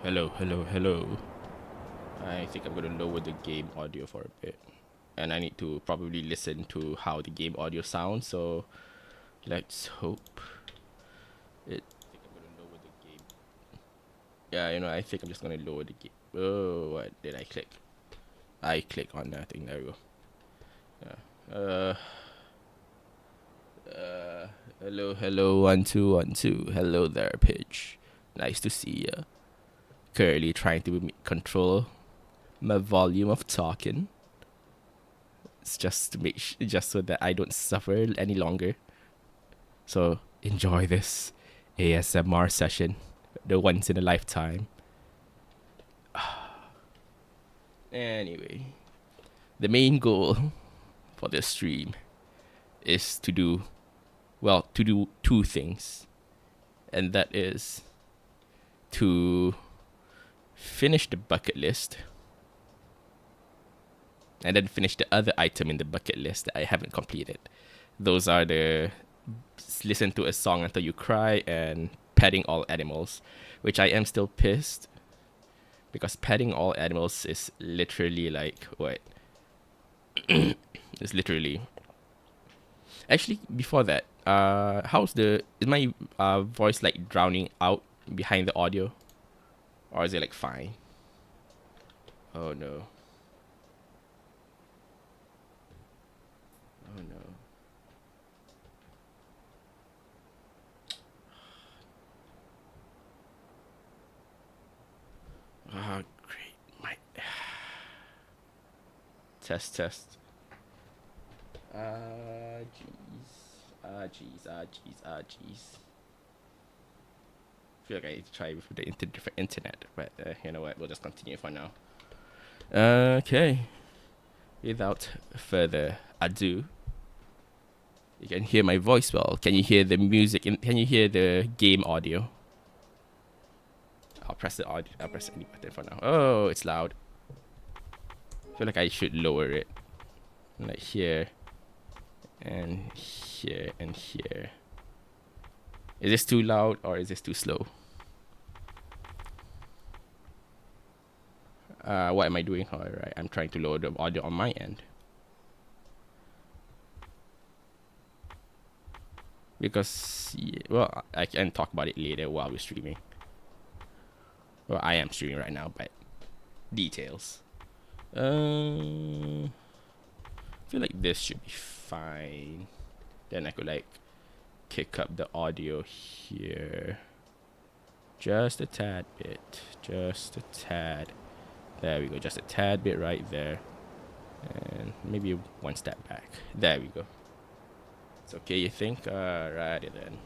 Hello, hello, hello. I think I'm gonna lower the game audio for a bit. And I need to probably listen to how the game audio sounds, so let's hope it. I think I'm gonna lower the game. Yeah, I think I'm just gonna lower the game. Oh, what did I click? I click on that thing. There we go. Yeah. Hello, hello, 1 2 1 2. Hello there, Pidge. Nice to see ya. Currently trying to control my volume of talking. It's just to just so that I don't suffer any longer. So enjoy this ASMR session, the once in a lifetime. Anyway, the main goal for this stream is to do two things, and that is to finish the bucket list and then finish the other item in the bucket list that I haven't completed. Those are the listen to a song until you cry and petting all animals, which I am still pissed because petting all animals is literally like what? It's literally. Actually, before that, is my voice like drowning out behind the audio, or is it like fine? Oh no. Oh no. Ah, great. My test test. Jeez. Jeez. Jeez. I feel like I need to try with the different internet, but you know what? We'll just continue for now. Okay. Without further ado, you can hear my voice well. Can you hear the music? Can you hear the game audio? I'll press the audio. I'll press any button for now. Oh, it's loud. I feel like I should lower it. Like here, and here, and here. Is this too loud or is this too slow? What am I doing? Alright, I'm trying to lower the audio on my end. Because, yeah, well, I can talk about it later while we're streaming. Well, I am streaming right now, but details. I feel like this should be fine. Then I could like kick up the audio here. Just a tad bit. Just a tad. There we go. Just a tad bit right there. And maybe one step back. There we go. It's okay, you think? Alrighty then.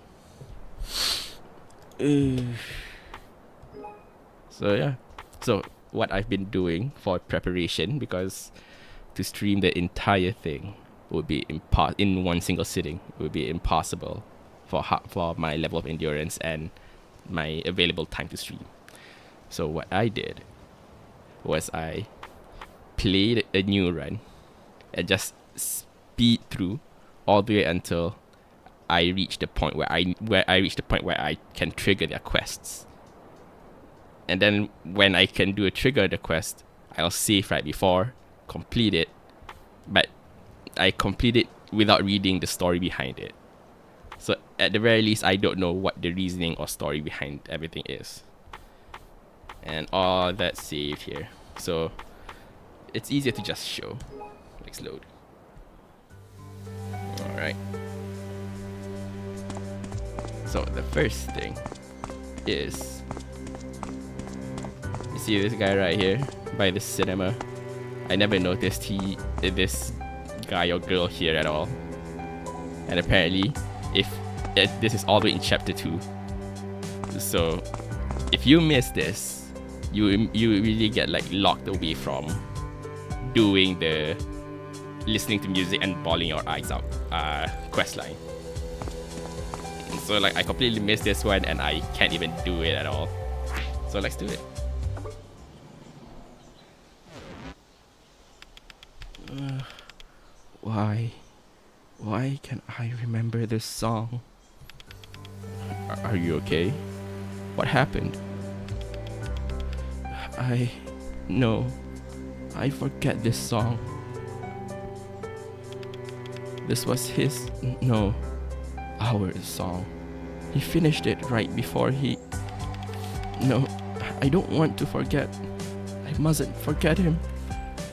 So yeah. So what I've been doing for preparation, because to stream the entire thing would be in one single sitting would be impossible for my level of endurance and my available time to stream. So what I did was I played a new run and just speed through all the way until I reach the point where I can trigger their quests. And then when I can do a trigger the quest, I'll save right before, complete it, but I complete it without reading the story behind it. So at the very least, I don't know what the reasoning or story behind everything is. And all that's saved here. So it's easier to just show. Let's load. Alright. So the first thing is, you see this guy right here by the cinema. I never noticed this guy or girl here at all. And apparently, if this is all the way in chapter 2. So if you miss this, you really get like locked away from doing the listening to music and bawling your eyes out quest line. So like I completely missed this one and I can't even do it at all. So let's do it. Why can I remember this song? Are you okay? What happened? No, I forget this song. This was his, no, our song. He finished it right before he... No, I don't want to forget. I mustn't forget him.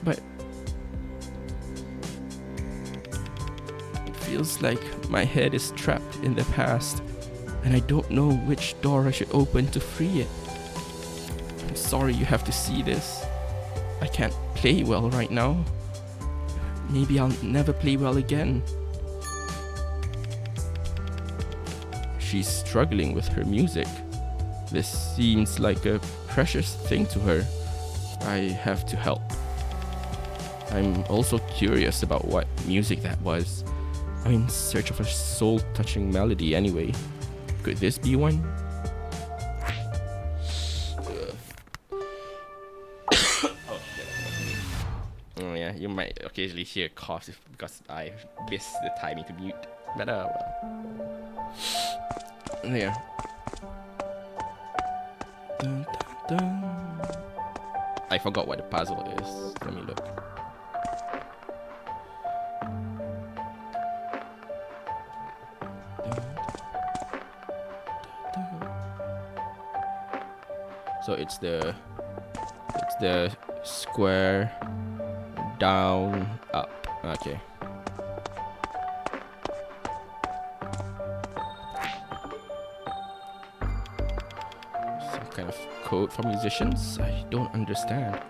But it feels like my head is trapped in the past, and I don't know which door I should open to free it. I'm sorry you have to see this. I can't play well right now. Maybe I'll never play well again. She's struggling with her music. This seems like a precious thing to her. I have to help. I'm also curious about what music that was. I'm in search of a soul-touching melody anyway. Could this be one? Oh yeah, you might occasionally hear coughs because I missed the timing to mute. But well. There. Dun, dun, dun. I forgot what the puzzle is. Let me look. So it's the square, down, up. Okay. Some kind of code for musicians? I don't understand.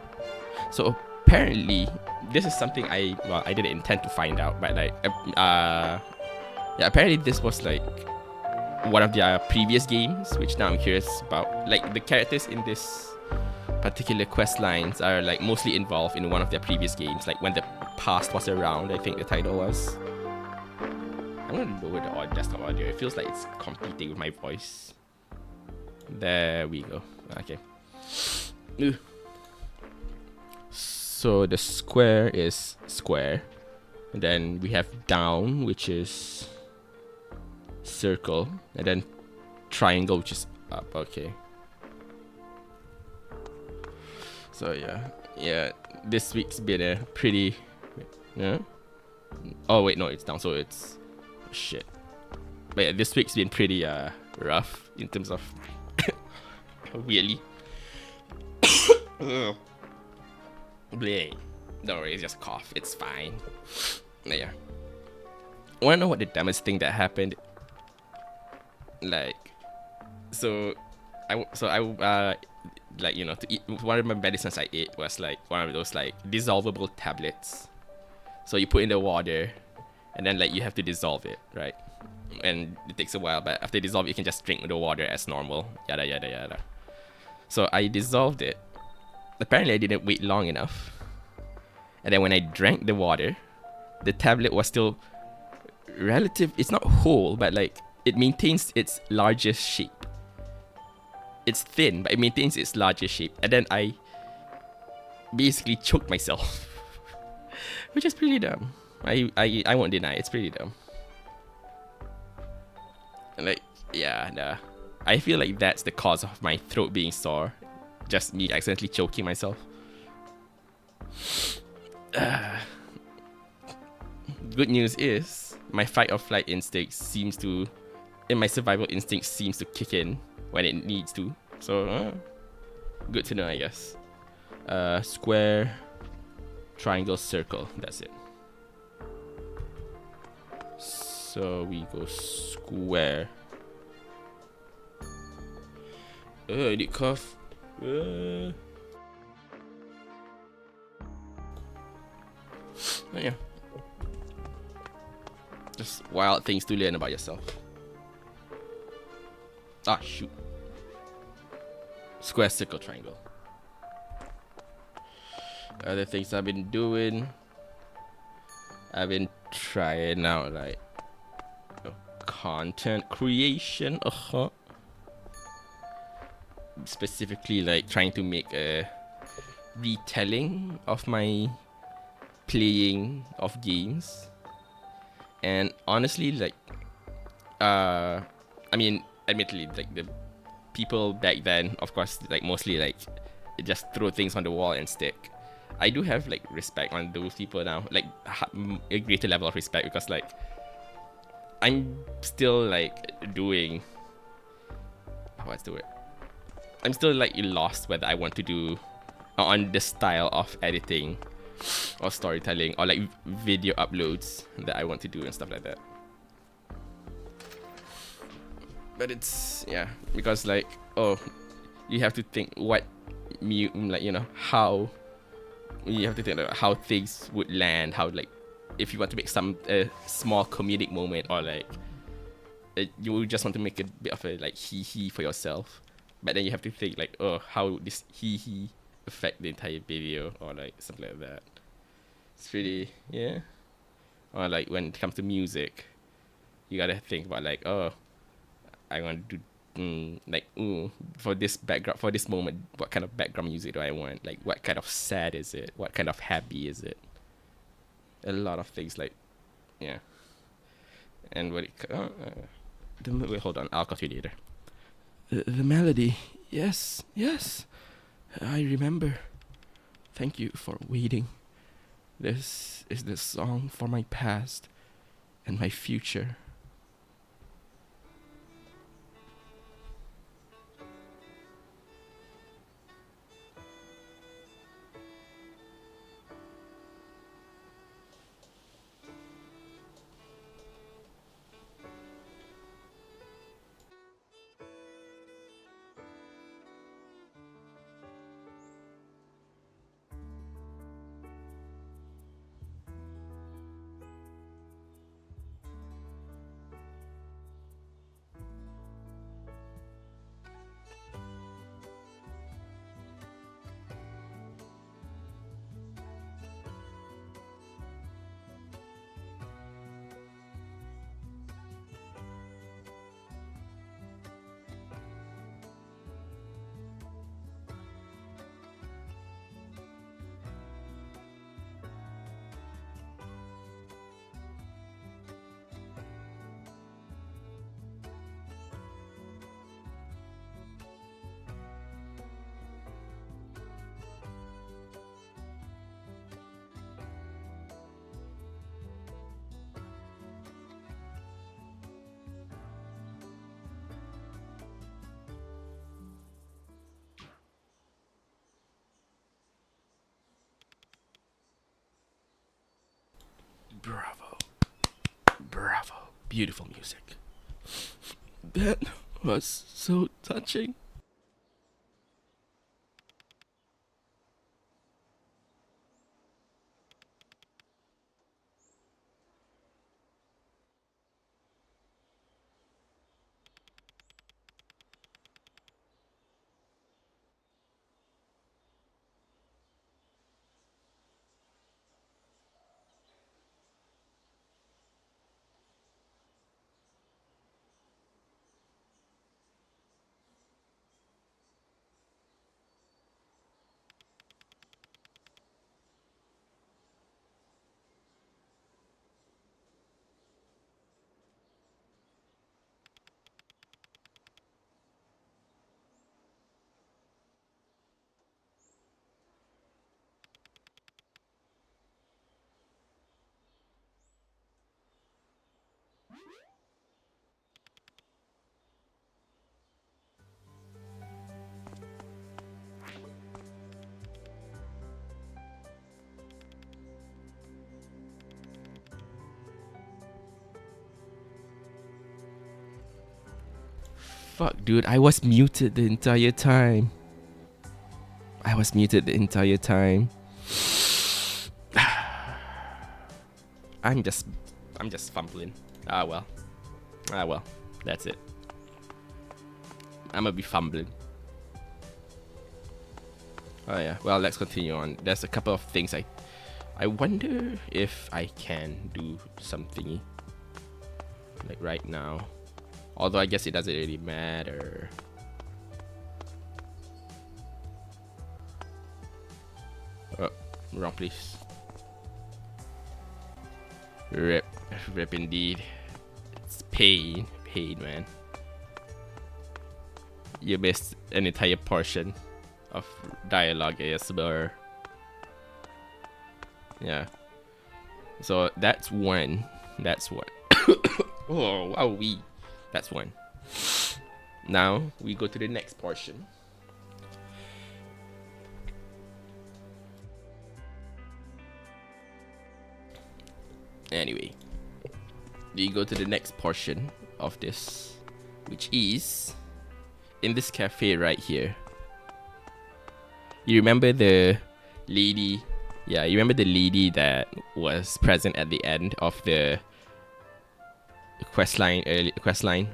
So apparently, this is something I didn't intend to find out, but like, yeah, apparently this was like one of their previous games, which now I'm curious about. Like the characters in this particular quest lines are like mostly involved in one of their previous games, like when the past was around, I think the title was. I'm gonna lower the desktop audio. It feels like it's competing with my voice. There we go. Okay. Ugh. So the square is square, and then we have down, which is circle, and then triangle, which is up. Okay. So yeah, this week's been a pretty, yeah. Oh wait, no, it's down. So it's shit. But yeah, this week's been pretty rough in terms of weirdly. Bleh. Don't worry, it's just cough. It's fine. Yeah. Wanna know what the dumbest thing that happened? Like, so I like, you know, to eat, one of my medicines I ate was like one of those like dissolvable tablets. So you put in the water, and then like you have to dissolve it, right? And it takes a while, but after you dissolve it, you can just drink the water as normal. Yada yada yada. So I dissolved it. Apparently I didn't wait long enough. And then when I drank the water, the tablet was still relative. It's not whole, but like it maintains its largest shape. It's thin, but it maintains its largest shape. And then I basically choked myself, which is pretty dumb. I won't deny it's pretty dumb. And like, yeah, nah. I feel like that's the cause of my throat being sore. Just me accidentally choking myself. Good news is my fight or flight instinct seems to, and my survival instinct seems to kick in when it needs to. So good to know, I guess. Square, triangle, circle. That's it. So we go square. I did cough. Oh, yeah. Just wild things to learn about yourself. Ah, shoot. Square, circle, triangle. Other things I've been doing. I've been trying out like content creation. Specifically like trying to make a retelling of my playing of games. And honestly, like I mean, admittedly, like the people back then, of course, like mostly like just throw things on the wall and stick. I do have like respect on those people now, like a greater level of respect, because like I'm still like doing, what's the word? I'm still like lost whether I want to do on the style of editing or storytelling or like video uploads that I want to do and stuff like that. But it's, yeah, because like, oh, you have to think what like, you know, how you have to think about how things would land, how like if you want to make some small comedic moment, or like you just want to make a bit of a like hee for yourself, but then you have to think like, oh, how this hee affect the entire video, or like something like that. It's pretty, yeah. Or like when it comes to music, you gotta think about like, oh, I want to do for this background, for this moment, what kind of background music do I want? Like, what kind of sad is it? What kind of happy is it? A lot of things, like, yeah. And what wait, hold on, I'll continue later. The melody, yes, I remember. Thank you for waiting. This is the song for my past and my future. Bravo. Beautiful music. That was so touching. Fuck, dude, I was muted the entire time. I'm just fumbling. Ah well. That's it. I'm gonna be fumbling. Oh yeah. Well, let's continue on. There's a couple of things I wonder if I can do something like right now. Although I guess it doesn't really matter. Oh, wrong place. Rip indeed. It's pain, man. You missed an entire portion of dialogue ASMR. Yeah. So that's one. That's one. Oh, wow, that's one. Now we go to the next portion. Anyway, we go to the next portion of this, which is in this cafe right here. You remember the lady? Yeah, you remember the lady that was present at the end of the questline? Questline.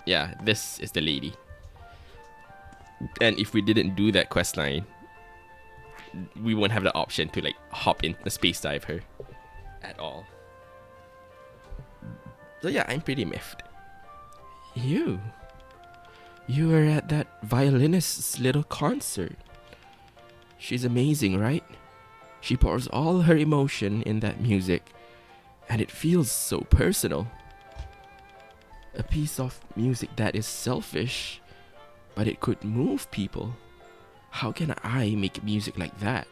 Yeah, this is the lady. And if we didn't do that questline, we won't have the option to like hop in the space dive her at all. So yeah, I'm pretty miffed. You were at that violinist's little concert. She's amazing, right? She pours all her emotion in that music, and it feels so personal. A piece of music that is selfish, but it could move people. How can I make music like that?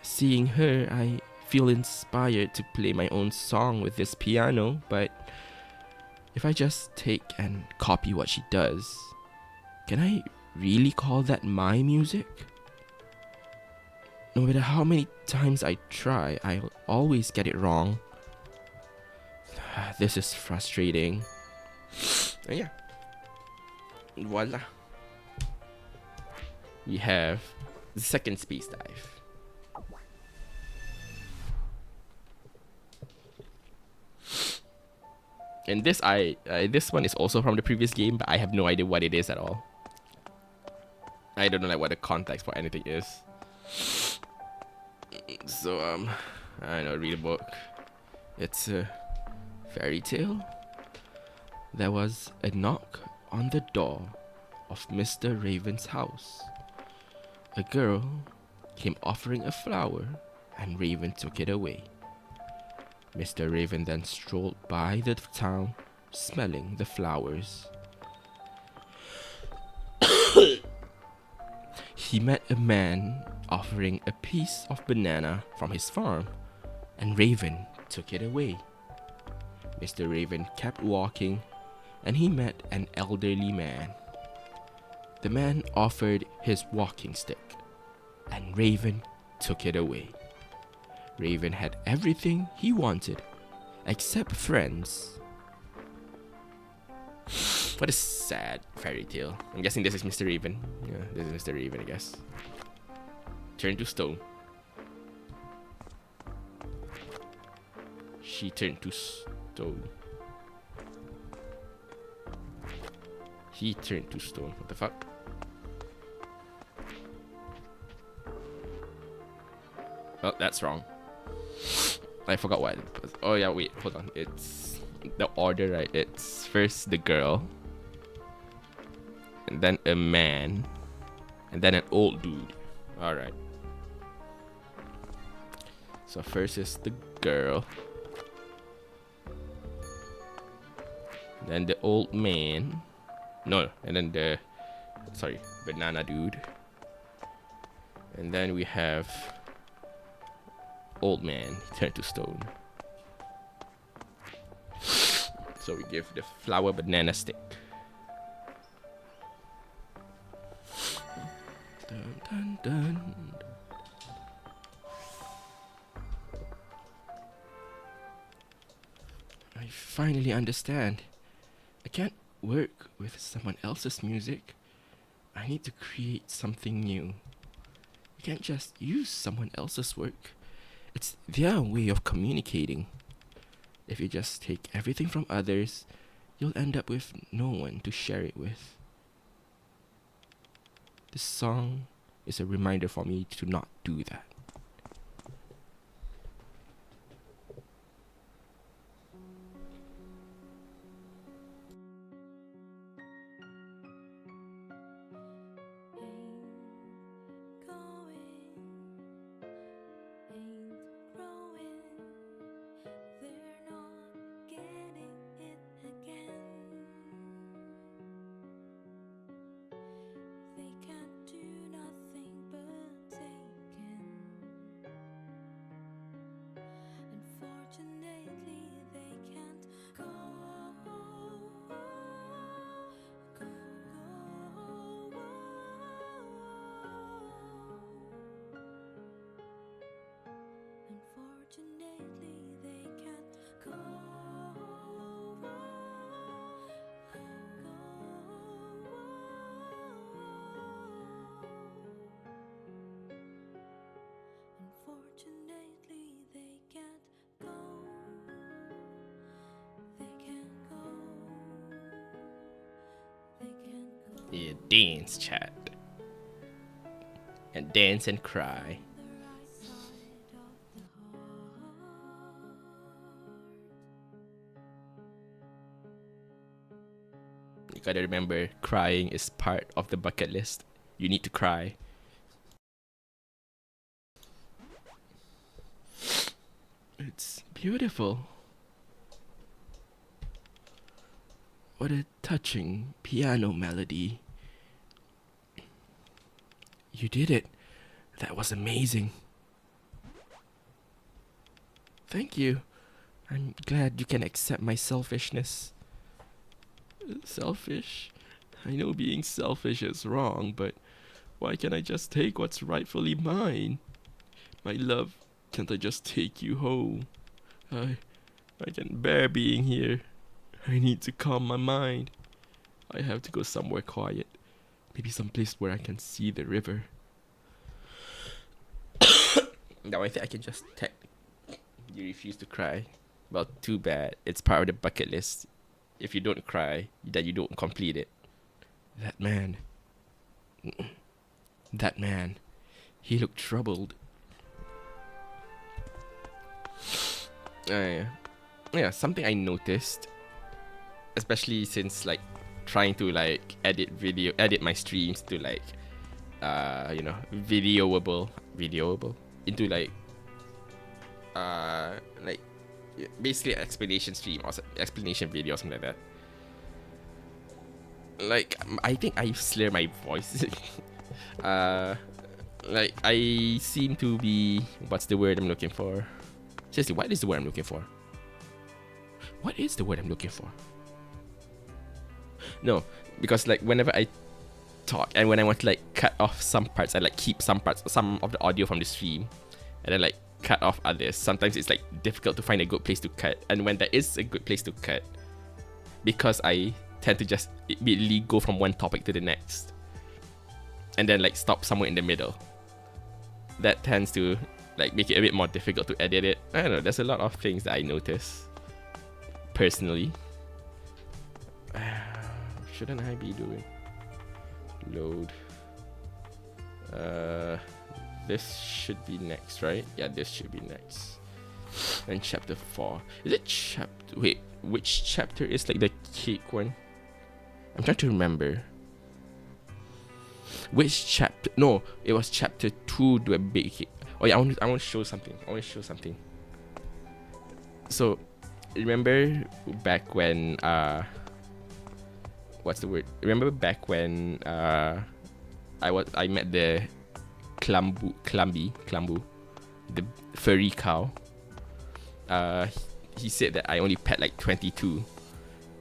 Seeing her, I feel inspired to play my own song with this piano, but if I just take and copy what she does, can I really call that my music? No matter how many times I try, I'll always get it wrong. This is frustrating. And yeah. Voila. We have the second space dive. And this this one is also from the previous game, but I have no idea what it is at all. I don't know like what the context for anything is. So I don't know, read a book. It's a fairy tale. There was a knock on the door of Mr. Raven's house. A girl came offering a flower, and Raven took it away. Mr. Raven then strolled by the town, smelling the flowers. He met a man offering a piece of banana from his farm, and Raven took it away. Mr. Raven kept walking, and he met an elderly man. The man offered his walking stick, and Raven took it away. Raven had everything he wanted, except friends. What a sad fairy tale. I'm guessing this is Mr. Raven. Yeah, this is Mr. Raven, I guess. Turn to stone. She turned to stone. He turned to stone. What the fuck? Oh, that's wrong. I forgot what. Oh yeah, wait, hold on. It's the order, right? It's first the girl, and then a man, and then an old dude. All right. So first is the girl, then the old man. No, and then the banana dude, and then we have old man turned to stone. So we give the flower banana stick. Dun, dun, dun. I finally understand. I can't work with someone else's music. I need to create something new. You can't just use someone else's work. It's their way of communicating. If you just take everything from others, you'll end up with no one to share it with. This song is a reminder for me to not do that. Yeah, dance, chat. And dance and cry. You gotta remember, crying is part of the bucket list. You need to cry. It's beautiful. What a touching piano melody. You did it. That was amazing. Thank you. I'm glad you can accept my selfishness. Selfish? I know being selfish is wrong, but why can't I just take what's rightfully mine? My love, can't I just take you home? I can't bear being here. I need to calm my mind. I have to go somewhere quiet. Maybe someplace where I can see the river. Now I think I can just text. You refuse to cry. Well, too bad. It's part of the bucket list. If you don't cry, then you don't complete it. That man. That man. He looked troubled. Yeah, something I noticed, especially since like trying to like edit my streams to like videoable into like basically an explanation stream or explanation video or something like that. Like I think I slur my voice. Like I seem to be, what's the word I'm looking for? Seriously, what is the word I'm looking for? What is the word I'm looking for? No, because like whenever I talk and when I want to like cut off some parts, I like keep some of the audio from the stream and then like cut off others. Sometimes it's like difficult to find a good place to cut, and when there is a good place to cut, because I tend to just immediately go from one topic to the next and then like stop somewhere in the middle, that tends to like make it a bit more difficult to edit it. I don't know, there's a lot of things that I notice personally. Shouldn't I be doing load? This should be next, right? Yeah, this should be next. And chapter 4. Is it chapter? Wait, which chapter is like the cake one? I'm trying to remember. Which chapter? No, it was chapter 2. Do a big cake. Oh yeah, I want to show something. So, remember back when what's the word? Remember back when I met the Clambu, the furry cow. He said that I only pet like 22,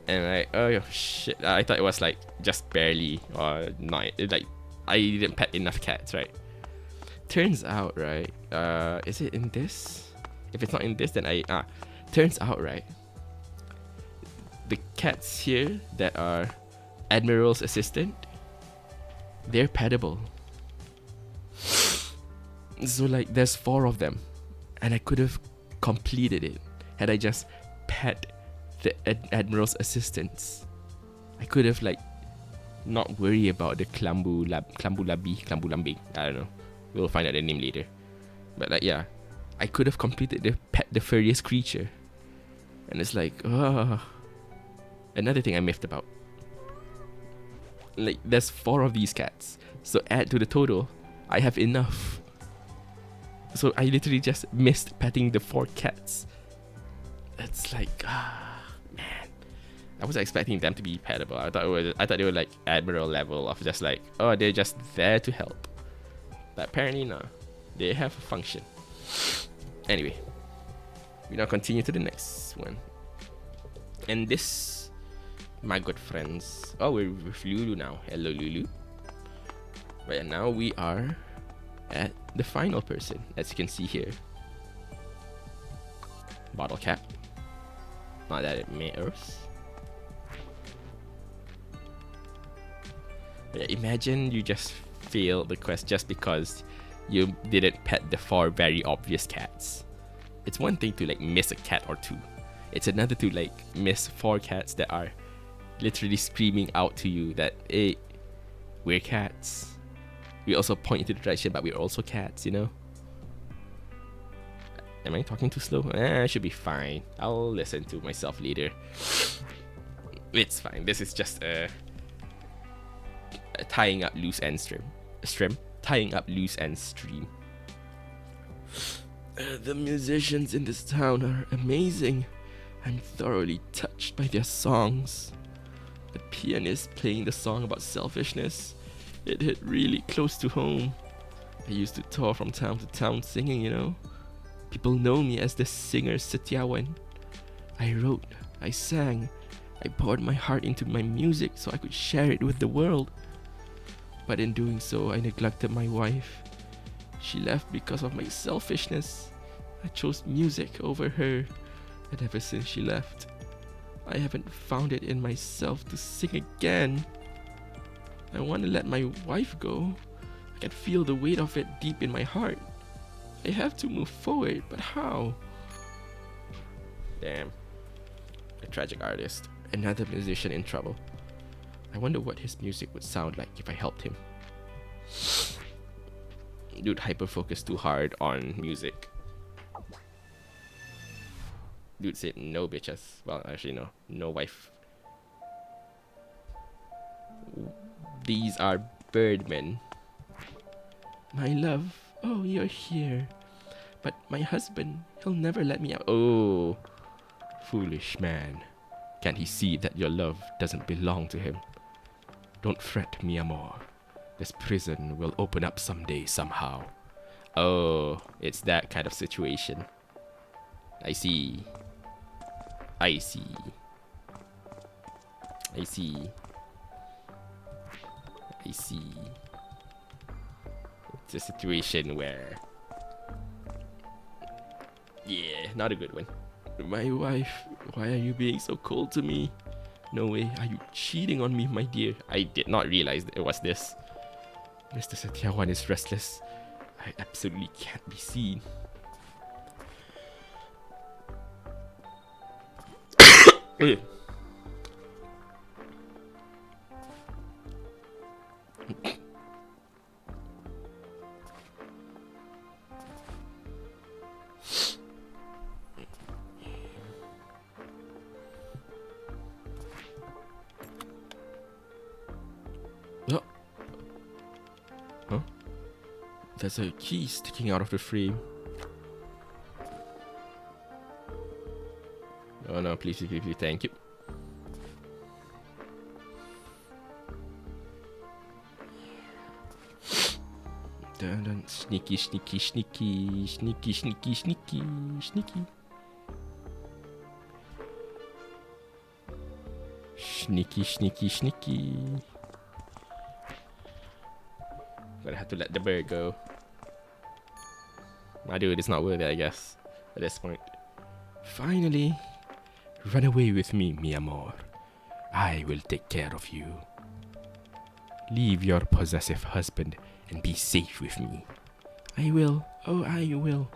and like, oh shit, I thought it was like just barely or not. Like I didn't pet enough cats, right? Turns out, right? Is it in this? If it's not in this, then turns out, right? The cats here that are Admiral's assistant, they're petable. So like there's 4 of them, and I could have completed it had I just pet the Admiral's assistants. I could have like not worry about the Klambu Lambi. I don't know. We'll find out the name later. But like yeah, I could have completed the furriest creature. And it's like, another thing I miffed about. Like there's 4 of these cats. So add to the total, I have enough. So I literally just missed petting the 4 cats. It's like, man. I wasn't expecting them to be petable. I thought they were like Admiral level of just like, oh, they're just there to help. But apparently no. They have a function. Anyway. We now continue to the next one. And this, my good friends. Oh, we're with Lulu now. Hello, Lulu. But yeah, now we are at the final person, as you can see here. Bottle cap. Not that it matters. But yeah, imagine you just failed the quest just because you didn't pet the 4 very obvious cats. It's one thing to like miss a cat or 2. It's another to like miss 4 cats that are literally screaming out to you that, hey, We're cats. We also point in the direction, but we're also cats, you know? Am I talking too slow? I should be fine. I'll listen to myself later. It's fine. This is just a tying up loose ends stream. Tying up loose ends stream. The musicians in this town are amazing. I'm thoroughly touched by their songs. The pianist playing the song about selfishness. It hit really close to home. I used to tour from town to town singing, you know. People know me as the singer Satyawan. I wrote, I sang, I poured my heart into my music so I could share it with the world. But in doing so, I neglected my wife. She left because of my selfishness. I chose music over her, and ever since she left, I haven't found it in myself to sing again. I want to let my wife go. I can feel the weight of it deep in my heart. I have to move forward, but how? Damn. A tragic artist. Another musician in trouble. I wonder what his music would sound like if I helped him. Dude hyper-focused too hard on music. Dude said no bitches. Well, actually no. No wife. These are birdmen. My love, oh, you're here. But my husband, he'll never let me out. Oh, foolish man. Can't he see that your love doesn't belong to him? Don't fret, mi amor. This prison will open up someday, somehow. Oh, it's that kind of situation. I see. I see. I see. I see. It's a situation where... yeah, not a good one. My wife, why are you being so cold to me? No way, are you cheating on me, my dear? I did not realize that it was this. Mr. Satyawan is restless. I absolutely can't be seen. Oh. Huh? There's a key sticking out of the frame. Oh no, please, please, please, thank you. Dun, dun. Sneaky, sneaky, sneaky, sneaky, sneaky, sneaky, sneaky. Sneaky, sneaky, sneaky. Gonna have to let the bird go. My dude, it's not worth it, I guess, at this point. Finally, run away with me, mi amor. I will take care of you. Leave your possessive husband and be safe with me. I will. Oh, I will.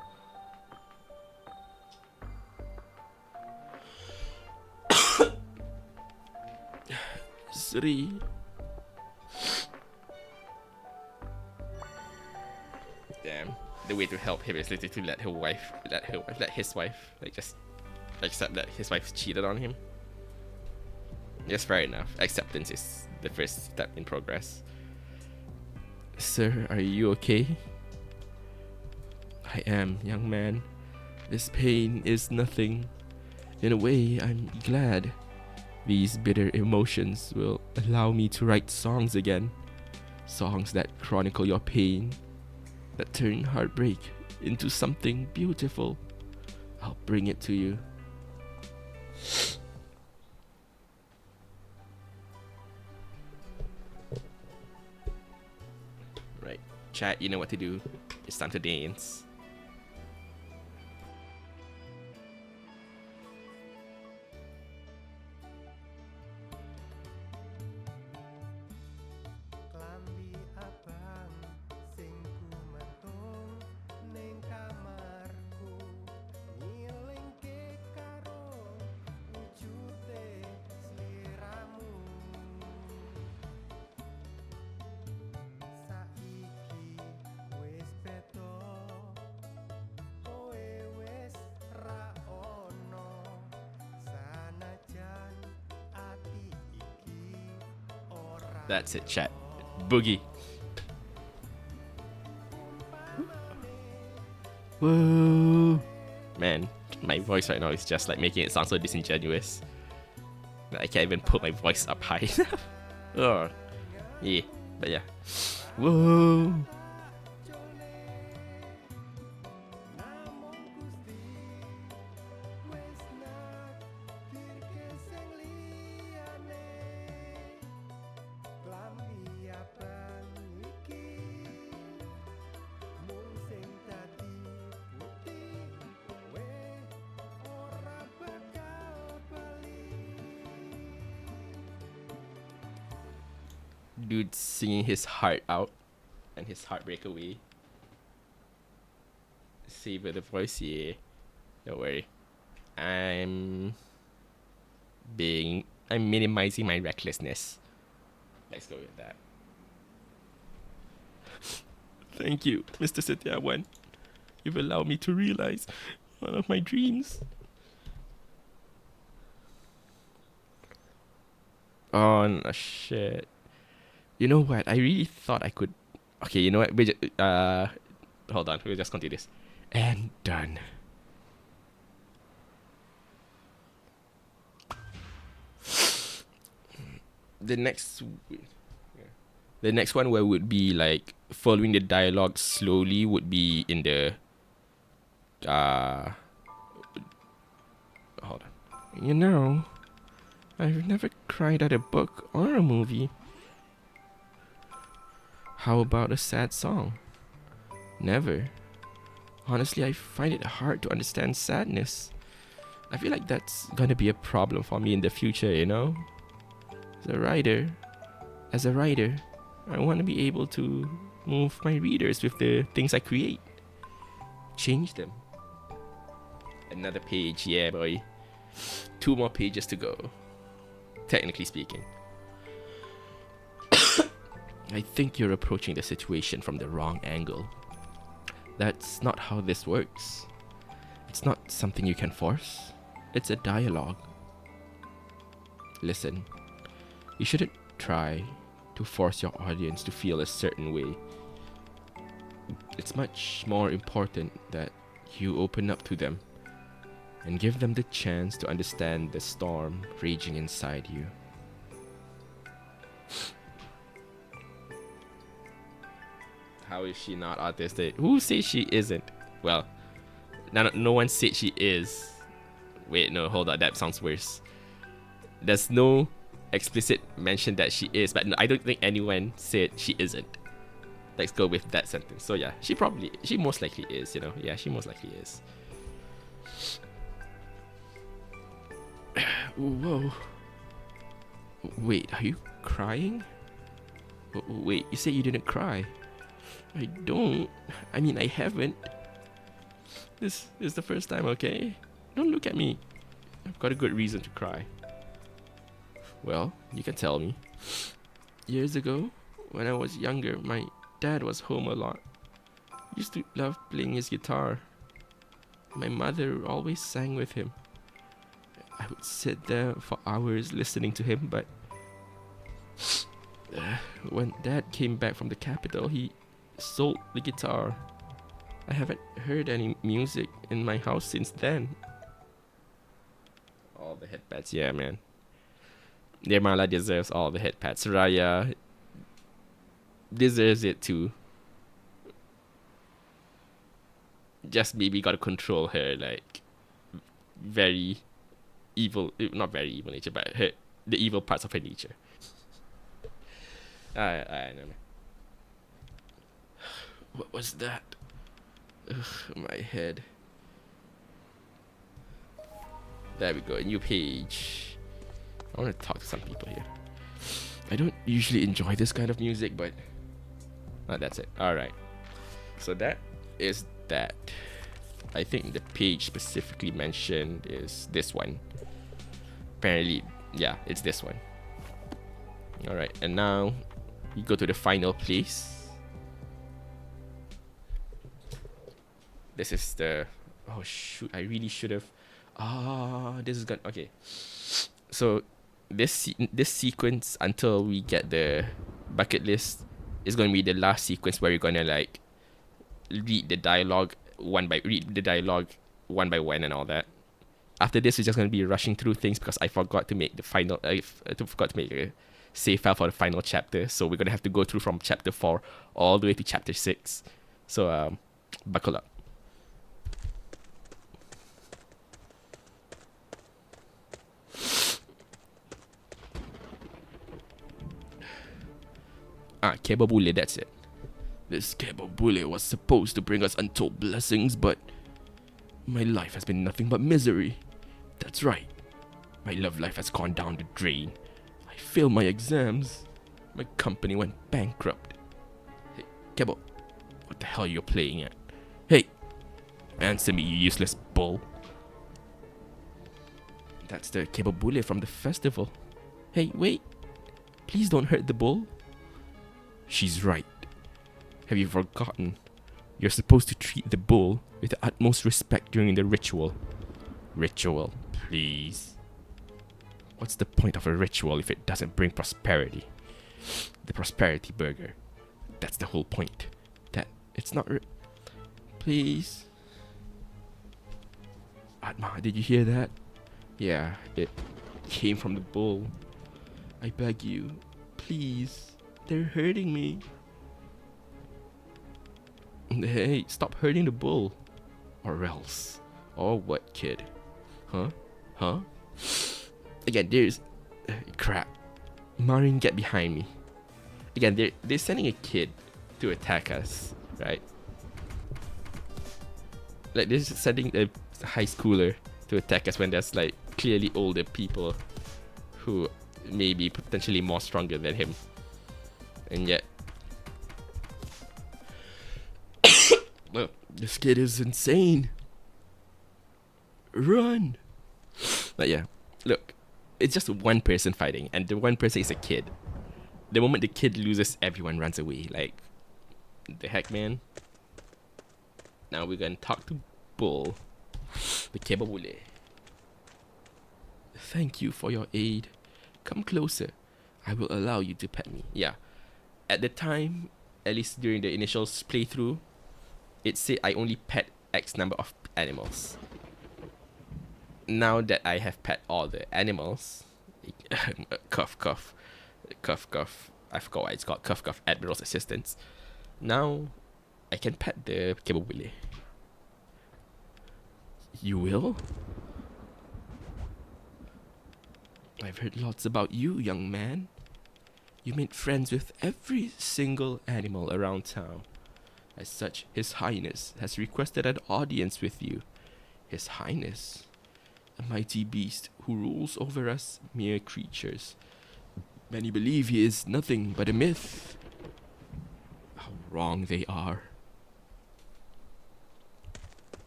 Sri. Damn. The way to help him is literally to let his wife, like, just accept that his wife cheated on him. Yes, fair enough. Acceptance is the first step in progress. Sir, are you okay? I am, young man. This pain is nothing. In a way, I'm glad. These bitter emotions will allow me to write songs again. Songs that chronicle your pain, that turn heartbreak into something beautiful. I'll bring it to you. Right, chat, you know what to do. It's time to dance. That's it, chat. Boogie. Whoa. Man, my voice right now is just like making it sound so disingenuous. I can't even put my voice up high enough. Oh, yeah, but yeah. Whoa. Dude singing his heart out and his heartbreak away. Savor the voice, yeah. Don't worry. I'm minimizing my recklessness. Let's go with that. Thank you, Mr. Satyawan. You've allowed me to realize one of my dreams. Oh, no, shit. You know what? I really thought I could. Okay, you know what? Hold on. We'll just continue this. And done. The next one where would be like following the dialogue slowly would be in the hold on. You know, I've never cried at a book or a movie. How about a sad song? Never. Honestly, I find it hard to understand sadness. I feel like that's gonna be a problem for me in the future, you know? As a writer, I want to be able to move my readers with the things I create. Change them. Another page, yeah, boy. 2 more pages to go. Technically speaking. I think you're approaching the situation from the wrong angle. That's not how this works. It's not something you can force. It's a dialogue. Listen, you shouldn't try to force your audience to feel a certain way. It's much more important that you open up to them and give them the chance to understand the storm raging inside you. How is she not autistic? Who says she isn't? Well, no one said she is. Wait, no, hold on, that sounds worse. There's no explicit mention that she is, but no, I don't think anyone said she isn't. Let's go with that sentence. So yeah, she most likely is, you know. Yeah, she most likely is. Whoa. Wait, are you crying? Wait, you said you didn't cry. I don't. I mean, I haven't. This is the first time, okay? Don't look at me. I've got a good reason to cry. Well, you can tell me. Years ago, when I was younger, my dad was home a lot. He used to love playing his guitar. My mother always sang with him. I would sit there for hours listening to him, but when Dad came back from the capital, he sold the guitar. I haven't heard any music in my house since then. All the headpads, yeah, man. Nirmala deserves all the headpads. Raya deserves it too. Just maybe gotta control her, like, very evil, not very evil nature, but the evil parts of her nature. I know. What was that? Ugh, my head. There we go, a new page. I want to talk to some people here. I don't usually enjoy this kind of music, but that's it. Alright. So that is that. I think the page specifically mentioned is this one. Apparently, yeah, it's this one. Alright, and now we go to the final place. This is the... Oh shoot, I really should have... this is gonna... Okay. So, this sequence until we get the bucket list is going to be the last sequence where you're going to like read the dialogue one by one and all that. After this, we're just going to be rushing through things because I forgot to make the final. I forgot to make a save file for the final chapter, so we're going to have to go through from chapter 4 all the way to chapter 6. So buckle up. Kebabule, that's it. This Kebabule was supposed to bring us untold blessings, but my life has been nothing but misery. That's right. My love life has gone down the drain. I failed my exams. My company went bankrupt. Hey, Kebo, what the hell are you playing at? Hey, answer me, you useless bull. That's the Kebabule from the festival. Hey, wait. Please don't hurt the bull. She's right. Have you forgotten? You're supposed to treat the bull with the utmost respect during the ritual. Ritual, please. What's the point of a ritual if it doesn't bring prosperity? The prosperity burger. That's the whole point. That it's not. Please. Atma, did you hear that? Yeah, it came from the bull. I beg you, please. They're hurting me. Hey, stop hurting the bull. Or else. Or what, kid? Huh? Again, there's... crap. Marin, get behind me. Again, they're sending a kid to attack us, right? Like, they're just sending a high schooler to attack us when there's, like, clearly older people who may be potentially more stronger than him. And yet... well, this kid is insane. Run! But yeah, look, it's just one person fighting, and the one person is a kid. The moment the kid loses, everyone runs away. Like, the heck, man? Now we're gonna talk to Bull, the Kebabule. Thank you for your aid. Come closer. I will allow you to pet me. Yeah. At the time, at least during the initial playthrough, it said I only pet X number of animals. Now that I have pet all the animals, cough. I forgot why it's called cough. Admiral's assistants. Now, I can pet the Kebabule. You will? I've heard lots about you, young man. You made friends with every single animal around town. As such, His Highness has requested an audience with you. His Highness? A mighty beast who rules over us mere creatures. Many believe he is nothing but a myth. How wrong they are.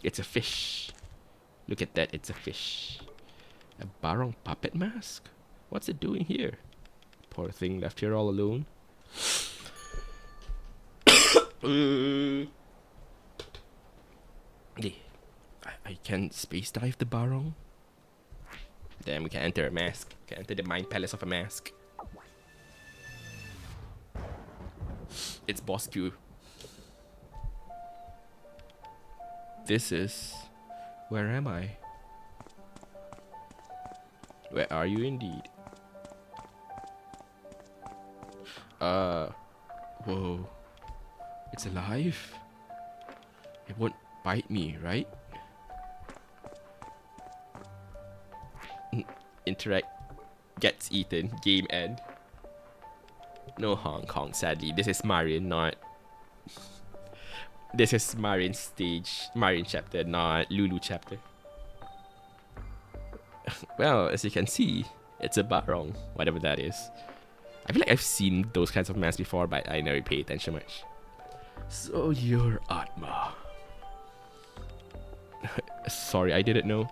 It's a fish. Look at that, it's a fish. A Barong puppet mask? What's it doing here? Poor thing left here all alone. I can space dive the Barong. Then we can enter a mask. Can enter the mind palace of a mask. It's Boss Q. This is... Where am I? Where are you indeed? Whoa. It's alive? It won't bite me, right? Interact. Gets eaten. Game end. No Hong Kong, sadly. This is Marion, not... This is Marion stage. Marion chapter, not Lulu chapter. Well, as you can see, it's a Barong, whatever that is. I feel like I've seen those kinds of masks before, but I never pay attention much. So you're Atma. Sorry, I didn't know.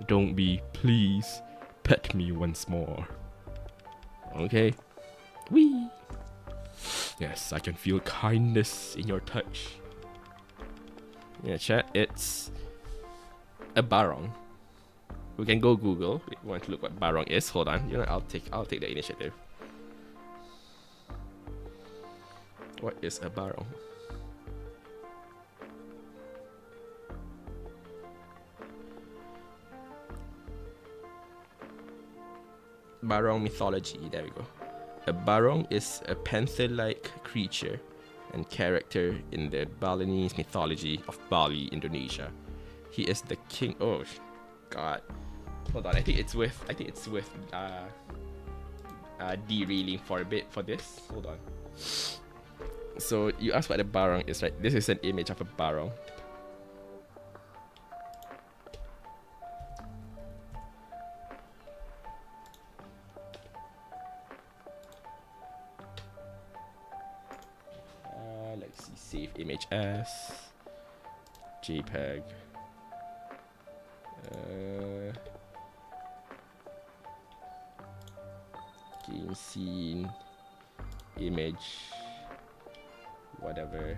Don't be, please. Pet me once more. Okay. Wee. Yes, I can feel kindness in your touch. Yeah, chat, it's a Barong. We can go Google. We want to look what barong is. Hold on. You know, I'll take the initiative. What is a barong? Barong mythology. There we go. A barong is a panther-like creature and character in the Balinese mythology of Bali, Indonesia. He is the king. Oh, God. Hold on. I think it's with derailing for a bit for this. Hold on. So you asked what a barong is, right? This is an image of a barong. Let's see, save image as JPEG. Game scene, image, whatever.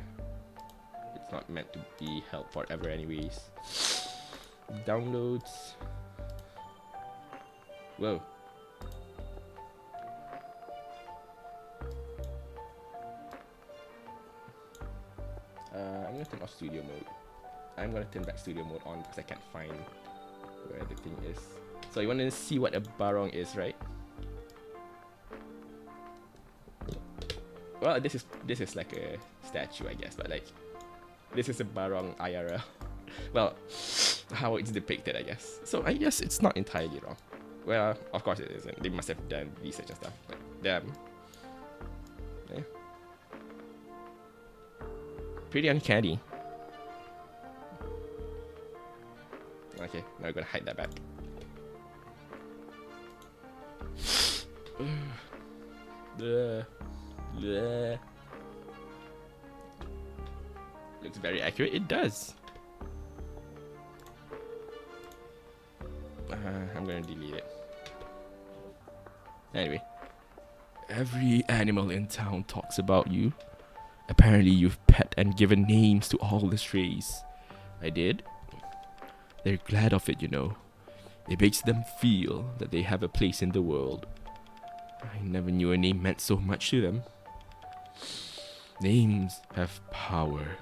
It's not meant to be held forever anyways. Downloads. Whoa. I'm gonna turn off studio mode. I'm gonna turn back studio mode on because I can't find where the thing is. So you want to see what a barong is, right? Well, this is like a statue, I guess, but like this is a barong IRL. Well, how it's depicted, I guess. So I guess it's not entirely wrong. Well, of course it isn't. They must have done research and stuff. But damn. Yeah. Pretty uncanny. Okay, now we're gonna hide that back. Looks very accurate. It does. I'm gonna delete it. Anyway, every animal in town talks about you. Apparently you've pet and given names to all the strays. I did. They're glad of it, you know. It makes them feel that they have a place in the world. I never knew a name meant so much to them. Names have power,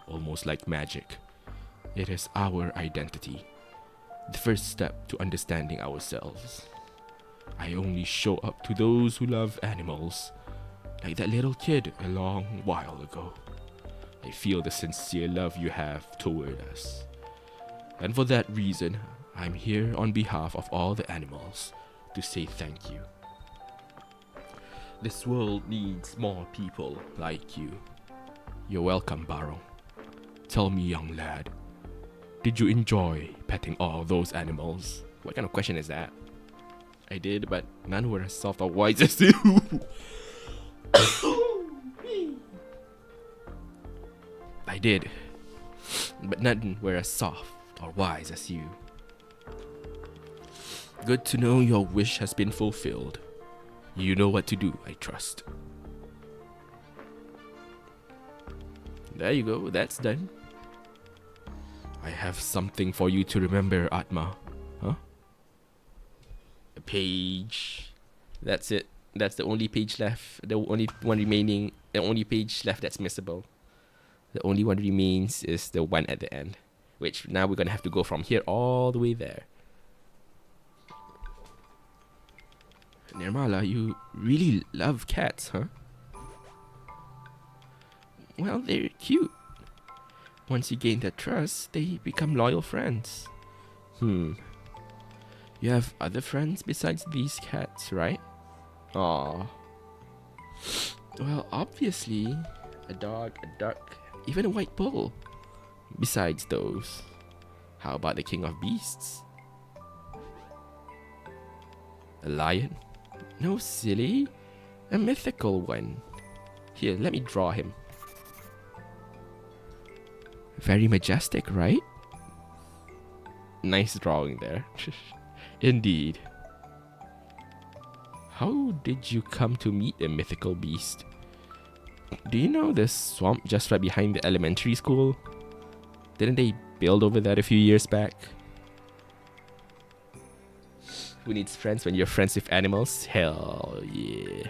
almost like magic. It is our identity, the first step to understanding ourselves. I only show up to those who love animals, like that little kid a long while ago. I feel the sincere love you have toward us. And for that reason, I'm here on behalf of all the animals to say thank you. This world needs more people like you. You're welcome, Barong. Tell me, young lad, did you enjoy petting all those animals? What kind of question is that? I did, but none were as soft or wise as you. I did, but none were as soft or wise as you. Good to know your wish has been fulfilled. You know what to do, I trust. There you go, that's done. I have something for you to remember, Atma. Huh? A page. That's it. That's the only page left. The only one remaining. The only page left that's missable. The only one remains is the one at the end. Which now we're gonna have to go from here all the way there. Nirmala, you really love cats, huh? Well, they're cute. Once you gain their trust, they become loyal friends. You have other friends besides these cats, right? Aww. Well, obviously, a dog, a duck, even a white bull. Besides those, how about the king of beasts? A lion? No, silly. A mythical one. Here, let me draw him. Very majestic, right? Nice drawing there. Indeed. How did you come to meet a mythical beast? Do you know the swamp just right behind the elementary school? Didn't they build over that a few years back? Who needs friends when you're friends with animals? Hell yeah.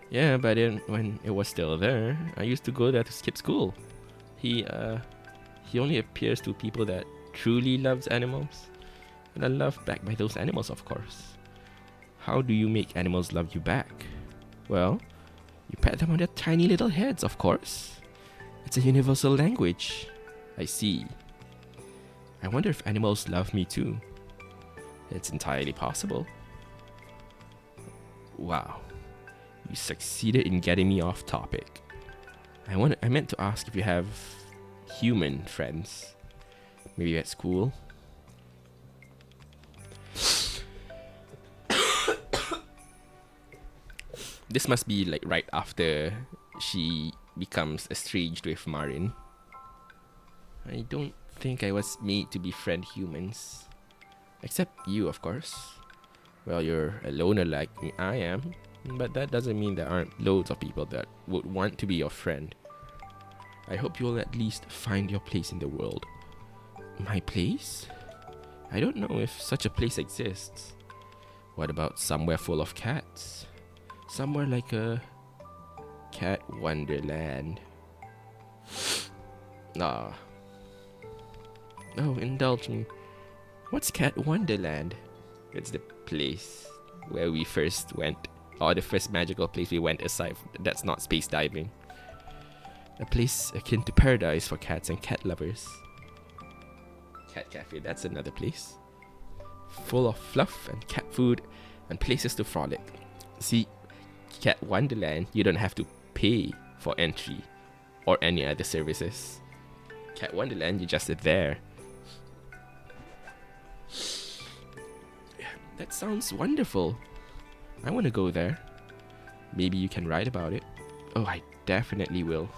Yeah, but then when it was still there, I used to go there to skip school. He only appears to people that truly loves animals, and are loved back by those animals, of course. How do you make animals love you back? Well, you pat them on their tiny little heads, of course. It's a universal language. I see. I wonder if animals love me too. It's entirely possible. Wow. You succeeded in getting me off topic. I meant to ask if you have human friends. Maybe at school. This must be like right after she becomes estranged with Marin. I don't think I was made to befriend humans. Except you, of course. Well, you're a loner like I am. But that doesn't mean there aren't loads of people that would want to be your friend. I hope you'll at least find your place in the world. My place? I don't know if such a place exists. What about somewhere full of cats? Somewhere like a cat wonderland. Ah. Oh, indulge me. What's Cat Wonderland? It's the place where we first went. Or the first magical place we went aside that's not space diving. A place akin to paradise for cats and cat lovers. Cat Cafe, that's another place. Full of fluff and cat food and places to frolic. See, Cat Wonderland, you don't have to pay for entry or any other services. Cat Wonderland, you're just there. That sounds wonderful. I want to go there. Maybe you can write about it. Oh, I definitely will.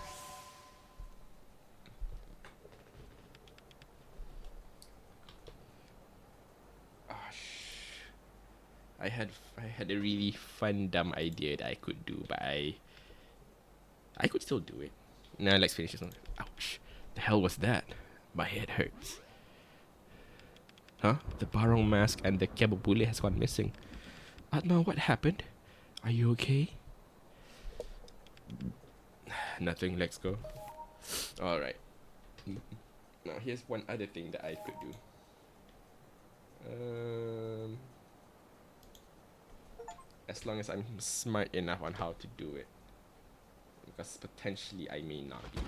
I had a really fun dumb idea that I could do, but I could still do it. Now let's finish this one. Ouch. The hell was that? My head hurts. Huh? The Barong mask and the Kebabule has gone missing. Atma, what happened? Are you okay? Nothing, let's go. Alright. Now here's one other thing that I could do. As long as I'm smart enough on how to do it. Because potentially I may not be.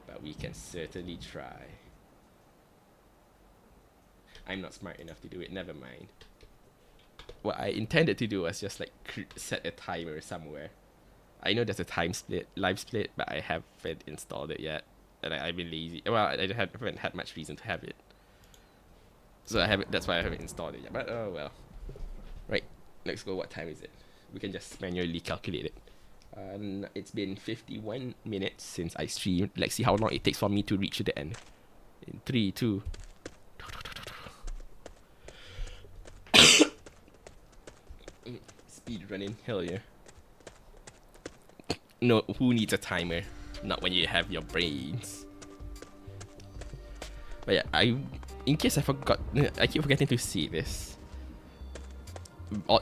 But we can certainly try. I'm not smart enough to do it, never mind. What I intended to do was just like set a timer somewhere. I know there's a live split, but I haven't installed it yet. And I've been lazy. Well, I haven't had much reason to have it. So that's why I haven't installed it yet. But oh well. Right, let's go. What time is it? We can just manually calculate it. It's been 51 minutes since I streamed. Let's see how long it takes for me to reach the end. In 3, 2. Speed running, hell yeah. No, who needs a timer? Not when you have your brains. But yeah, in case I forgot, I keep forgetting to say this.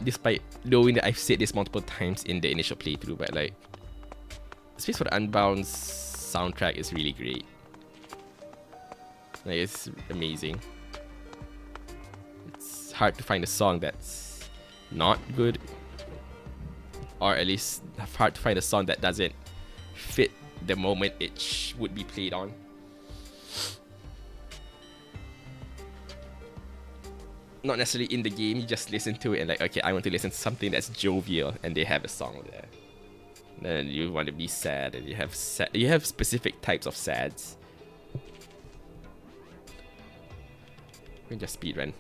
Despite knowing that I've said this multiple times in the initial playthrough, but like, Space for the Unbound soundtrack is really great. Like, it's amazing. It's hard to find a song that's not good, or at least hard to find a song that doesn't fit the moment it would be played on. Not necessarily in the game, you just listen to it and like, okay, I want to listen to something that's jovial, and they have a song there. Then you want to be sad, and you have specific types of sads. We can just speedrun.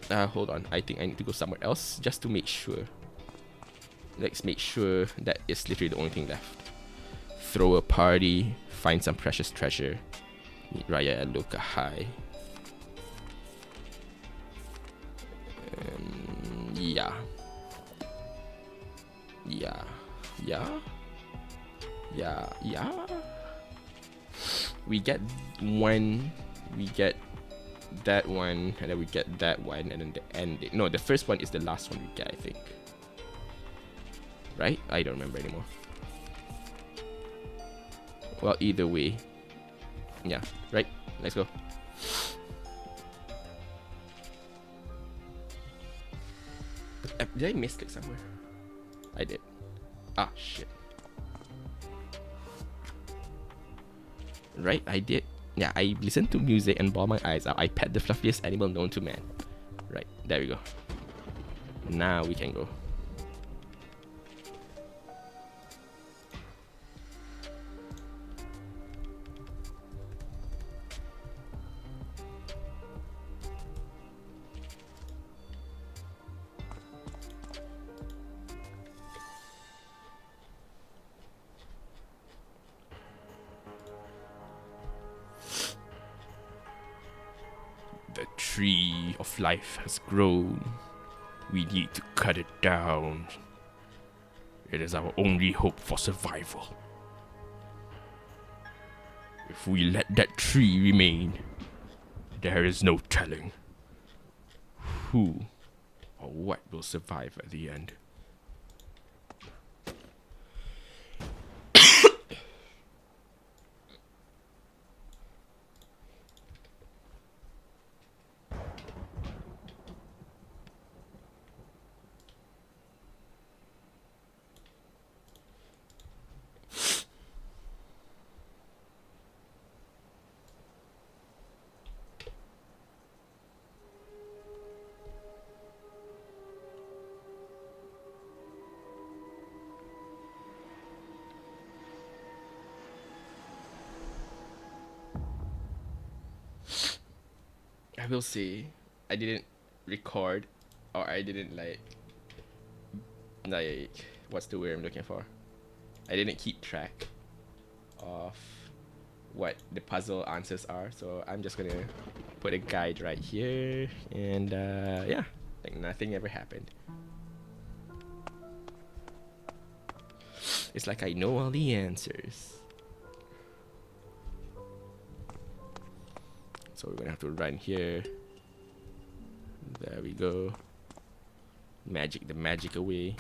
Hold on. I think I need to go somewhere else just to make sure. Let's make sure that it's literally the only thing left. Throw a party, find some precious treasure, meet Raya and Luca High. Yeah. we get one, we get that one, and then we get that one, and then the ending. No, the first one is the last one we get, I think. Right? I don't remember anymore. Well, either way. Yeah, right? Let's go. Did I misclick somewhere? I did. Ah, shit. Right, I did. Yeah, I listened to music and bawled my eyes out. I pet the fluffiest animal known to man. Right, there we go. Now we can go. The tree of life has grown. We need to cut it down. It is our only hope for survival. If we let that tree remain, there is no telling who or what will survive at the end. I will say, I didn't record, or I didn't like, what's the word I'm looking for? I didn't keep track of what the puzzle answers are, so I'm just gonna put a guide right here, and yeah, like nothing ever happened. It's like I know all the answers. So we're gonna have to run here. There we go. Magic the magic away.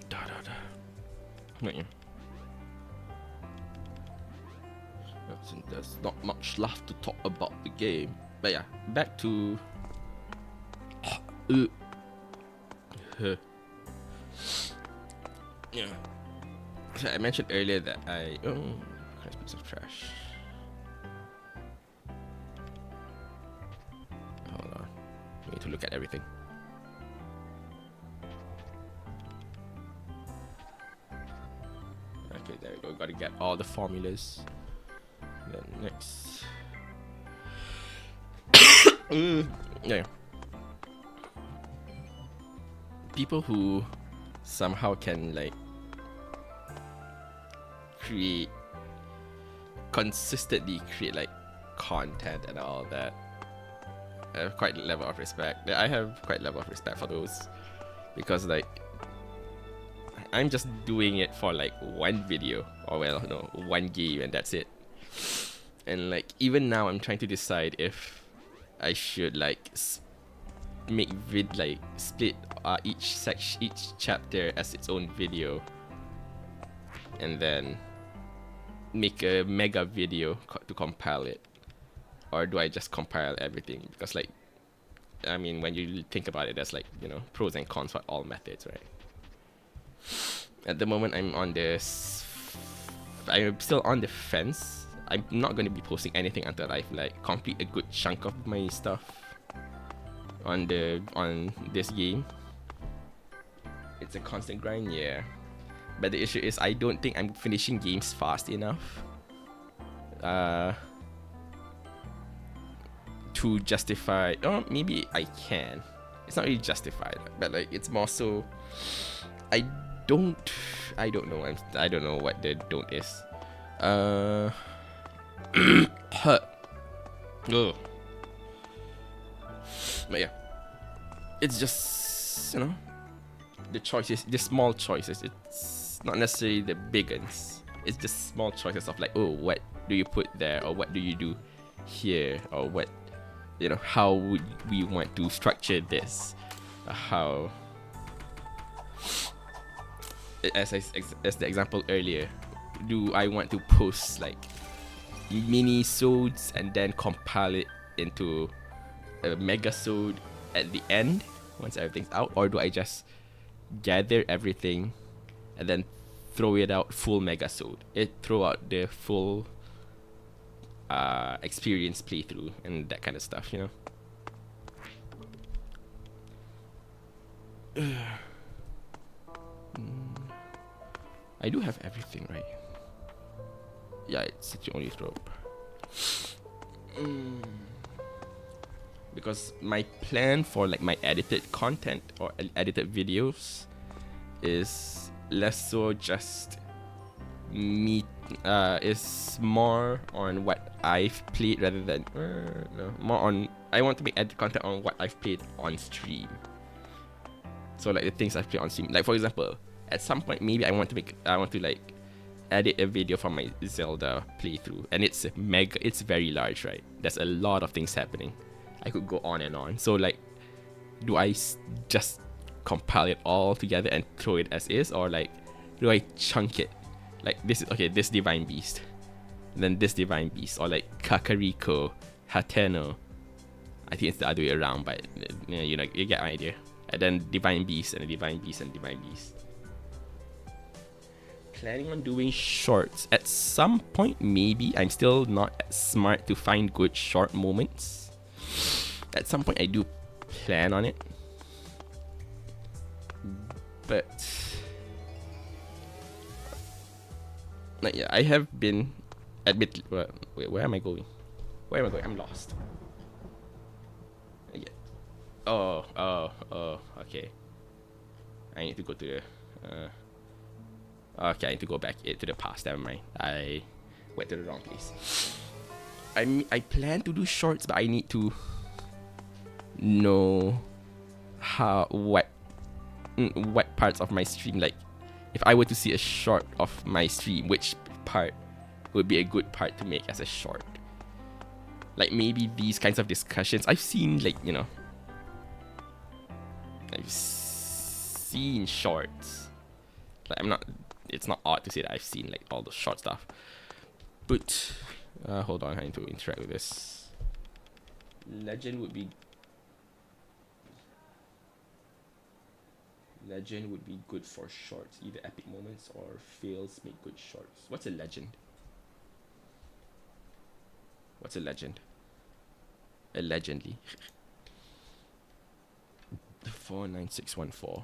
Da da da. Yeah. There's not much left to talk about the game, but yeah, back to yeah. So I mentioned earlier that nice piece of trash. Hold on, we need to look at everything. Okay, there we go. Gotta get all the formulas. Then next. Yeah. People who somehow can like consistently create like content and all that. I have quite a level of respect. I have quite a level of respect for those, because like I'm just doing it for like one video, or well, no, one game, and that's it. And like even now I'm trying to decide if I should like split each chapter as its own video, and then make a mega video to compile it, or do I just compile everything? Because like, I mean, when you think about it, there's like, you know, pros and cons for all methods, right? At the moment I'm still on the fence. I'm not going to be posting anything until I've like complete a good chunk of my stuff on this game. It's a constant grind, yeah. But the issue is I don't think I'm finishing games fast enough to justify, or maybe I can. It's not really justified, but like it's more so I don't. I don't know. I don't know what the don't is. Uh. Ugh. But yeah, it's just, you know, the choices, the small choices. It's not necessarily the big ones. It's just small choices of like, oh, what do you put there, or what do you do here, or what, you know, how would we want to structure this, how, as the example earlier, do I want to post like mini-sodes and then compile it into a mega-sode at the end once everything's out, or do I just gather everything and then throw it out full mega-sode? Throw out the full experience playthrough and that kind of stuff, you know. I do have everything, right? Yeah, it's the only trope. Because my plan for like my edited content or edited videos is less so just me, is more on what I've played rather than no, more on, I want to make edited content on what I've played on stream. So like the things I've played on stream, like for example, at some point maybe I want to like edit a video from my Zelda playthrough, and it's very large, right? There's a lot of things happening. I could go on and on. So like, do I just compile it all together and throw it as is, or like, do I chunk it? Like this is okay, this Divine Beast, then this Divine Beast, or like Kakariko, Hateno. I think it's the other way around, but you know, you get my idea. And then Divine Beast and Divine Beast and Divine Beast. Planning on doing shorts at some point, maybe. I'm still not smart to find good short moments. At some point I do plan on it, but like, yeah, I have been wait, where am I going? I'm lost. Yeah. Oh, okay. I need to go to the okay, I need to go back to the past. Never mind. I went to the wrong place. I plan to do shorts, but I need to know what parts of my stream, like if I were to see a short of my stream, which part would be a good part to make as a short. Like maybe these kinds of discussions I've seen, like, you know, I've seen shorts. Like it's not odd to say that I've seen like all the short stuff. But hold on, I need to interact with this. Legend would be good for shorts. Either epic moments or fails make good shorts. What's a legend? What's a legend? Allegedly. 49614.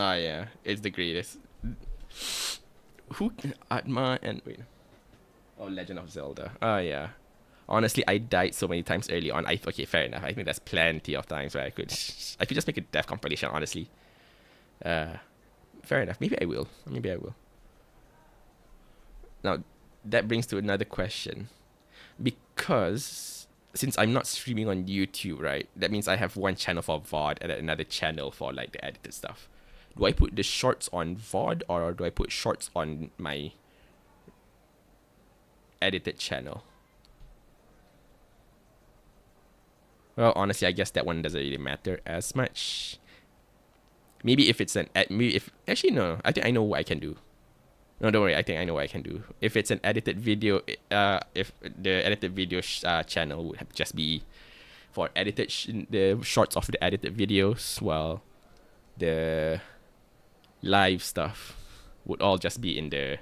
Ah, yeah, it's the greatest. Who? Atma and wait. Oh, Legend of Zelda. Ah, yeah. Honestly, I died so many times early on. Okay, fair enough. I think there's plenty of times where I could just make a death compilation. Honestly, fair enough. Maybe I will. Now, that brings to another question, because since I'm not streaming on YouTube, right? That means I have one channel for VOD and another channel for like the edited stuff. Do I put the shorts on VOD, or do I put shorts on my edited channel? Well, honestly, I guess that one doesn't really matter as much. Maybe if it's actually no, I think I know what I can do. No, don't worry, I think I know what I can do. If it's an edited video, if the edited video channel would just be for edited the shorts of the edited videos, while the live stuff would all just be in the.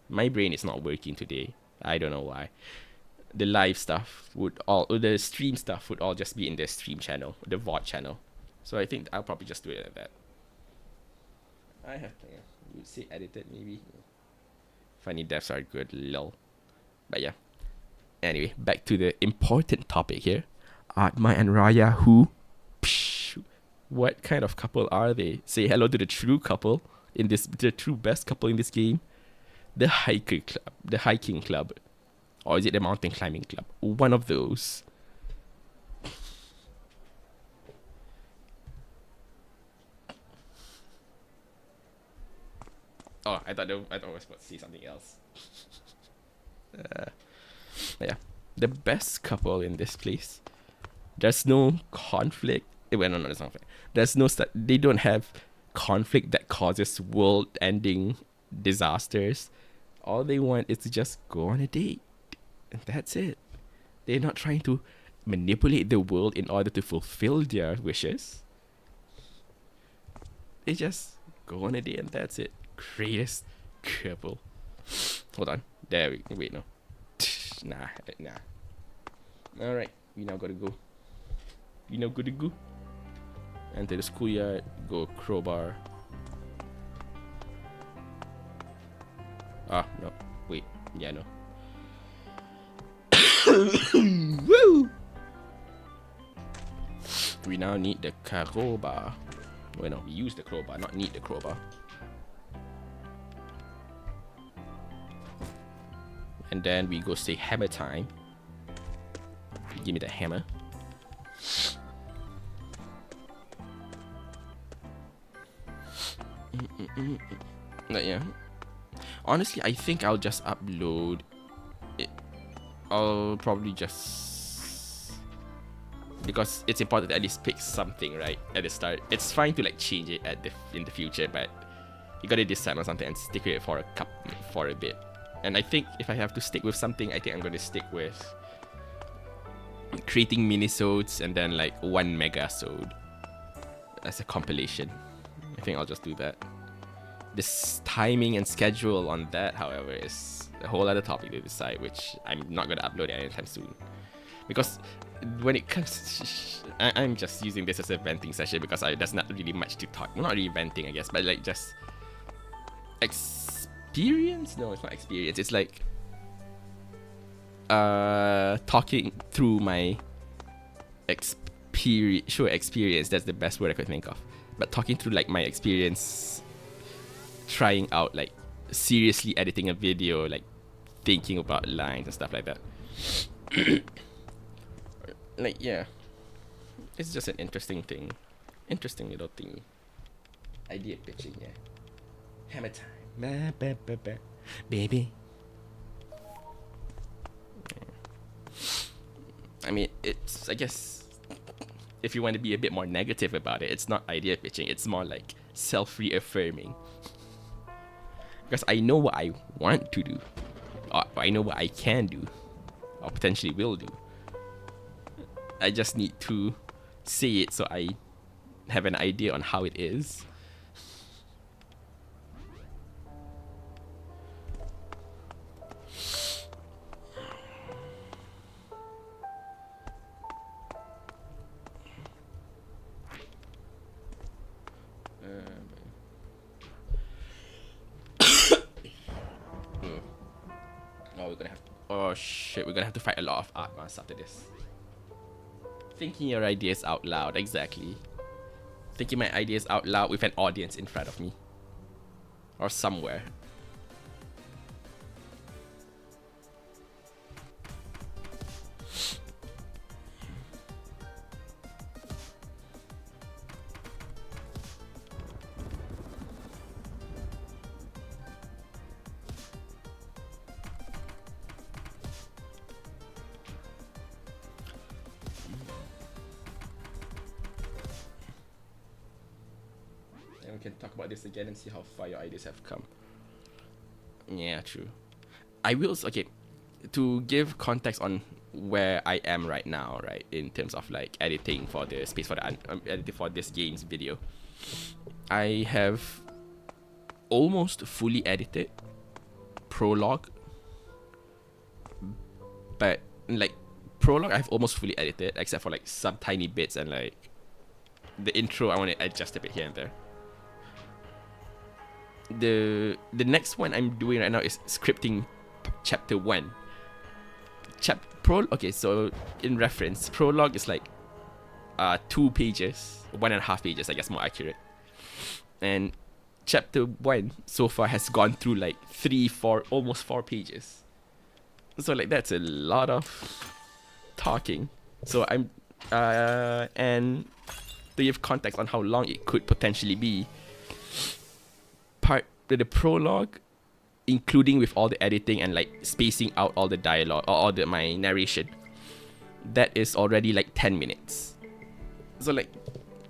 My brain is not working today. I don't know why. The stream stuff would all just be in the stream channel, the VOD channel. So I think I'll probably just do it like that. I have to, you'd say edited maybe. Funny deaths are good, lol. But yeah. Anyway, back to the important topic here. Atma and Raya, who? Psh, what kind of couple are they? Say hello to the true couple in this, the true best couple in this game. The hiking club. Or is it the mountain climbing club? One of those. Oh, I thought I was about to say something else. Yeah, the best couple in this place. There's no conflict. Well, no, there's no conflict. There's no. They don't have conflict that causes world-ending disasters. All they want is to just go on a date, and that's it. They're not trying to manipulate the world in order to fulfill their wishes. They just go on a date, and that's it. Greatest couple. Hold on. There we wait no. Nah. Alright, we now gotta go. We now gotta go. Enter the schoolyard, go crowbar. Ah, no. Wait. Yeah, no. Woo! We now need the crowbar. Wait, no, we use the crowbar, not need the crowbar. And then we go say hammer time. Give me the hammer. But yeah. Honestly, I think I'll just upload it. I'll probably just, because it's important to at least pick something right at the start. It's fine to like change it in the future, but you gotta decide on something and stick with it for a bit. And I think if I have to stick with something, I think I'm going to stick with creating minisodes and then like one megasode as a compilation. I think I'll just do that. This timing and schedule on that, however, is a whole other topic to decide, which I'm not going to upload anytime soon. Because when it comes, I'm just using this as a venting session because there's not really much to talk. Well, not really venting, I guess, but like just experience? No, it's not experience. It's like talking through my experience. That's the best word I could think of. But talking through like my experience trying out like seriously editing a video, like thinking about lines and stuff like that. Like yeah. It's just an interesting thing. Interesting little thingy. Idea pitching, yeah. Hammer time. Baby. I mean, it's, I guess, if you want to be a bit more negative about it, it's not idea pitching, it's more like self-reaffirming. Because I know what I want to do, or I know what I can do, or potentially will do. I just need to say it so I have an idea on how it is. Oh shit, we're gonna have to fight a lot of Atmas after this. Thinking your ideas out loud, exactly. Thinking my ideas out loud with an audience in front of me. Or somewhere. And we can talk about this again and see how far your ideas have come. Yeah, true. I will, okay, to give context on where I am right now, right, in terms of like editing for the space for the editing for this game's video, I have almost fully edited prologue, but like prologue I've almost fully edited except for like some tiny bits and like the intro I want to adjust a bit here and there. The next one I'm doing right now is scripting chapter 1. Okay, so in reference, prologue is like 2 pages, 1.5 pages, I guess, more accurate. And chapter 1 so far has gone through like 3, 4, almost 4 pages. So like that's a lot of talking. So I'm and to give context on how long it could potentially be, the prologue, including with all the editing and like spacing out all the dialogue or all my narration, that is already like 10 minutes. So like,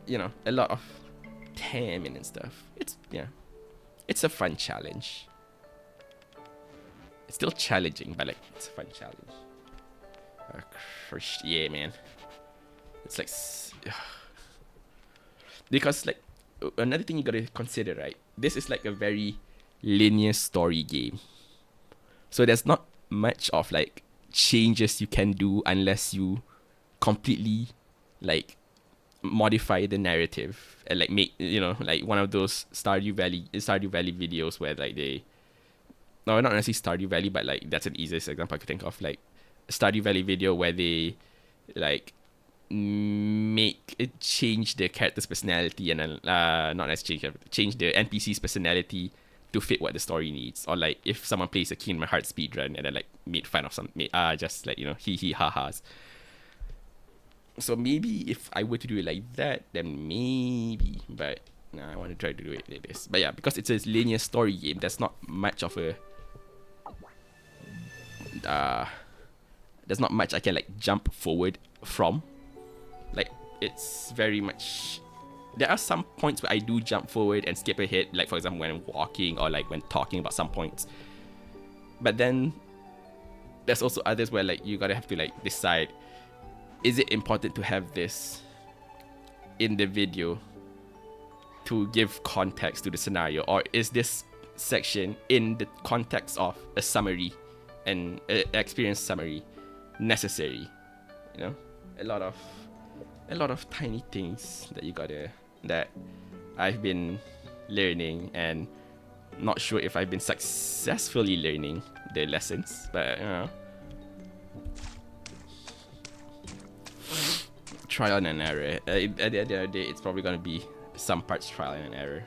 you know, a lot of 10-minute stuff. It's a fun challenge. It's still challenging, but like it's a fun challenge. Yeah, man. It's like because like another thing you gotta consider, right? This is like a very linear story game, so there's not much of like changes you can do unless you completely like modify the narrative and like make, you know, like one of those Stardew Valley videos where like they, no, not necessarily Stardew Valley, but like that's an easiest example I could think of, like a Stardew Valley video where they like make it change the character's personality and then not necessarily change the NPC's personality to fit what the story needs, or like if someone plays a Kingdom Hearts speedrun and then like made fun of some just like, you know, hee ha ha's. So maybe if I were to do it like that, then maybe, but nah, I want to try to do it like this. But yeah, because it's a linear story game, there's not much of a there's not much I can like jump forward from. Like it's very much, there are some points where I do jump forward and skip ahead, like for example when I'm walking or like when talking about some points. But then there's also others where like you gotta have to like decide, is it important to have this in the video to give context to the scenario, or is this section in the context of a summary and experience summary necessary? You know, a lot of tiny things that I've been learning, and not sure if I've been successfully learning the lessons, but you know, trial and error. At the end of the day, it's probably gonna be some parts trial and error.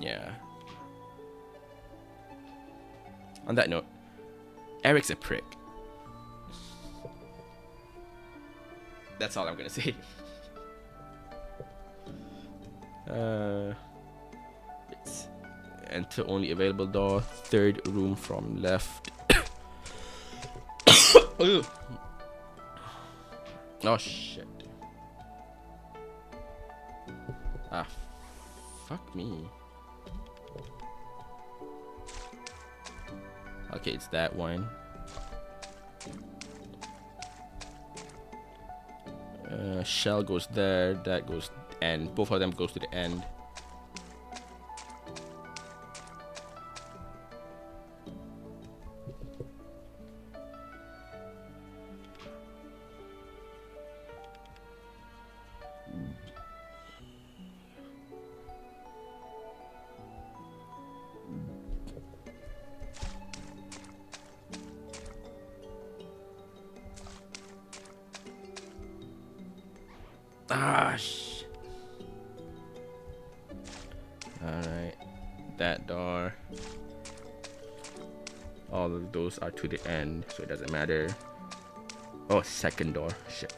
Yeah. On that note, Eric's a prick. That's all I'm gonna say. It's enter only available door, 3rd room from left. Oh shit. Fuck me. Okay, it's that one. Shell goes there, that goes, and both of them goes to the end. Alright, that door. All of those are to the end, so it doesn't matter. Oh, second door. Shit.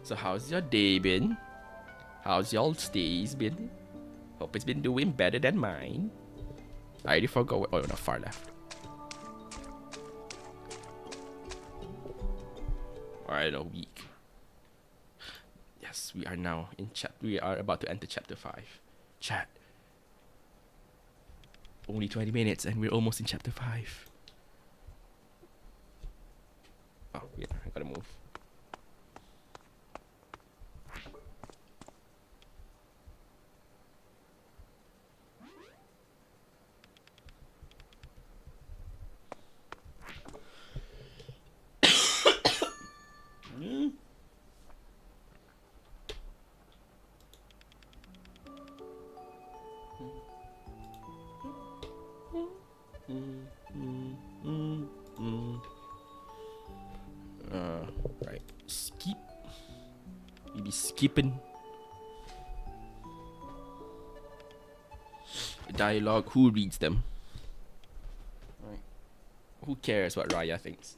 So how's your day been? How's y'all's days been? Hope it's been doing better than mine. I already forgot what, oh no, far left. Alright, a week. Yes, we are now in we are about to enter chapter 5. Chat. Only 20 minutes and we're almost in chapter 5. gotta move. Right. Skip. We be skipping. Dialogue. Who reads them? Right. Who cares what Raya thinks?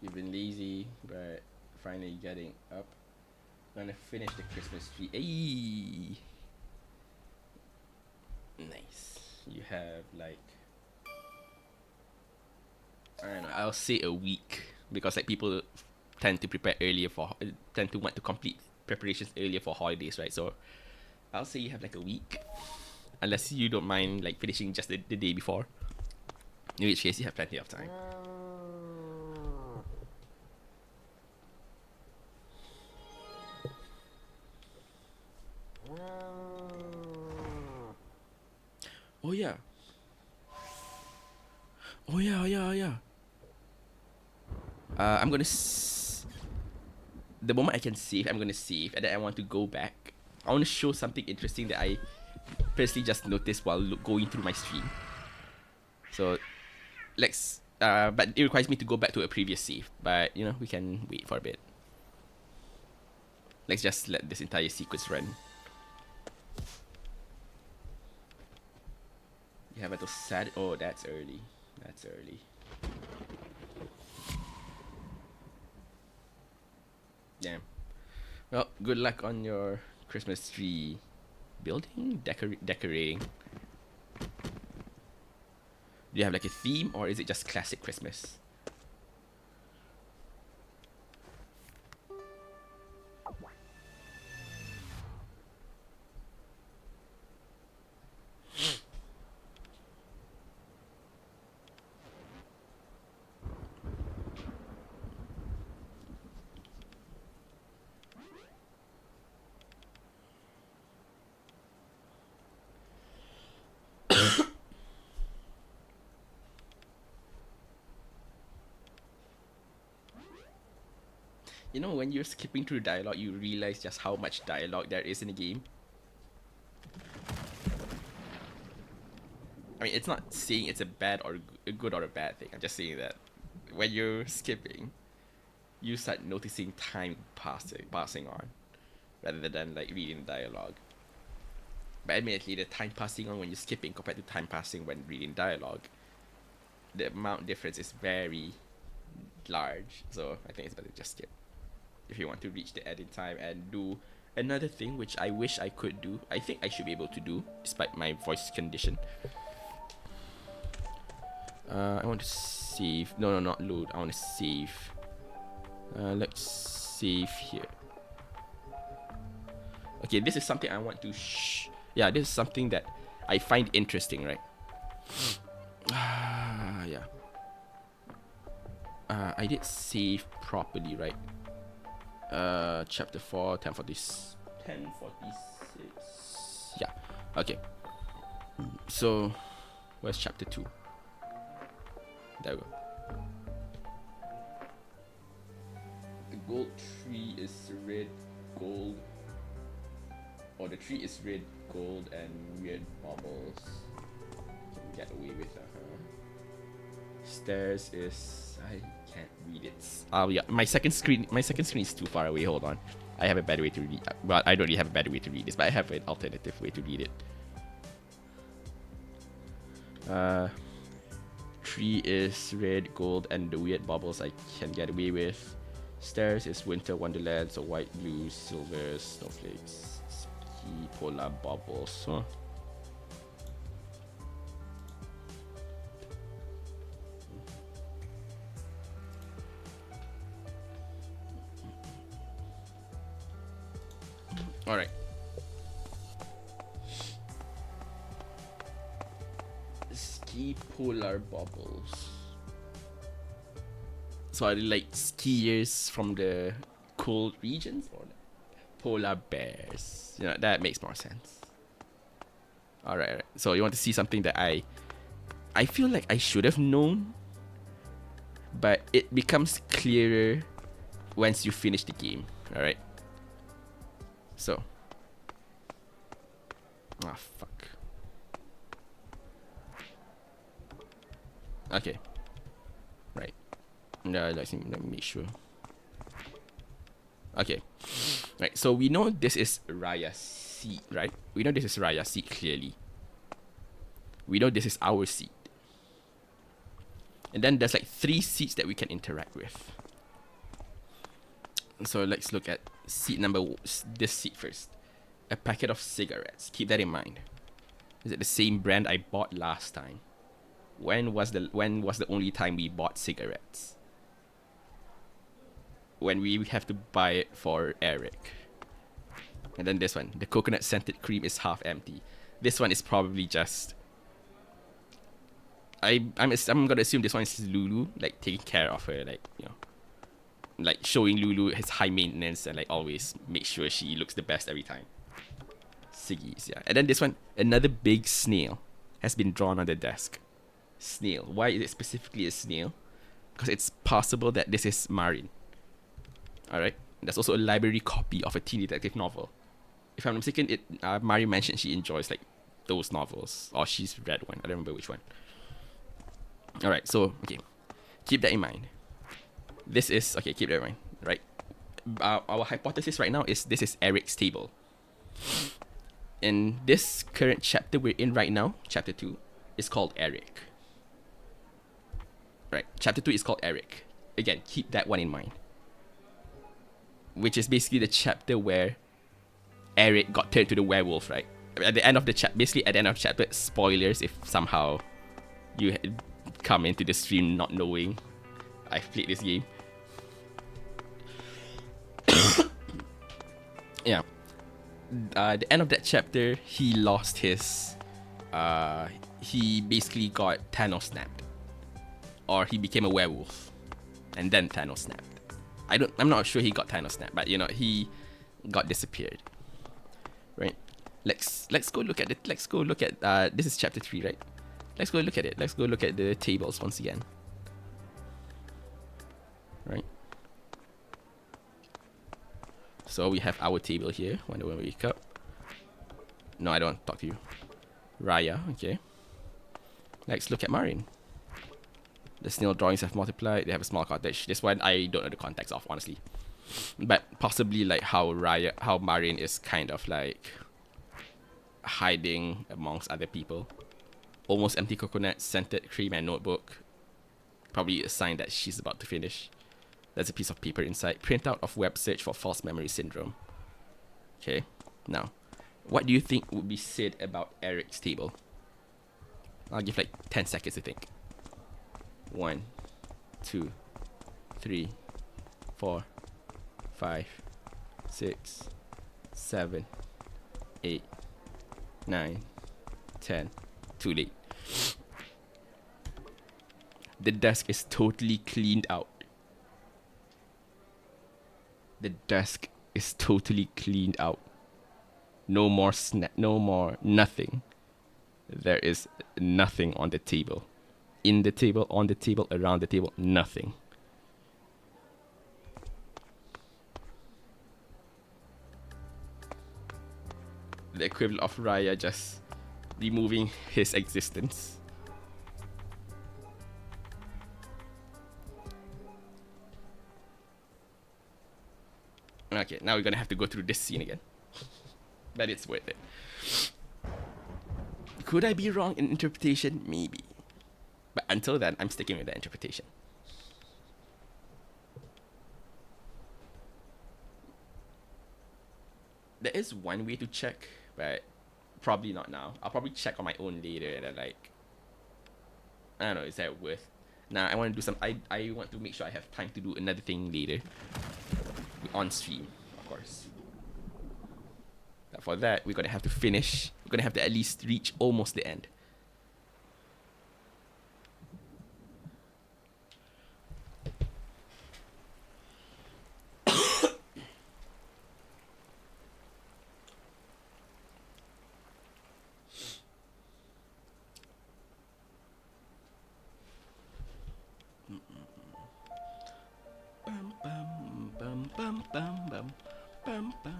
You've been lazy, but finally getting up. Gonna finish the Christmas tree. Ayy! Nice. You have like, I don't know, I'll say a week, because like people tend to prepare earlier tend to want to complete preparations earlier for holidays, right? So I'll say you have like a week, unless you don't mind like finishing just the day before, in which case you have plenty of time. Oh yeah. Oh yeah. I'm gonna the moment I can save, I'm gonna save, and then I want to go back. I want to show something interesting that I personally just noticed while going through my stream. So let's but it requires me to go back to a previous save, but you know, we can wait for a bit. Let's just let this entire sequence run. You have until Saturday. Oh, that's early. That's early. Damn. Well, good luck on your Christmas tree building, decorating. Do you have like a theme, or is it just classic Christmas? You know, when you're skipping through dialogue, you realize just how much dialogue there is in the game. I mean, it's not saying it's a bad or a good or a bad thing. I'm just saying that when you're skipping, you start noticing time passing on, rather than like reading dialogue. But admittedly, the time passing on when you're skipping compared to time passing when reading dialogue, the amount difference is very large. So I think it's better to just skip if you want to reach the edit time and do another thing, which I wish I could do. I think I should be able to do, despite my voice condition. I want to save. No, not load. I want to save. Let's save here. Okay, this is something I want to yeah, this is something that I find interesting, right? Yeah. I did save properly, right? Chapter 4, 1046. Yeah. Okay. So, where's chapter 2? There we go. The gold tree is red, gold. Or the tree is red, gold, and weird bubbles. Can get away with that, huh? Stairs is... I can't read it. Oh yeah, my second screen is too far away. Hold on. I have a better way to read. Well, I don't really have a better way to read this, but I have an alternative way to read it. Tree is red, gold, and the weird bubbles I can get away with. Stairs is winter wonderland, so white, blue, silver, snowflakes, ski, polar bubbles. Huh. All right. Ski polar bubbles. So are they like skiers from the cold regions or polar bears? You know, that makes more sense. All right, all right. So you want to see something that I feel like I should have known, but it becomes clearer once you finish the game. All right. So. Ah, fuck. Okay. Right. No, let me make sure. Okay. Right. So we know this is Raya's seat, right? We know this is Raya's seat clearly. We know this is our seat. And then there's like 3 seats that we can interact with. So let's look at seat number, this seat first. A packet of cigarettes. Keep that in mind. Is it the same brand I bought last time? When was the only time we bought cigarettes? When we have to buy it for Eric. And then this one, the coconut scented cream is half empty. This one is probably just. I'm gonna assume this one is Lulu, like taking care of her, like, you know, like showing Lulu his high maintenance and like always make sure she looks the best every time. Siggies, yeah. And then this one, another big snail has been drawn on the desk. Snail. Why is it specifically a snail? Because it's possible that this is Marin. Alright. There's also a library copy of a teen detective novel. If I'm not mistaken, Marin mentioned she enjoys like those novels. Or she's read one. I don't remember which one. Alright, so, okay. Keep that in mind. This is, okay, keep that in mind. Right. Our hypothesis right now is this is Eric's table. In this current chapter we're in right now, chapter 2, is called Eric. Right, chapter 2 is called Eric. Again, keep that one in mind. Which is basically the chapter where Eric got turned to the werewolf, right? At the end of the chapter, basically at the end of the chapter, spoilers if somehow you come into the stream not knowing I've played this game. Yeah. At the end of that chapter, he lost his. He basically got Thanos snapped, or he became a werewolf, and then Thanos snapped. I'm not sure he got Thanos snapped, but you know he got disappeared. Right. Let's go look at it. Let's go look at. This is chapter 3, right? Let's go look at it. Let's go look at the tables once again. Right. So we have our table here. When we wake up. No, I don't want to talk to you. Raya, okay. Let's look at Marin. The snail drawings have multiplied. They have a small cottage. This one I don't know the context of, honestly. But possibly like how Marin is kind of like hiding amongst other people. Almost empty coconut, scented cream, and notebook. Probably a sign that she's about to finish. There's a piece of paper inside. Printout of web search for false memory syndrome. Okay, now, what do you think would be said about Eric's table? I'll give like 10 seconds to think. 1, 2, 3, 4, 5, 6, 7, 8, 9, 10. Too late. The desk is totally cleaned out. The desk is totally cleaned out. No more no more nothing. There is nothing on the table. In the table, on the table, around the table, nothing. The equivalent of Raya just removing his existence. Okay, now we're gonna have to go through this scene again. But it's worth it. Could I be wrong in interpretation? Maybe. But until then, I'm sticking with the interpretation. There is one way to check, but probably not now. I'll probably check on my own later and then like, I don't know, is that worth? Nah, I want to do some, I want to make sure I have time to do another thing later. On stream, of course. for that, we're gonna have to finish. We're gonna have to at least reach almost the end. Bum, bum, bum, bum, bum, bum, bum, bum.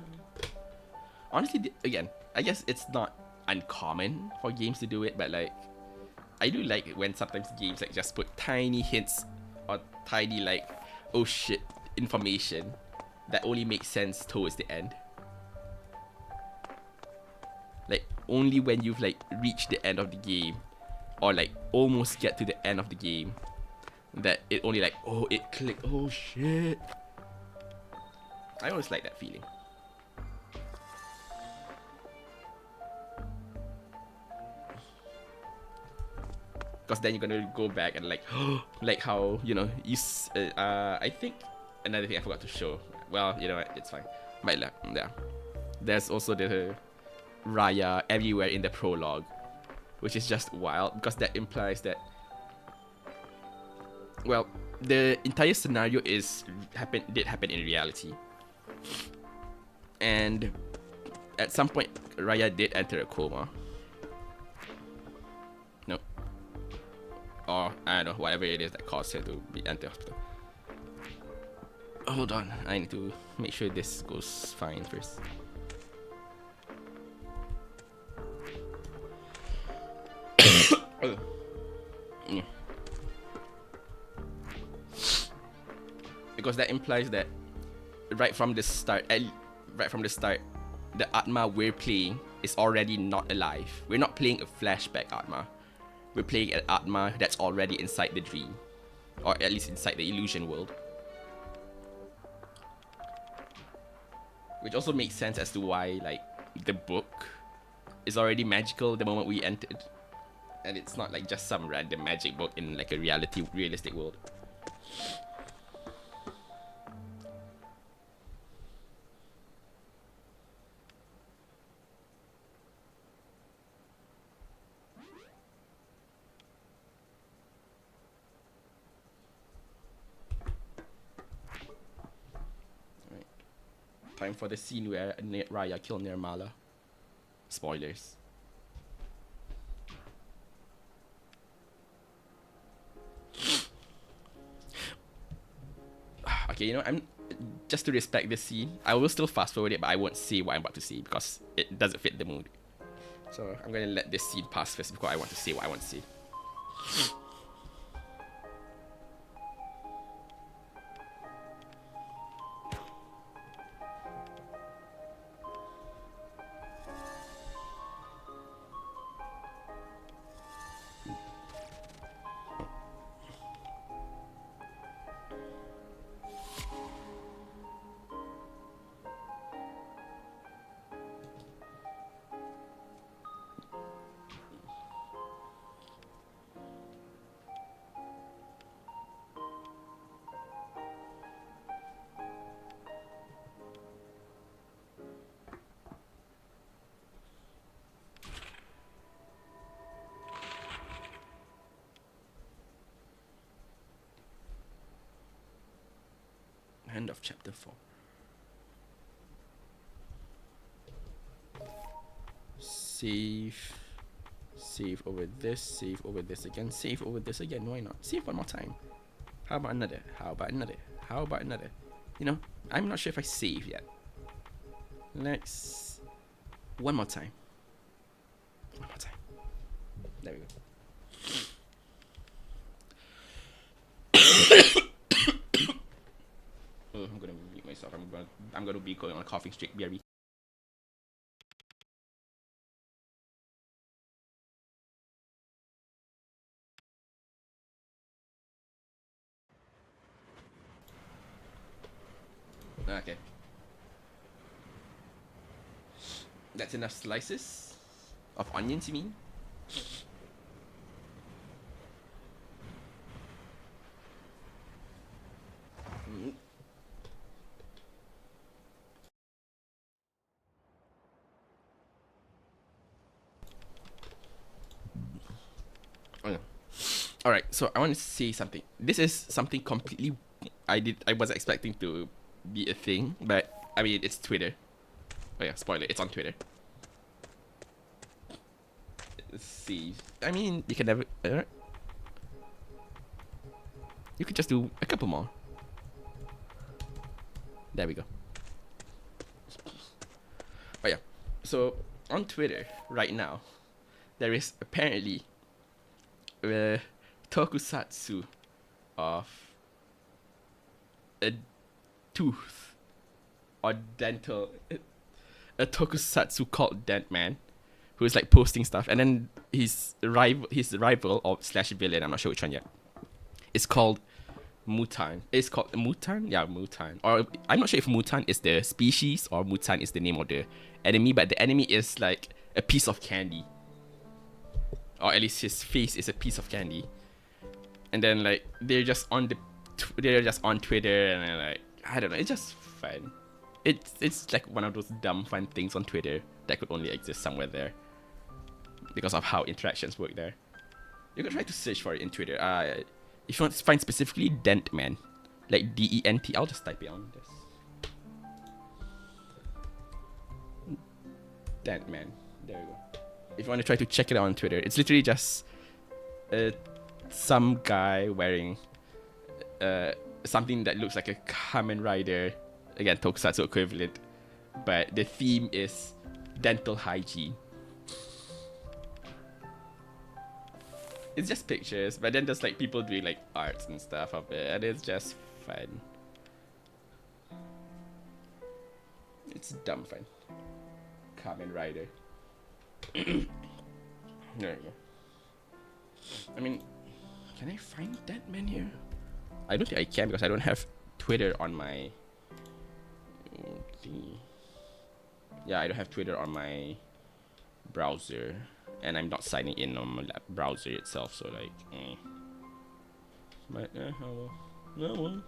Honestly, again, I guess it's not uncommon for games to do it, but like, I do like it when sometimes games like just put tiny hints or tiny like, oh shit, information that only makes sense towards the end. Like only when you've like reached the end of the game or like almost get to the end of the game that it only like, oh, it clicked, oh shit. I always like that feeling. Because then you're gonna go back and like, like how, you know, I think another thing I forgot to show. Well, you know what, it's fine. But yeah, there's also the Raya everywhere in the prologue, which is just wild because that implies that, well, the entire scenario did happen in reality, and at some point Raya did enter a coma. No, or I don't know, whatever it is that caused her to be enter hospital. Hold on, I need to make sure this goes fine first. Yeah. Because that implies that right from the start, the Atma we're playing is already not alive. We're not playing a flashback Atma. We're playing an Atma that's already inside the dream, or at least inside the illusion world. Which also makes sense as to why like the book is already magical the moment we entered, and it's not like just some random magic book in like a realistic world. Right. Time for the scene where Raya killed Nirmala. Spoilers. Okay, you know, I'm just to respect this scene, I will still fast forward it, but I won't say what I'm about to say because it doesn't fit the mood. So I'm gonna let this scene pass first before I want to say what I want to say. End of chapter 4. Save. Save over this again, save over this again, why not? Save one more time. How about another? How about another? How about another? You know, I'm not sure if I save yet. Let's... One more time. One more time. There we go. Oh, I'm gonna mute myself. I'm gonna be going on a coughing streak. BRB. Okay. That's enough slices of onions, you mean? Mm. Oh, no. All right, so I want to say something. This is something completely I was expecting to be a thing, but I mean it's Twitter. Oh yeah, spoiler, it's on Twitter. Let's see. I mean, you can never. You could just do a couple more. There we go. Oh yeah. So on Twitter right now, there is apparently a tokusatsu of a tooth or dental, a tokusatsu called Dent Man, who is like posting stuff, and then his rival or slash villain, I'm not sure which one yet, is called Mutan. It's called Mutan? Yeah, Mutan. Or I'm not sure if Mutan is the species or Mutan is the name of the enemy, but the enemy is like a piece of candy. Or at least his face is a piece of candy. And then like they're just on Twitter, and they're like, I don't know, it's just fun. It's like one of those dumb fun things on Twitter that could only exist somewhere there because of how interactions work there. You can try to search for it in Twitter. If you want to find specifically Dent Man, like DENT, I'll just type it on this. Dent Man. There we go. If you want to try to check it out on Twitter, it's literally just some guy wearing something that looks like a Kamen Rider, again tokusatsu equivalent, but the theme is dental hygiene. It's just pictures, but then there's like people doing like arts and stuff of it, and it's just fun. It's dumb fun. Kamen Rider. There we go. I mean, can I find that man here? I don't think I can because I don't have Twitter on my thingy. Yeah, I don't have Twitter on my browser, and I'm not signing in on my browser itself, so like, But oh well.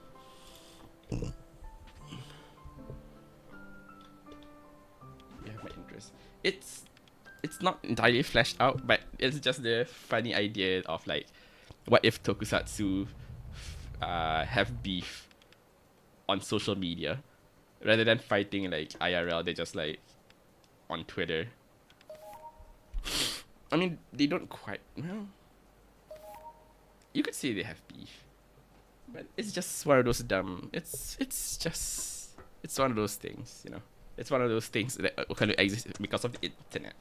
Yeah, my interest. It's not entirely fleshed out, but it's just the funny idea of like, what if tokusatsu have beef on social media rather than fighting like IRL? They just like on Twitter. I mean, they don't quite. Well, you could say they have beef, but it's just one of those dumb. It's one of those things, you know. It's one of those things that kind of exist because of the internet.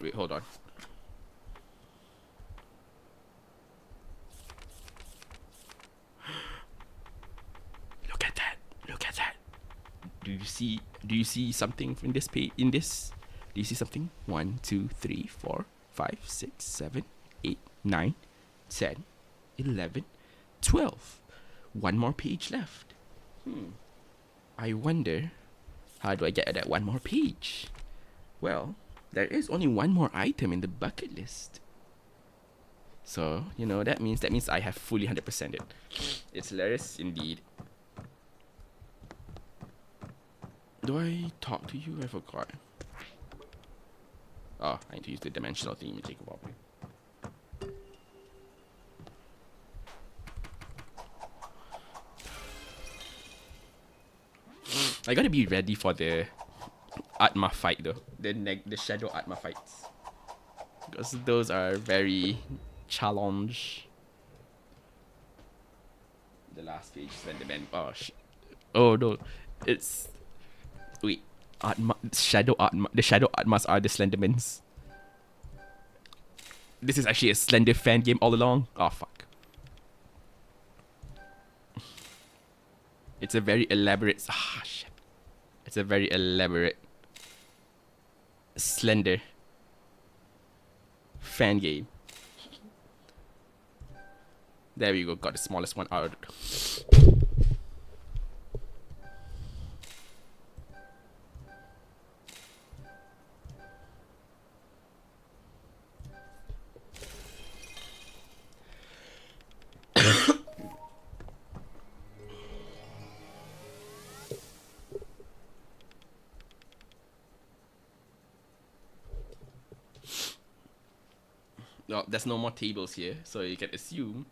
Wait, hold on. Look at that. Look at that. Do you see something in this page? In this? Do you see something? 1, 2, 3, 4, 5, 6, 7, 8, 9, 10, 11, 12. One more page left. I wonder, how do I get that one more page? Well, there is only one more item in the bucket list. So, you know, that means I have fully 100%ed it. It's hilarious indeed. Do I talk to you? I forgot. Oh, I need to use the dimensional thing to take a walk. I gotta be ready for the Atma fight though. The Shadow Atma fights. Because those are very challenge. The last page is when the man. Oh no. It's. Wait. Atma. Shadow Atma. The Shadow Atmas are the Slendermans. This is actually a Slender fan game all along. Oh fuck. It's a very elaborate. Shit. It's a very elaborate Slender fan game. There we go. Got the smallest one out. Well, there's no more tables here, so you can assume.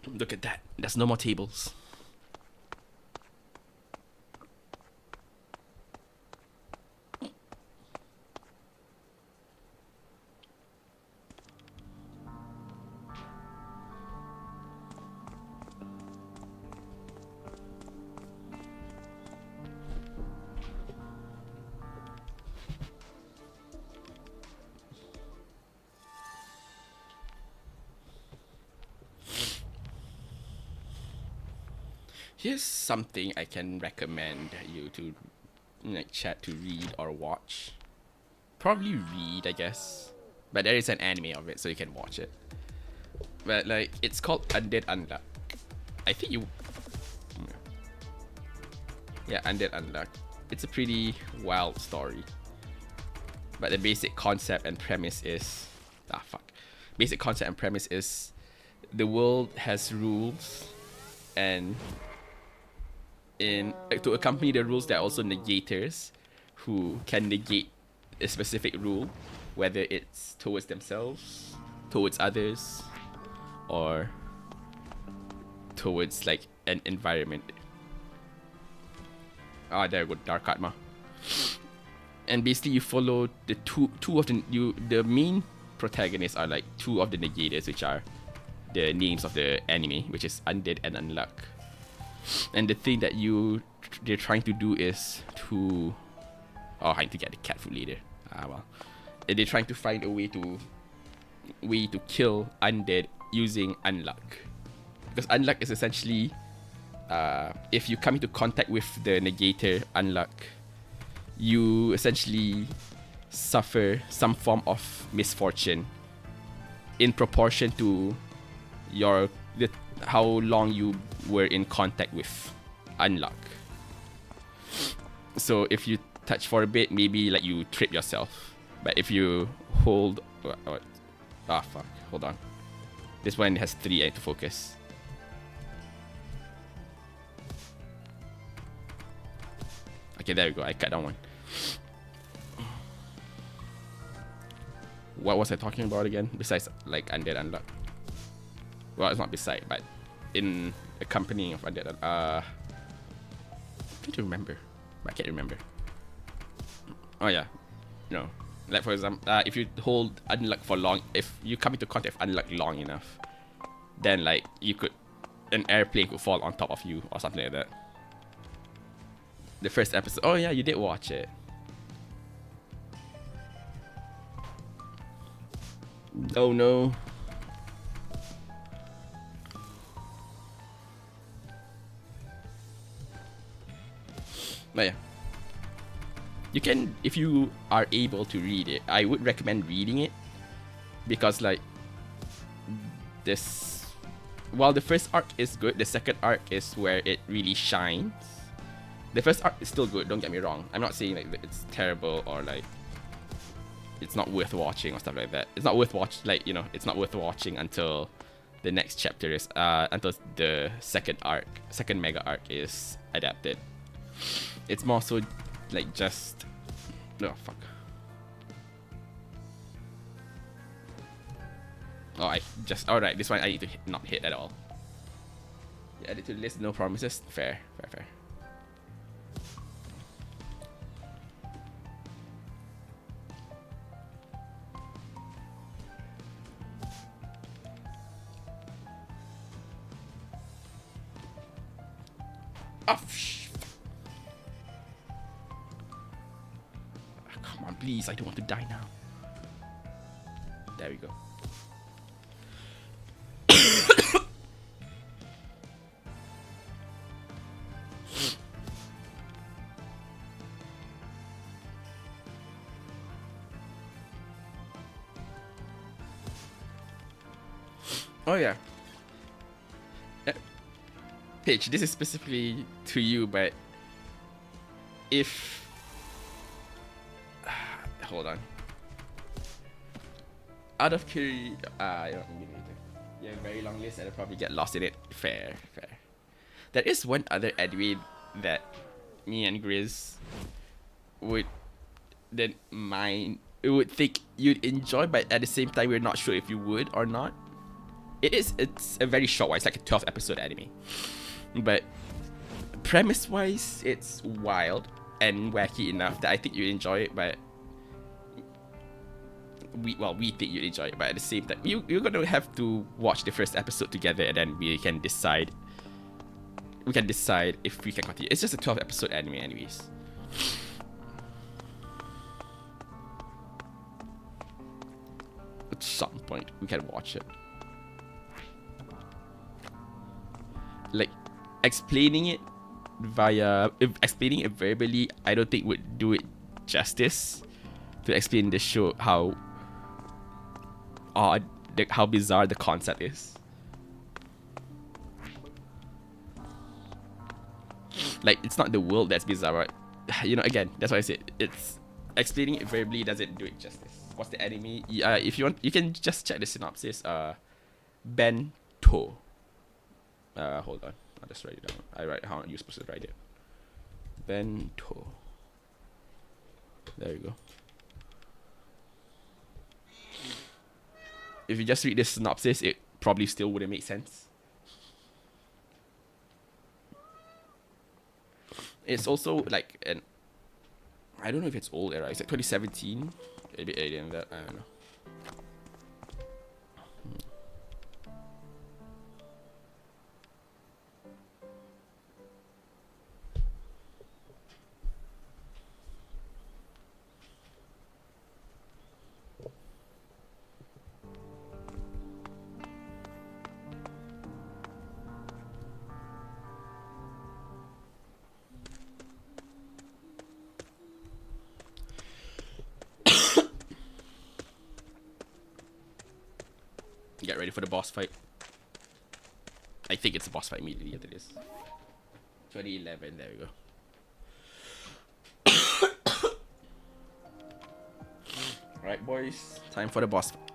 Look at that. There's no more tables. Here's something I can recommend you to, like, chat to read or watch. Probably read, I guess. But there is an anime of it, so you can watch it. But like, it's called Undead Unluck. I think you. Yeah, Undead Unluck. It's a pretty wild story. But the basic concept and premise is. Ah, fuck. Basic concept and premise is the world has rules, and to accompany the rules, there are also negators who can negate a specific rule, whether it's towards themselves, towards others, or towards like an environment. Ah, there we go, Dark Atma. And basically, you follow the two of the main protagonists are like two of the negators, which are the names of the anime, which is Undead and Unluck. And the thing that they're trying to do is to. Oh, I need to get the cat food later. Ah, well. And they're trying to find a way to kill undead using unluck. Because unluck is essentially, if you come into contact with the negator unluck, you essentially suffer some form of misfortune in proportion to how long you were in contact with unluck. So if you touch for a bit, maybe like you trip yourself. But if you hold, ah, fuck, hold on. This one has 3. I need to focus. Okay, there we go. I cut down one. What was I talking about again? Besides like Undead Unluck. Well, it's not beside, but in accompanying of Undead. I need to remember, but I can't remember. Oh yeah, no. Like for example, if you hold unluck for long, if you come into contact with unluck long enough, then like an airplane could fall on top of you or something like that. The first episode. Oh yeah, you did watch it. Oh no. But yeah. You can, if you are able to read it, I would recommend reading it. Because like, while the first arc is good, the second arc is where it really shines. The first arc is still good, don't get me wrong. I'm not saying like it's terrible or like it's not worth watching or stuff like that. It's not worth it's not worth watching until the next chapter is until the second mega arc is adapted. It's more so like just no fuck. Oh, alright. This one I need to not hit at all. Yeah, added to the list. No promises. Fair. Oh, come on, please. I don't want to die now. There we go. Oh yeah. Paige, this is specifically to you, but if hold on. Out of curiosity, yeah, very long list, and I'll probably get lost in it. Fair. There is one other anime that me and Grizz would then mind would think you'd enjoy, but at the same time, we're not sure if you would or not. It's a very short one. It's like a 12 episode anime. But premise-wise, it's wild and wacky enough that I think you'd enjoy it, but we think you'd enjoy it, but at the same time, you're gonna have to watch the first episode together, and then we can decide if we can continue. It's just a 12 episode anime anyways. At some point we can watch it. Like, explaining it verbally, I don't think would do it justice to explain the show how odd, how bizarre the concept is. Like, it's not the world that's bizarre, right? You know, again, that's why I said it's explaining it verbally doesn't do it justice. What's the anime? If you want, you can just check the synopsis. Bento. Hold on. I'll just write it down. I write how you're supposed to write it. Bento. There you go. If you just read the synopsis, it probably still wouldn't make sense. It's also like an, I don't know if it's old era. It's like 2017. A bit earlier than that. I don't know. Get ready for the boss fight. I think it's a boss fight immediately after this. 2011, there we go. Alright, boys. Time for the boss fight.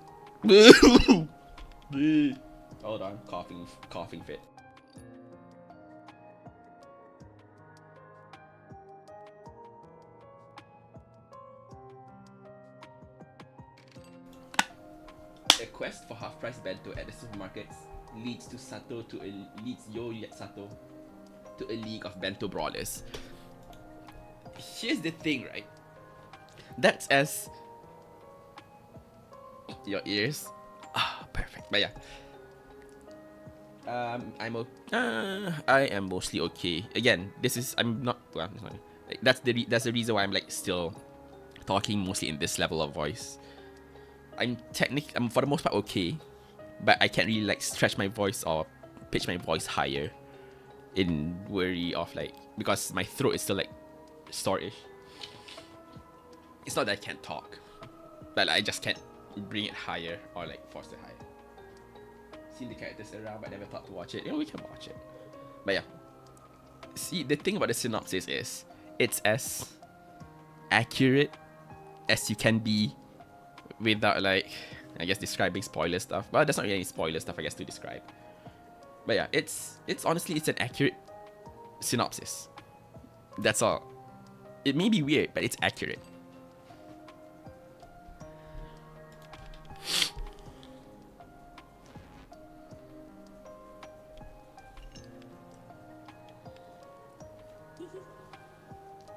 Hold on, coughing fit. A quest for half-price bento at the supermarkets leads Yo Sato to a league of bento brawlers. Here's the thing, right? That's as your ears. Perfect. But yeah, I am mostly okay. Again, I'm not. Well, sorry. Like, that's the reason why I'm like still talking mostly in this level of voice. I'm for the most part okay, but I can't really like stretch my voice or pitch my voice higher in worry of like, because my throat is still like sore-ish. It's not that I can't talk, but I just can't bring it higher or like force it higher. Seen the characters around but never thought to watch it. You know, we can watch it. But yeah. See, the thing about the synopsis is it's as accurate as you can be without like, I guess, describing spoiler stuff. Well, there's not really any spoiler stuff, I guess, to describe. But yeah, it's honestly, it's an accurate synopsis. That's all. It may be weird, but it's accurate.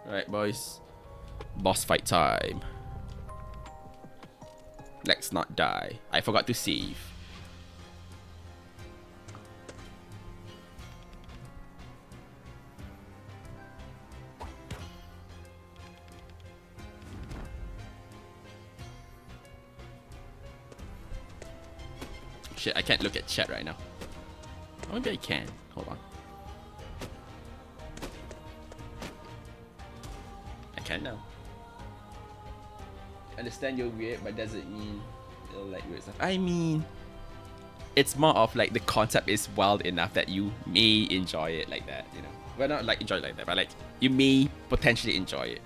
Alright, boys. Boss fight time. Let's not die. I forgot to save. Shit, I can't look at chat right now. Oh, maybe I can. Hold on. I can now. Understand you're weird, but doesn't mean you'll like weird stuff. I mean, it's more of like the concept is wild enough that you may enjoy it like that, you know. Well, not like enjoy it like that, but like you may potentially enjoy it.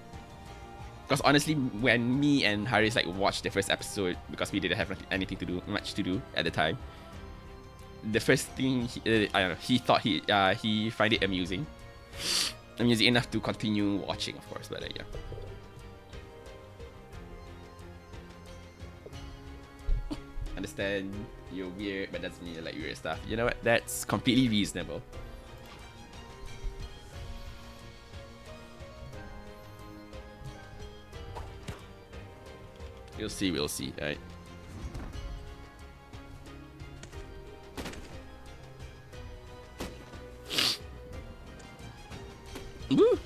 Because honestly, when me and Haris like watched the first episode, because we didn't have anything to do, much to do at the time, the first thing I don't know, he thought he find it amusing enough to continue watching, of course. But yeah. understand you're weird, but doesn't mean you like weird stuff. You know what? That's completely reasonable. We'll see, right? Woo!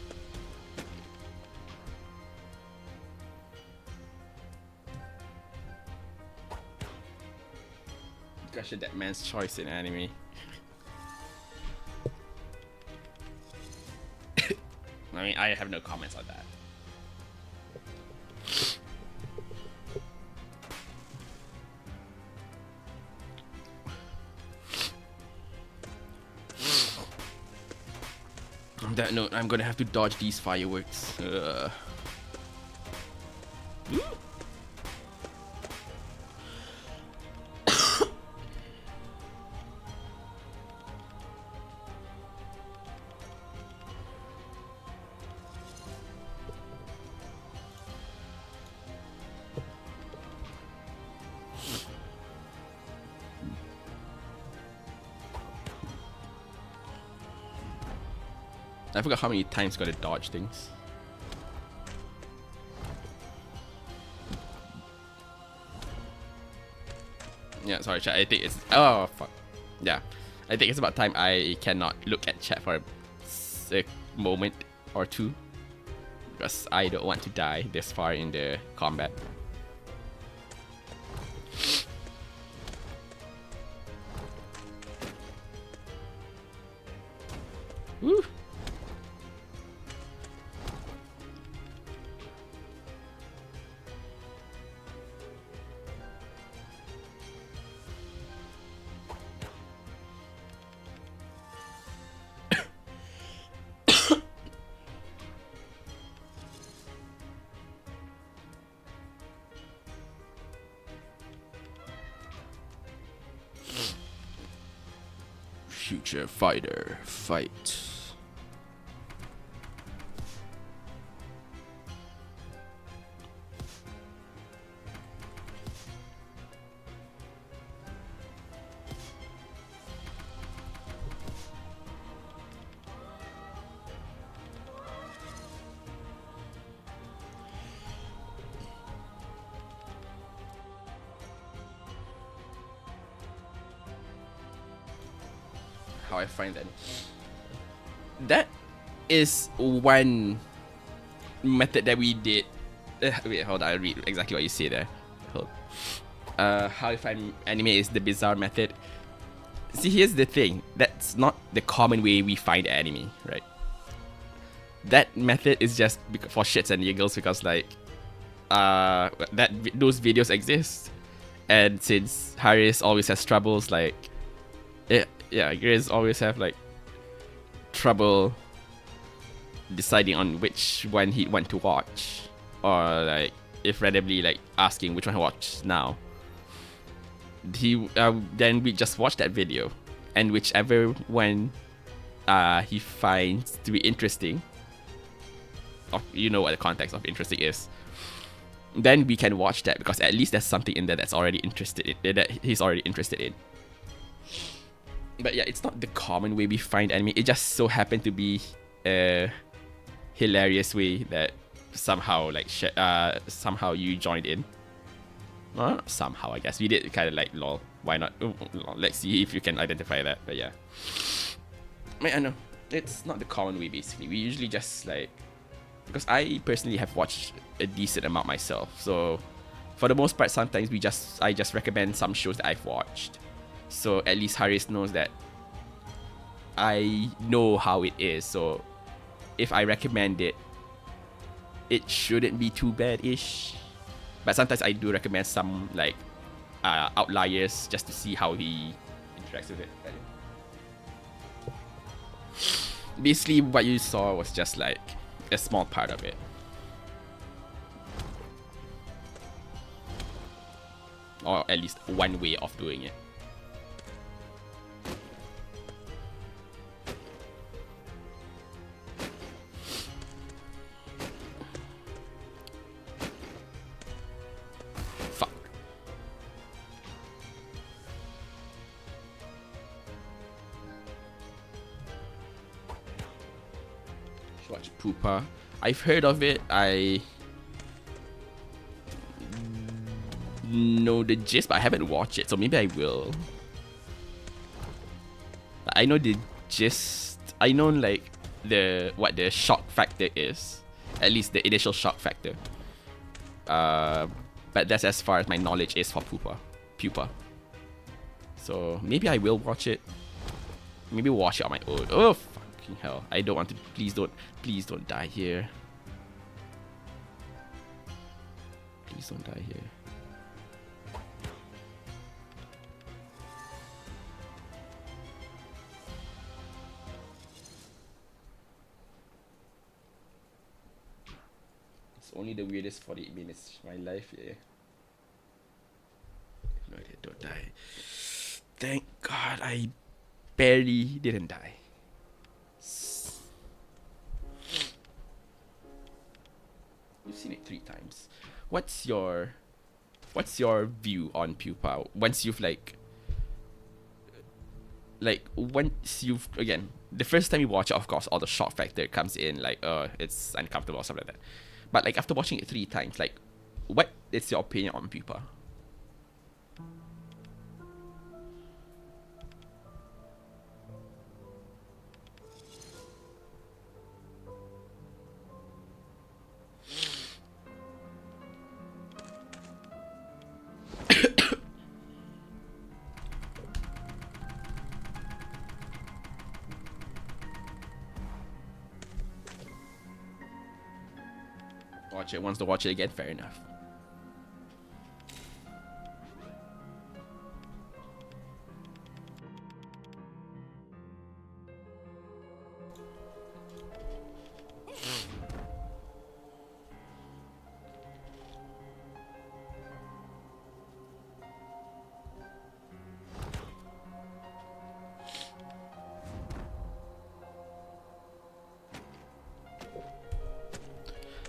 Gosh, that man's choice in anime. I mean, I have no comments on that. On that note, I'm gonna have to dodge these fireworks. I forgot how many times gotta dodge things. Yeah, sorry, chat. I think it's. Oh, fuck. Yeah. I think it's about time I cannot look at chat for a moment or two. Because I don't want to die this far in the combat. Woo! Future fighter, fight. How I find that. That is one method that we did. Wait, hold on. I read exactly what you say there. Hold. How I find anime is the bizarre method. See, here's the thing. That's not the common way we find anime, right? That method is just for shits and giggles because, like, those videos exist, and since Haris always has troubles, like, yeah, Grace always have like trouble deciding on which one he'd want to watch, or like if randomly like asking which one to watch now. Then we just watch that video, and whichever one he finds to be interesting, or you know what the context of interesting is, then we can watch that because at least there's something in there that's already interested in, that he's already interested in. But yeah, it's not the common way we find anime. It just so happened to be a hilarious way that somehow like somehow you joined in. Somehow, I guess we did kind of like lol. Why not? Let's see if you can identify that. But yeah, I know it's not the common way. Basically, we usually just like, because I personally have watched a decent amount myself. So for the most part, sometimes I just recommend some shows that I've watched. So at least Haris knows that I know how it is. So if I recommend it, it shouldn't be too bad-ish. But sometimes I do recommend some like outliers just to see how he interacts with it. Basically, what you saw was just like a small part of it. Or at least one way of doing it. Should watch Pupa. I've heard of it. I know the gist, but I haven't watched it, so maybe I will. I know the gist. I know like what the shock factor is. At least the initial shock factor. But that's as far as my knowledge is for Pupa. So maybe I will watch it. Maybe watch it on my own. Oh fucking hell! I don't want to. Please don't die here. Please don't die here. It's only the weirdest 48 minutes of my life, yeah. No idea, don't die. Thank God I barely didn't die. You've seen it 3 times. What's your view on Pupa once you've once you've, again, the first time you watch it, of course all the shock factor comes in, like it's uncomfortable or something like that, but like after watching it 3 times, like what is your opinion on Pupa? Watch it, wants to watch it again, fair enough.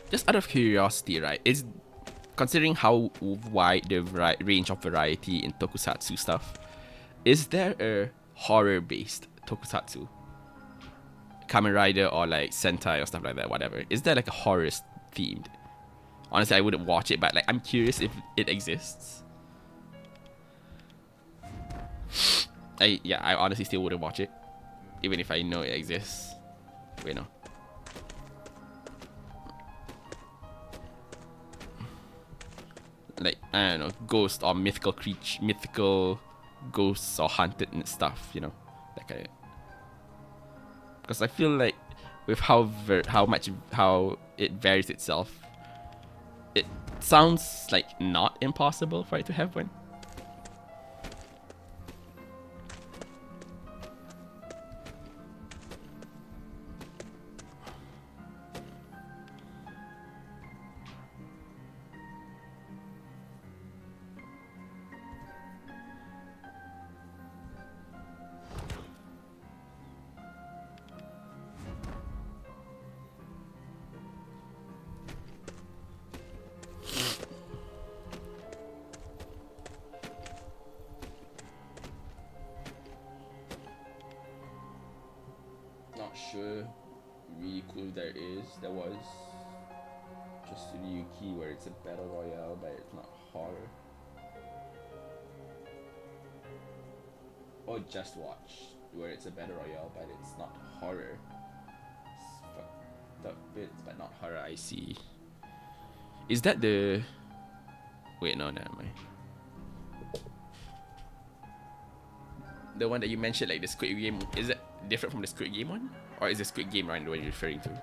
Just out of curiosity, right? Is considering how wide the range of variety in tokusatsu stuff, is there a horror-based tokusatsu, Kamen Rider or like Sentai or stuff like that? Whatever. Is there like a horror themed? Honestly, I wouldn't watch it, but like I'm curious if it exists. I honestly still wouldn't watch it, even if I know it exists. Wait, no. Like, I don't know, ghost or mythical ghosts or haunted and stuff, you know, that kind of. Because I feel like with how it varies itself, it sounds like not impossible for it to have one. Sure, really cool if there was just Ryuki where it's a battle royale but it's not horror, or Just Watch where it's a battle royale but it's not horror. It's fucked up bits but not horror. I see. Is that the, wait, no, never mind. The one that you mentioned, like the Squid Game, is it different from the Squid Game one? Or is the Squid Game right the one you're referring to?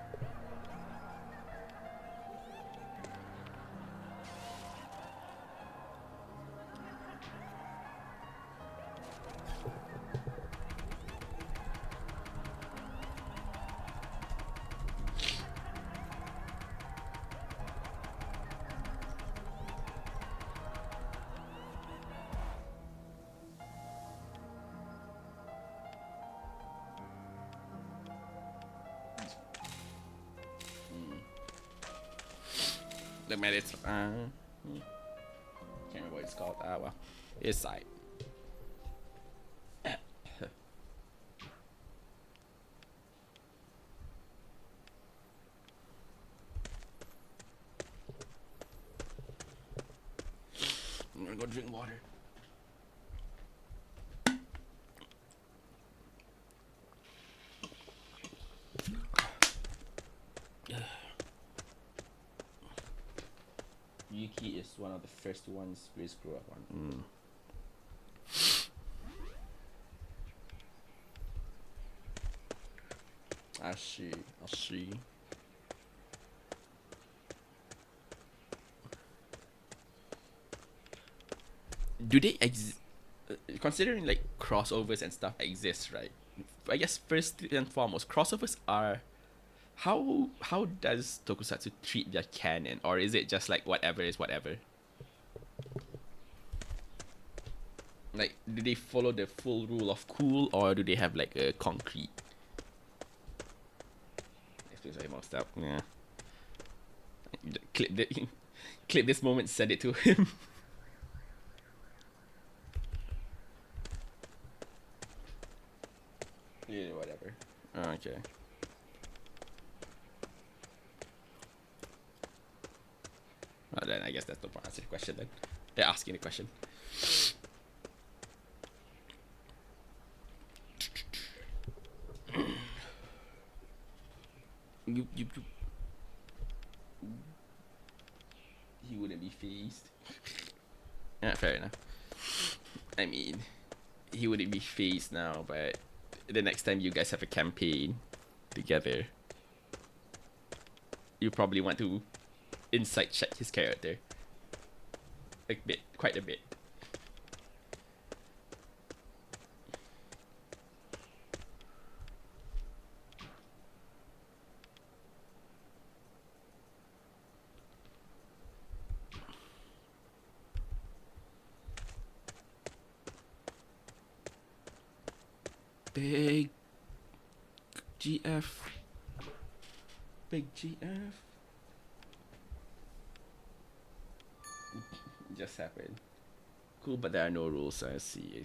The medits, can't remember what it's called. Well, it's side. drink water. Yuki is one of the first ones Grace grew up on. I see. Do they considering like crossovers and stuff exist, right? I guess first and foremost, crossovers are how does Tokusatsu treat their canon, or is it just like whatever is whatever? Like, do they follow the full rule of cool, or do they have like a concrete? If most up, yeah. Clip this moment, send it to him. Yeah, whatever. Oh, okay. Well, then I guess that's the point. Answer the question then. They're asking the question. You. He wouldn't be phased. Yeah, fair enough. I mean, he wouldn't be phased now, but the next time you guys have a campaign together, you probably want to insight check his character a bit, quite a bit. Big GF. Big GF. Just happened. Cool, but there are no rules. I see.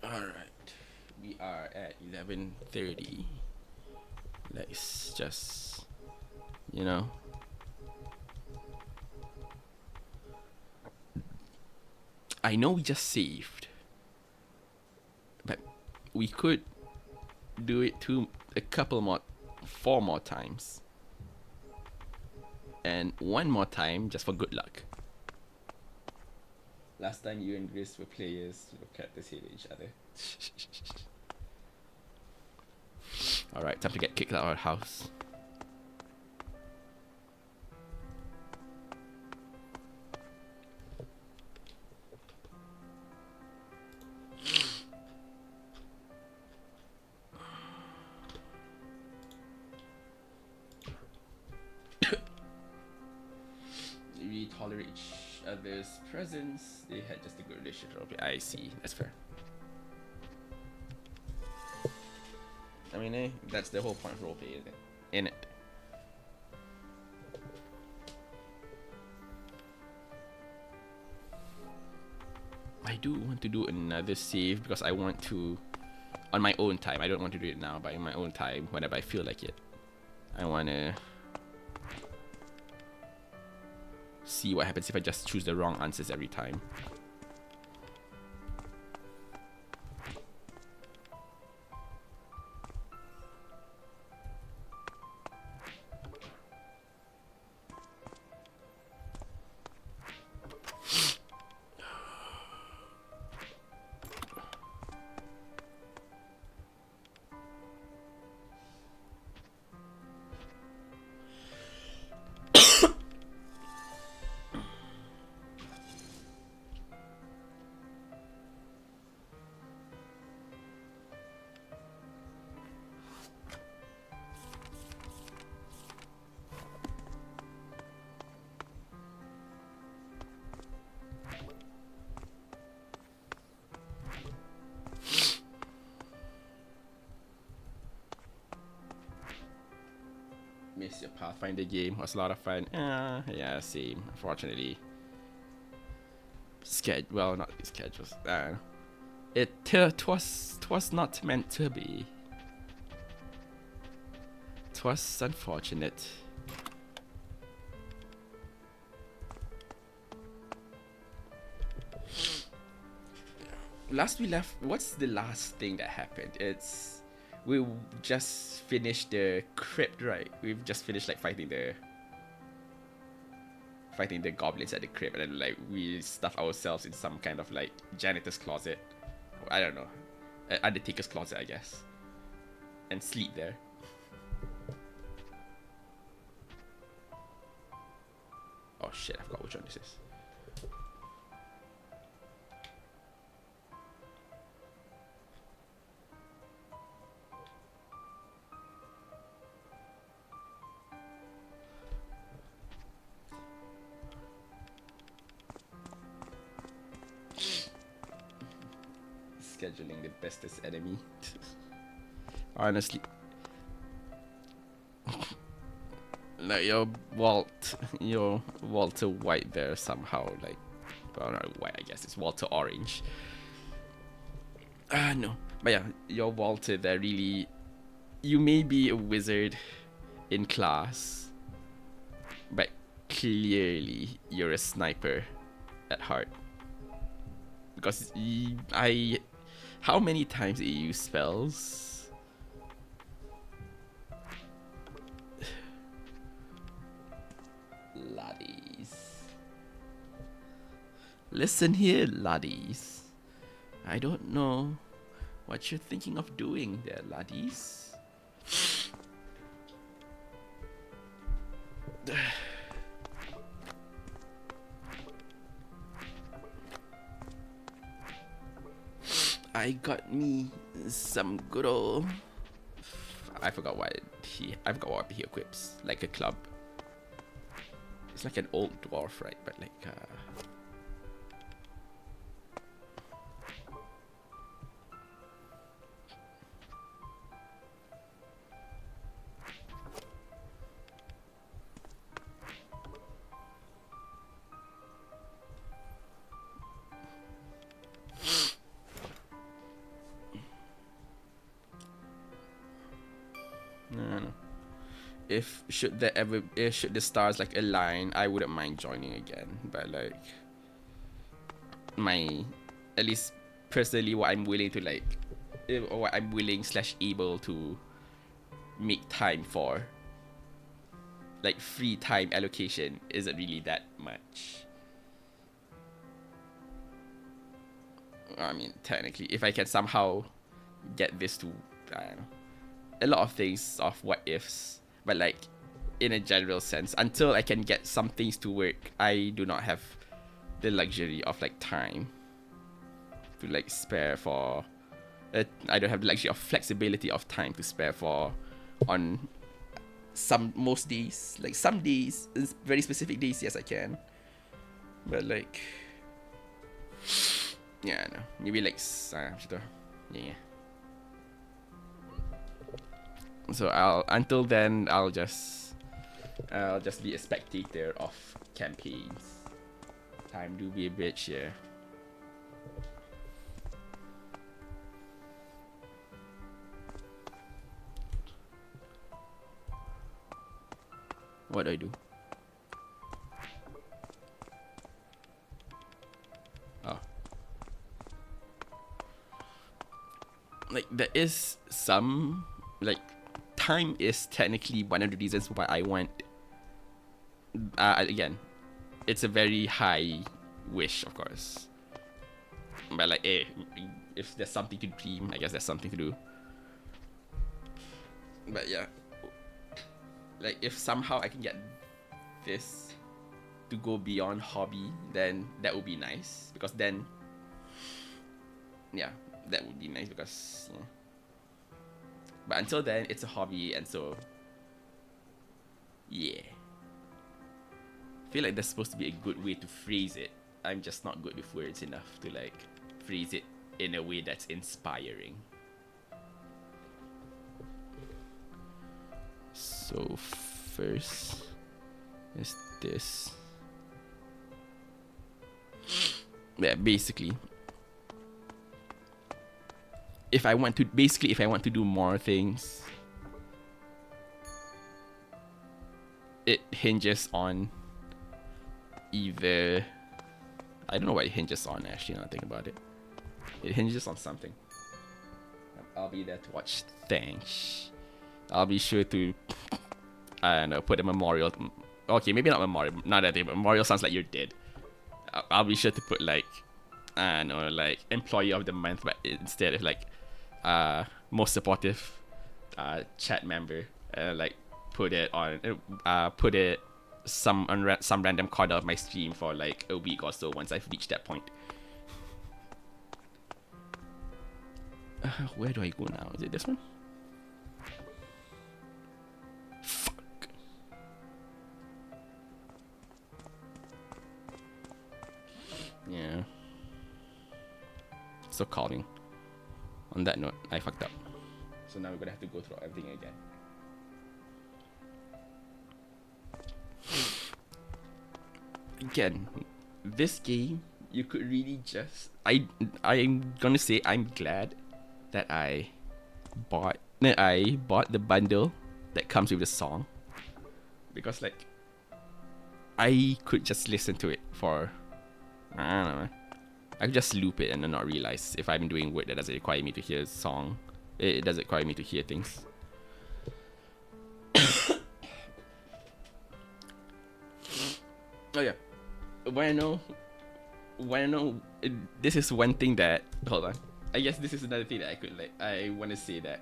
Alright. We are at 11:30. Let's just, I know we just saved, but we could do it four more times, and one more time just for good luck. Last time you and Grace were players, characters hated each other. Alright, time to get kicked out of our house. We tolerate each other's presence. They had just a good relationship. I see. That's fair. I mean, that's the whole point of roleplay, isn't it? In it. I do want to do another save because I want to, on my own time. I don't want to do it now, but in my own time, whenever I feel like it. I want to see what happens if I just choose the wrong answers every time. Miss your Pathfinder game. Was a lot of fun. Yeah, same. Unfortunately, not schedules. 'Twas not meant to be. 'Twas unfortunate. Last we left, what's the last thing that happened? It's we just finished the crypt, right? We've just finished like fighting the goblins at the crypt, and then like we stuff ourselves in some kind of like janitor's closet. I don't know, undertaker's closet, I guess, and sleep there. Oh shit! I forgot which one this is. Scheduling the bestest enemy. Honestly, like your Walter White there somehow, like, well, not white, I guess it's Walter Orange. No, but yeah, your Walter there really, you may be a wizard in class, but clearly you're a sniper at heart. Because how many times do you use spells? Laddies. Listen here, laddies. I don't know what you're thinking of doing there, laddies. I got me some good old. I forgot what he equips. Like a club. It's like an old dwarf, right? But like no. If should the stars like align, I wouldn't mind joining again. But like at least personally, what I'm willing to like, or what I'm willing / able to make time for, like free time allocation, isn't really that much. I mean, technically, if I can somehow get this to, I don't know, a lot of things of what ifs, but like in a general sense, until I can get some things to work, I do not have the luxury of like time to like spare for. I don't have the luxury of flexibility of time to spare for on most days. Like some days, very specific days, yes I can, but like yeah, no, maybe like yeah. So until then I'll just be a spectator of campaigns. Time to be a bitch, yeah. What do I do? Oh. Like there is some like time is technically one of the reasons why I want again, it's a very high wish, of course, but like if there's something to dream, I guess there's something to do. But yeah, like if somehow I can get this to go beyond hobby, then that would be nice, because then yeah, that would be nice, because yeah. But until then, it's a hobby, and so yeah. I feel like there's supposed to be a good way to phrase it. I'm just not good with words enough to like phrase it in a way that's inspiring. So first is this. Yeah, basically if I want to do more things, it hinges on either, I don't know what it hinges on actually, now I think about it. It hinges on something. I'll be there to watch things. I'll be sure to, I don't know, put a memorial. Okay, maybe not memorial. Not that thing, but memorial sounds like you're dead. I'll be sure to put like, I don't know, like employee of the month, but instead of like most supportive chat member, like put it on, some random corner of my stream for like a week or so once I've reached that point. Where do I go now? Is it this one? Fuck. Yeah. So calling. On that note, I fucked up. So now we're gonna have to go through everything again. Again, this game, you could really just, I'm gonna say I'm glad that I bought the bundle that comes with the song, because like I could just listen to it for, I don't know, I could just loop it and then not realize if I'm doing work that doesn't require me to hear a song. It doesn't require me to hear things. Oh yeah, when I know, this is one thing that, hold on, I guess this is another thing that I want to say that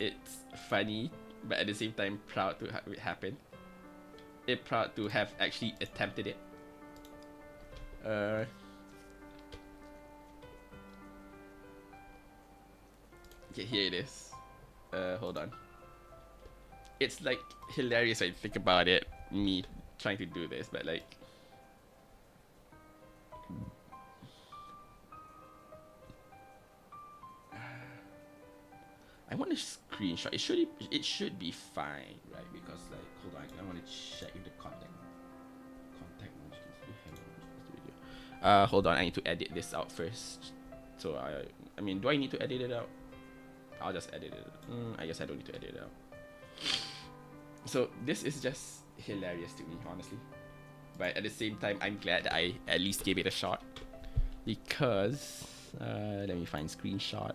it's funny, but at the same time proud to have it happen. Proud to have actually attempted it. Okay, here it is. Hold on. It's like hilarious when you think about it, me trying to do this, but like, I want to screenshot. It should be fine, right? Because like, hold on, I want to check if the contact video. Hold on, I need to edit this out first. So I mean, do I need to edit it out? I'll just edit it. I guess I don't need to edit it out. So this is just hilarious to me, honestly. But at the same time, I'm glad that I at least gave it a shot, because let me find screenshot.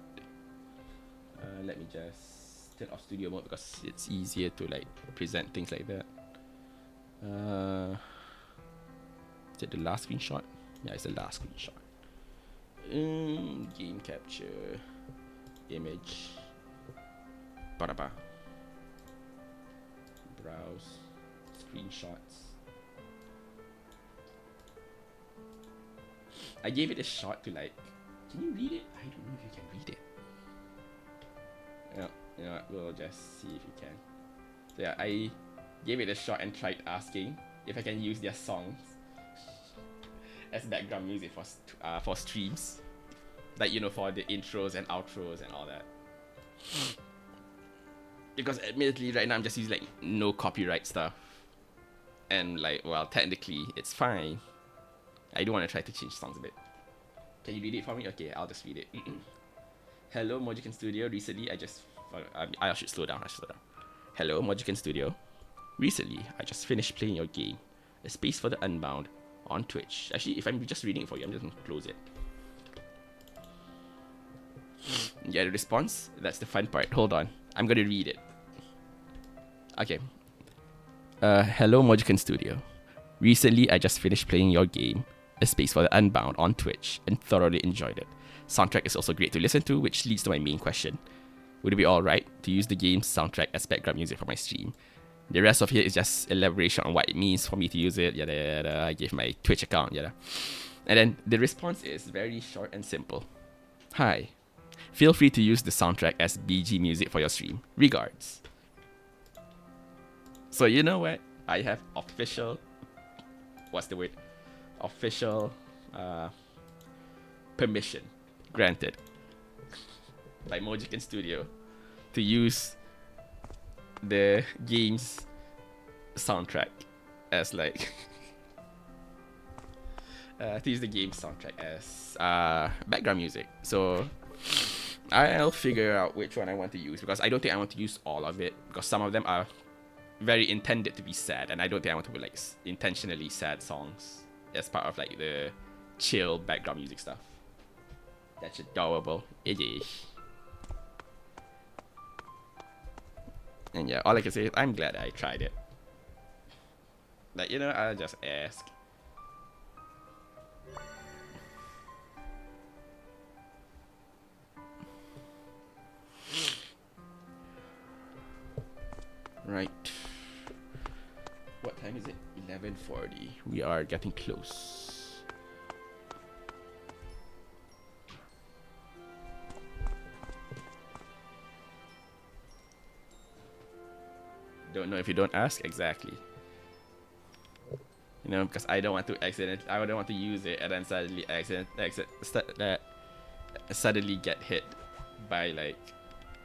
Let me just turn off studio mode because it's easier to like present things like that. Is it the last screenshot? Yeah, it's the last screenshot. Game capture, image, ba-da-ba. Browse, screenshots. I gave it a shot to like, can you read it? I don't know if you can read it. Yeah, you know what, we'll just see if you can. So yeah, I gave it a shot and tried asking if I can use their songs as background music for streams, like, you know, for the intros and outros and all that. Because admittedly, right now I'm just using like no copyright stuff, and like, well, technically it's fine. I do want to try to change songs a bit. Can you read it for me? Okay, I'll just read it. Hello, Mojican Studio. Recently, I should slow down. Hello, Mojican Studio. Recently, I just finished playing your game, A Space for the Unbound, on Twitch. Actually, if I'm just reading it for you, I'm just gonna close it. Yeah, the response. That's the fun part. Hold on, I'm gonna read it. Okay. Hello, Mojican Studio. Recently, I just finished playing your game, A Space for the Unbound, on Twitch, and thoroughly enjoyed it. Soundtrack is also great to listen to, which leads to my main question. Would it be alright to use the game's soundtrack as background music for my stream? The rest of it is just elaboration on what it means for me to use it, yada yada. I gave my Twitch account, yada. And then the response is very short and simple. Hi. Feel free to use the soundtrack as BG music for your stream. Regards. So you know what? I have official... What's the word? Official permission granted by Mojican Studio to use the game's soundtrack as like to use the game's soundtrack as background music. So I'll figure out which one I want to use because I don't think I want to use all of it because some of them are very intended to be sad, and I don't think I want to put like intentionally sad songs as part of like the chill background music stuff. That's adorable. It is. And yeah, all I can say is I'm glad I tried it. Like, you know, I'll just ask. Right. What time is it? 11:40. We are getting close. Don't know if you don't ask. Exactly. You know, because I don't want to I don't want to use it and then suddenly get hit by like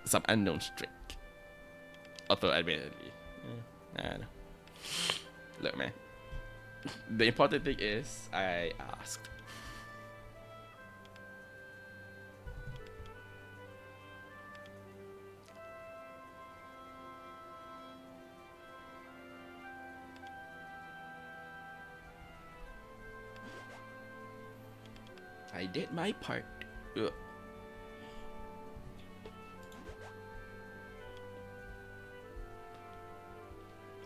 some unknown streak. Although admittedly, I don't know. Look, man. The important thing is I asked. I did my part. Ugh.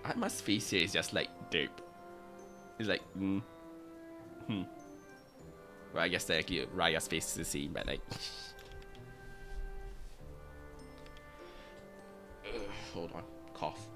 Atma's face here is just like dope. It's like, Well, I guess technically Raya's face is the same, but like. Hold on. Cough.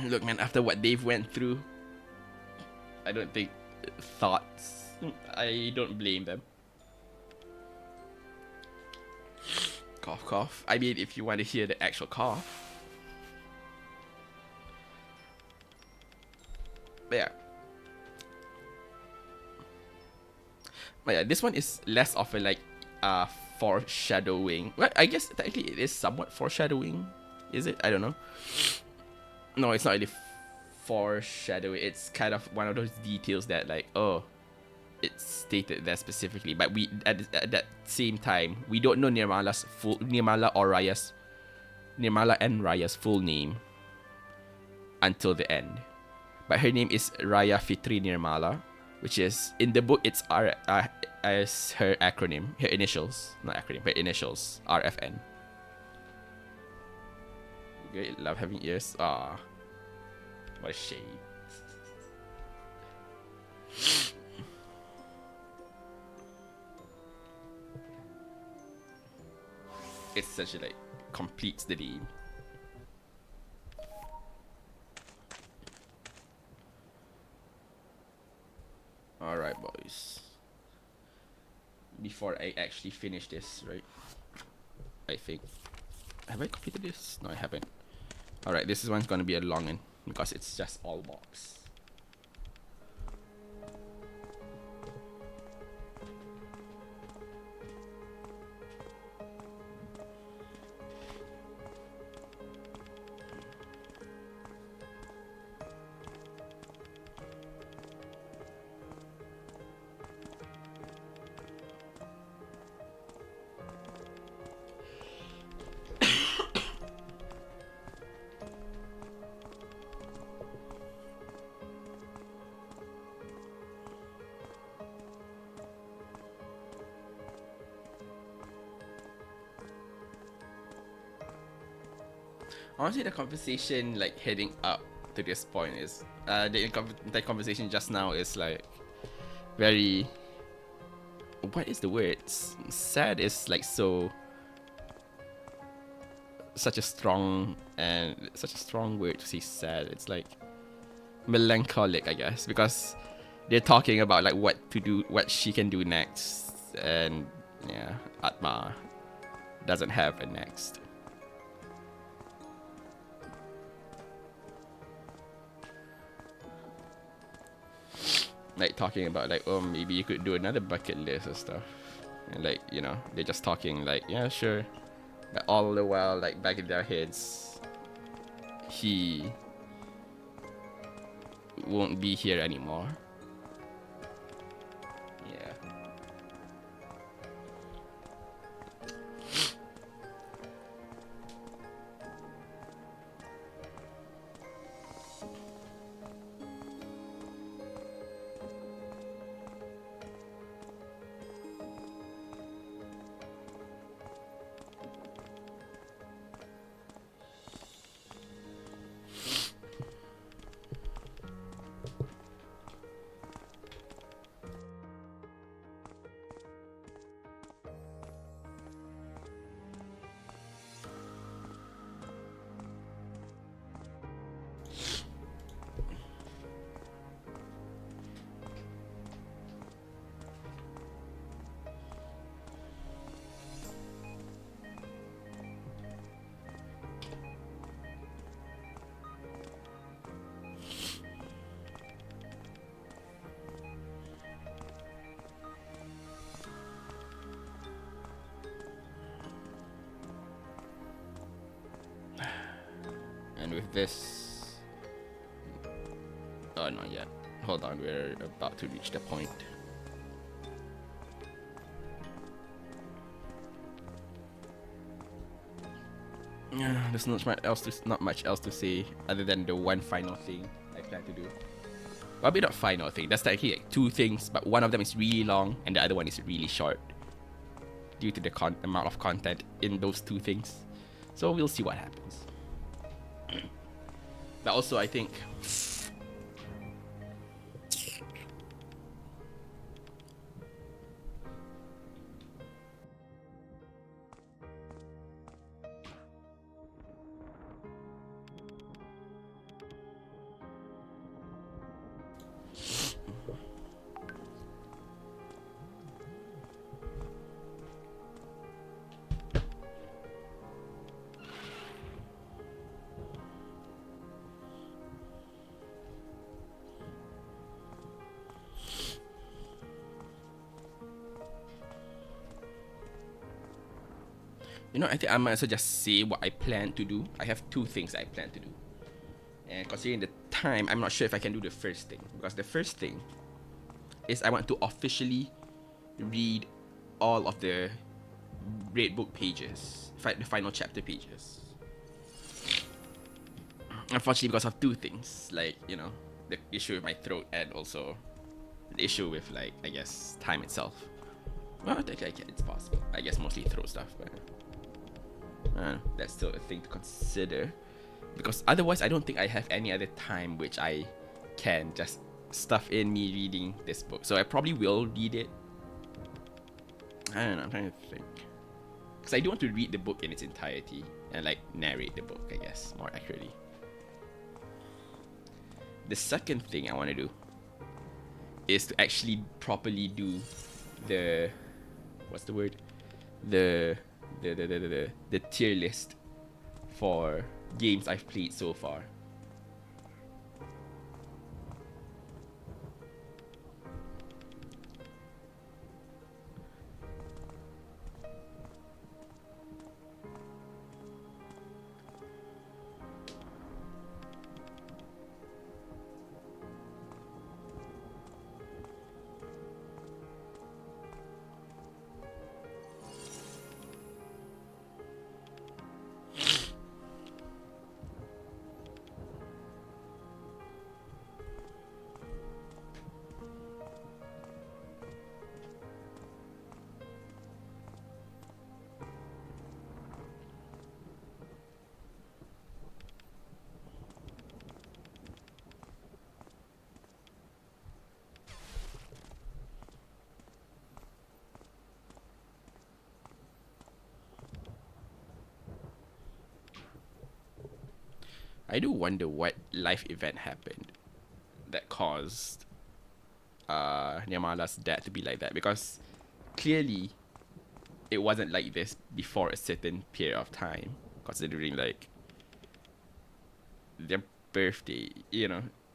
Look, man, after what they've went through, I don't think thoughts. I don't blame them. Cough, cough. I mean, if you want to hear the actual cough. But yeah. But yeah, this one is less of a like foreshadowing. Well, I guess technically it is somewhat foreshadowing. Is it? I don't know. No, it's not really foreshadowing. It's kind of one of those details that like, oh, it's stated there specifically. But we at that same time, we don't know Nirmala and Raya's full name until the end. But her name is Raya Fitri Nirmala, which is in the book it's as her acronym, her initials, not acronym, her initials, RFN. Great, love having ears. Ah, what a shade. It essentially like completes the name. All right, boys. Before I actually finish this, right? I think. Have I completed this? No, I haven't. Alright, this one's gonna be a long one because it's just all box. Honestly, the conversation like heading up to this point is the conversation just now is like very, what is the word? Sad is like such a strong word to say sad. It's like melancholic, I guess, because they're talking about like what to do, what she can do next, and yeah, Atma doesn't have a next. Like talking about like, oh, maybe you could do another bucket list or stuff. And like, you know, they're just talking like, yeah, sure. But all the while, like back in their heads, he won't be here anymore. Yeah. And with this, oh, not yet. Hold on, we're about to reach the point. There's not much else to say other than the one final thing I plan to do. Well, maybe not final thing. That's actually like two things, but one of them is really long and the other one is really short due to the amount of content in those two things. So we'll see what happens. But also, I think I think I might as well just say what I plan to do. I have two things I plan to do. And considering the time, I'm not sure if I can do the first thing. Because the first thing is I want to officially read all of the Red Book pages. The final chapter pages. Unfortunately, because of two things. Like, the issue with my throat and also the issue with, like, I guess, time itself. Well, I think it's possible. I guess mostly throat stuff, but that's still a thing to consider. Because otherwise, I don't think I have any other time which I can just stuff in me reading this book. So I probably will read it. I don't know, I'm trying to think. Because I do want to read the book in its entirety and like narrate the book, I guess, more accurately. The second thing I want to do is to actually properly do the the tier list for games I've played so far. I do wonder what life event happened that caused Nyamala's dad to be like that, because clearly it wasn't like this before a certain period of time, considering like their birthday,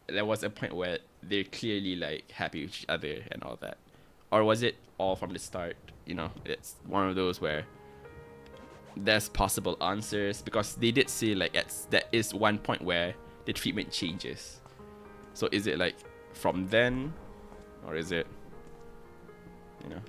there was a point where they're clearly like happy with each other and all that. or was it all from the start? You know, it's one of those where there's possible answers, because they did say like there is one point where the treatment changes. So is it like from then, or is it, you know?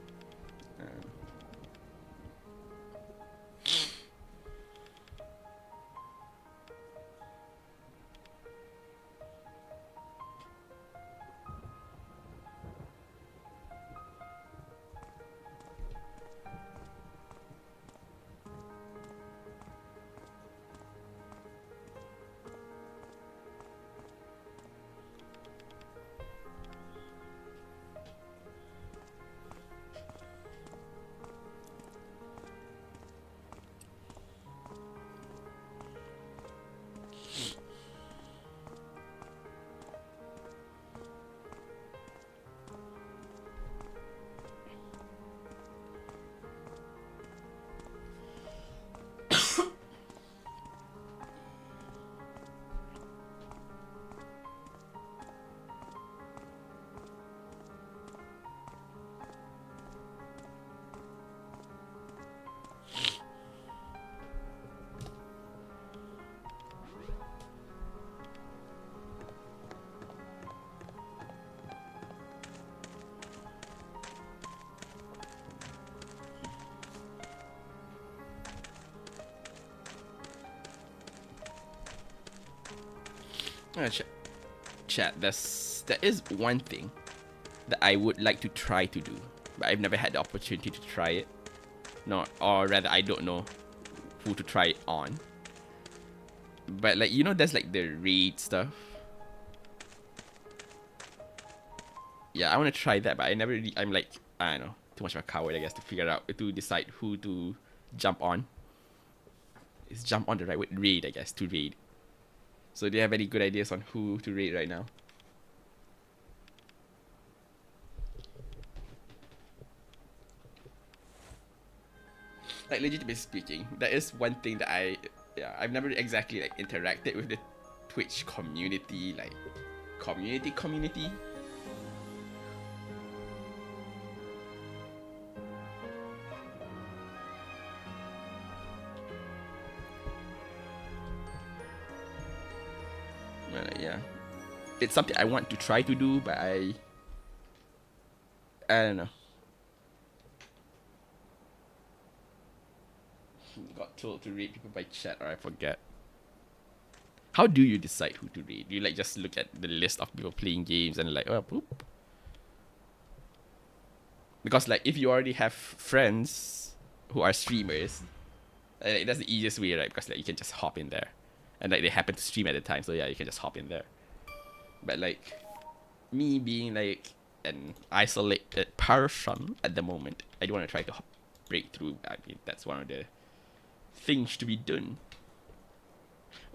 Chat, there is one thing that I would like to try to do, but I've never had the opportunity to try it. No, or rather, I don't know who to try it on. But like, you know, there's like the raid stuff. Yeah, I want to try that, but I never really. I'm like, I don't know, too much of a coward, I guess, to figure out, to decide who to jump on. Is jump on the right word? Raid, I guess, to raid. So do you have any good ideas on who to raid right now? Like, legitimately speaking, that is one thing that I've never exactly like interacted with the Twitch community, like community. Well, yeah, it's something I want to try to do, but I don't know. Got told to read people by chat, or I forget. How do you decide who to read? Do you like just look at the list of people playing games and like, oh, boop? Because like, if you already have friends who are streamers, like, that's the easiest way, right? Because like, you can just hop in there, and like, they happen to stream at the time, so yeah, you can just hop in there. But like, me being like an isolated person at the moment, I don't want to try to break through. I mean, that's one of the things to be done.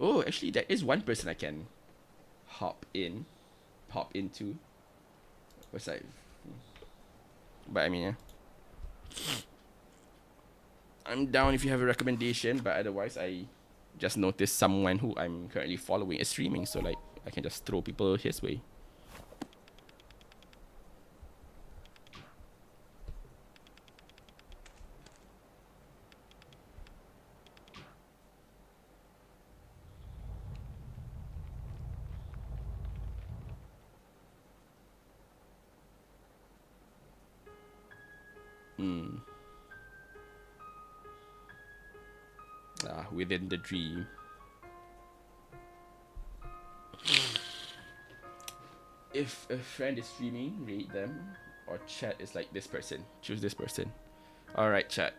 Oh, actually, there is one person I can hop into. What's that? But I mean, yeah. I'm down if you have a recommendation, but otherwise, I just noticed someone who I'm currently following is streaming, so like, I can just throw people his way. Within the dream. If a friend is streaming, rate them. Or chat is like this person. Choose this person. Alright, chat.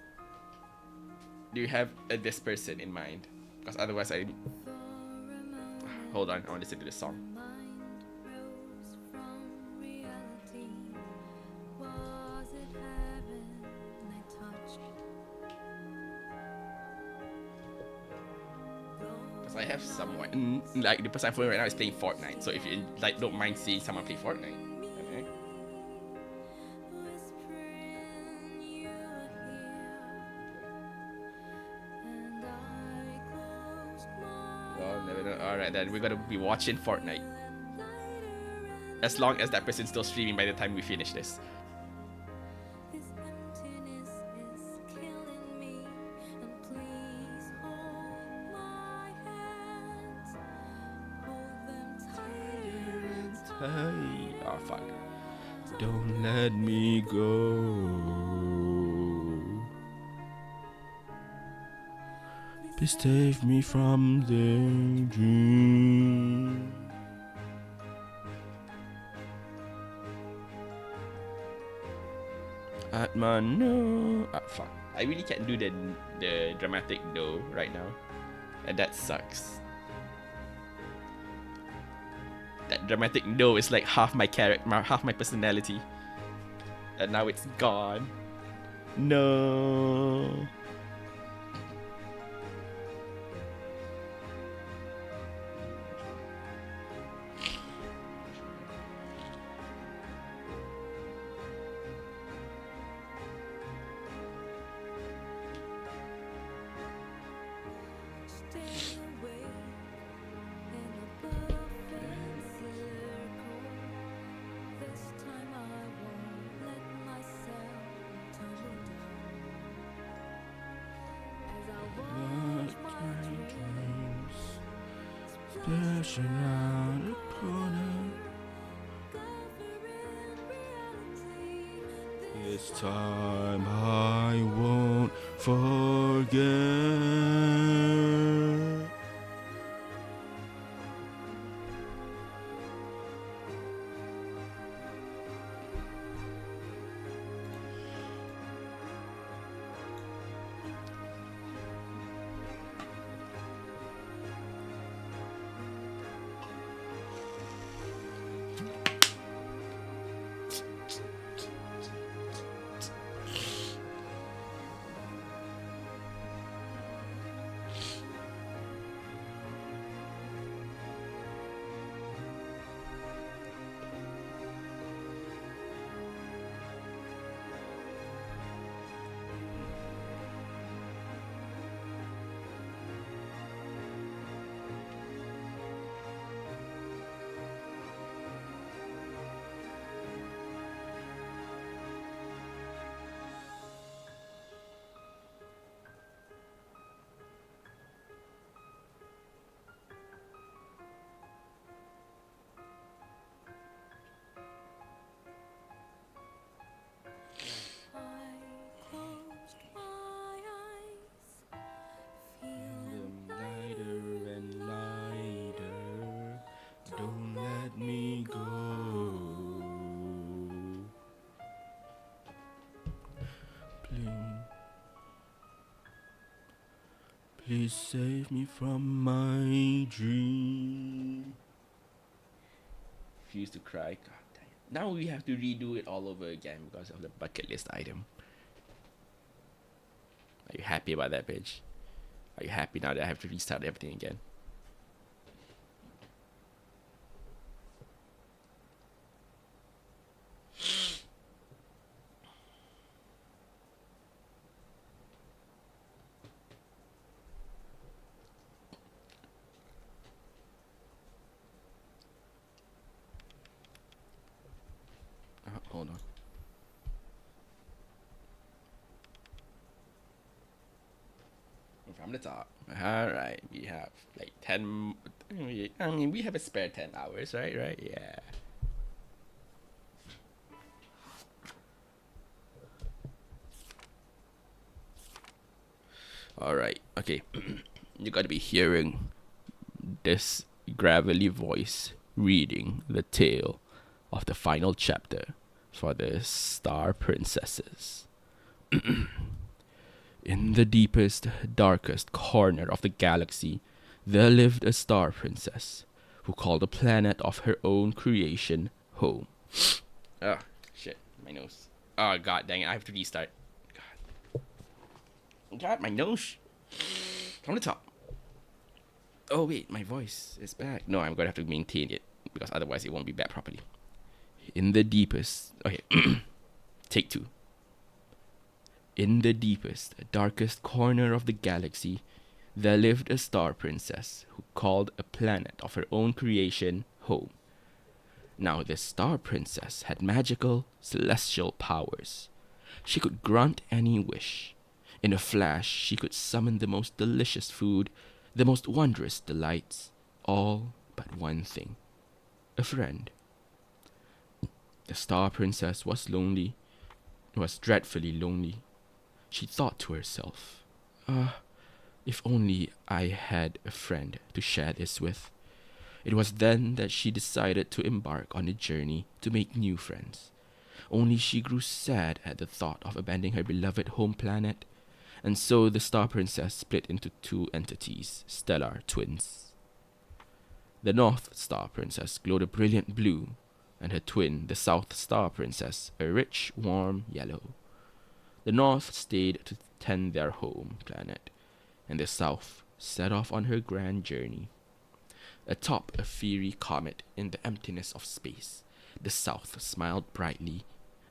Do you have this person in mind? Because otherwise I... Hold on, I want to listen to this song. I have someone, like the person I'm following right now is playing Fortnite. So if you like don't mind seeing someone play Fortnite, okay? Well, never know. All right, then we're gonna be watching Fortnite. As long as that person's still streaming by the time we finish this. Hey, oh fuck. Don't let me go. Please save me from the dream. Atman, no. Ah, fuck. I really can't do the dramatic do right now. And that sucks. That dramatic no is like half my character, half my personality. And now it's gone. No. Dashing around the corner. This time I won't forget. Please save me from my dream. Refuse to cry. God damn it. Now we have to redo it all over again because of the bucket list item. Are you happy about that, bitch? Are you happy now that I have to restart everything again? Hold on. From the top. Alright, we have like 10. I mean, we have a spare 10 hours, right? Right? Yeah. Alright, okay. You gotta be hearing this gravelly voice reading the tale of the final chapter for the Star Princesses. In the deepest, darkest corner of the galaxy, there lived a star princess who called a planet of her own creation home. Oh, shit, my nose. Oh, god dang it, I have to restart. God, my nose. From the top. Oh, wait, my voice is back. No, I'm gonna have to maintain it because otherwise it won't be back properly. In the deepest. Okay, take two. In the deepest, darkest corner of the galaxy, there lived a star princess who called a planet of her own creation home. Now, this star princess had magical, celestial powers. She could grant any wish. In a flash, she could summon the most delicious food, the most wondrous delights, all but one thing: a friend. The Star Princess was dreadfully lonely. She thought to herself, "Ah, if only I had a friend to share this with." It was then that she decided to embark on a journey to make new friends. Only she grew sad at the thought of abandoning her beloved home planet, and so the Star Princess split into two entities, stellar twins. The North Star Princess glowed a brilliant blue, and her twin, the South Star Princess, a rich, warm yellow. The North stayed to tend their home planet, and the South set off on her grand journey. Atop a fiery comet in the emptiness of space, the South smiled brightly,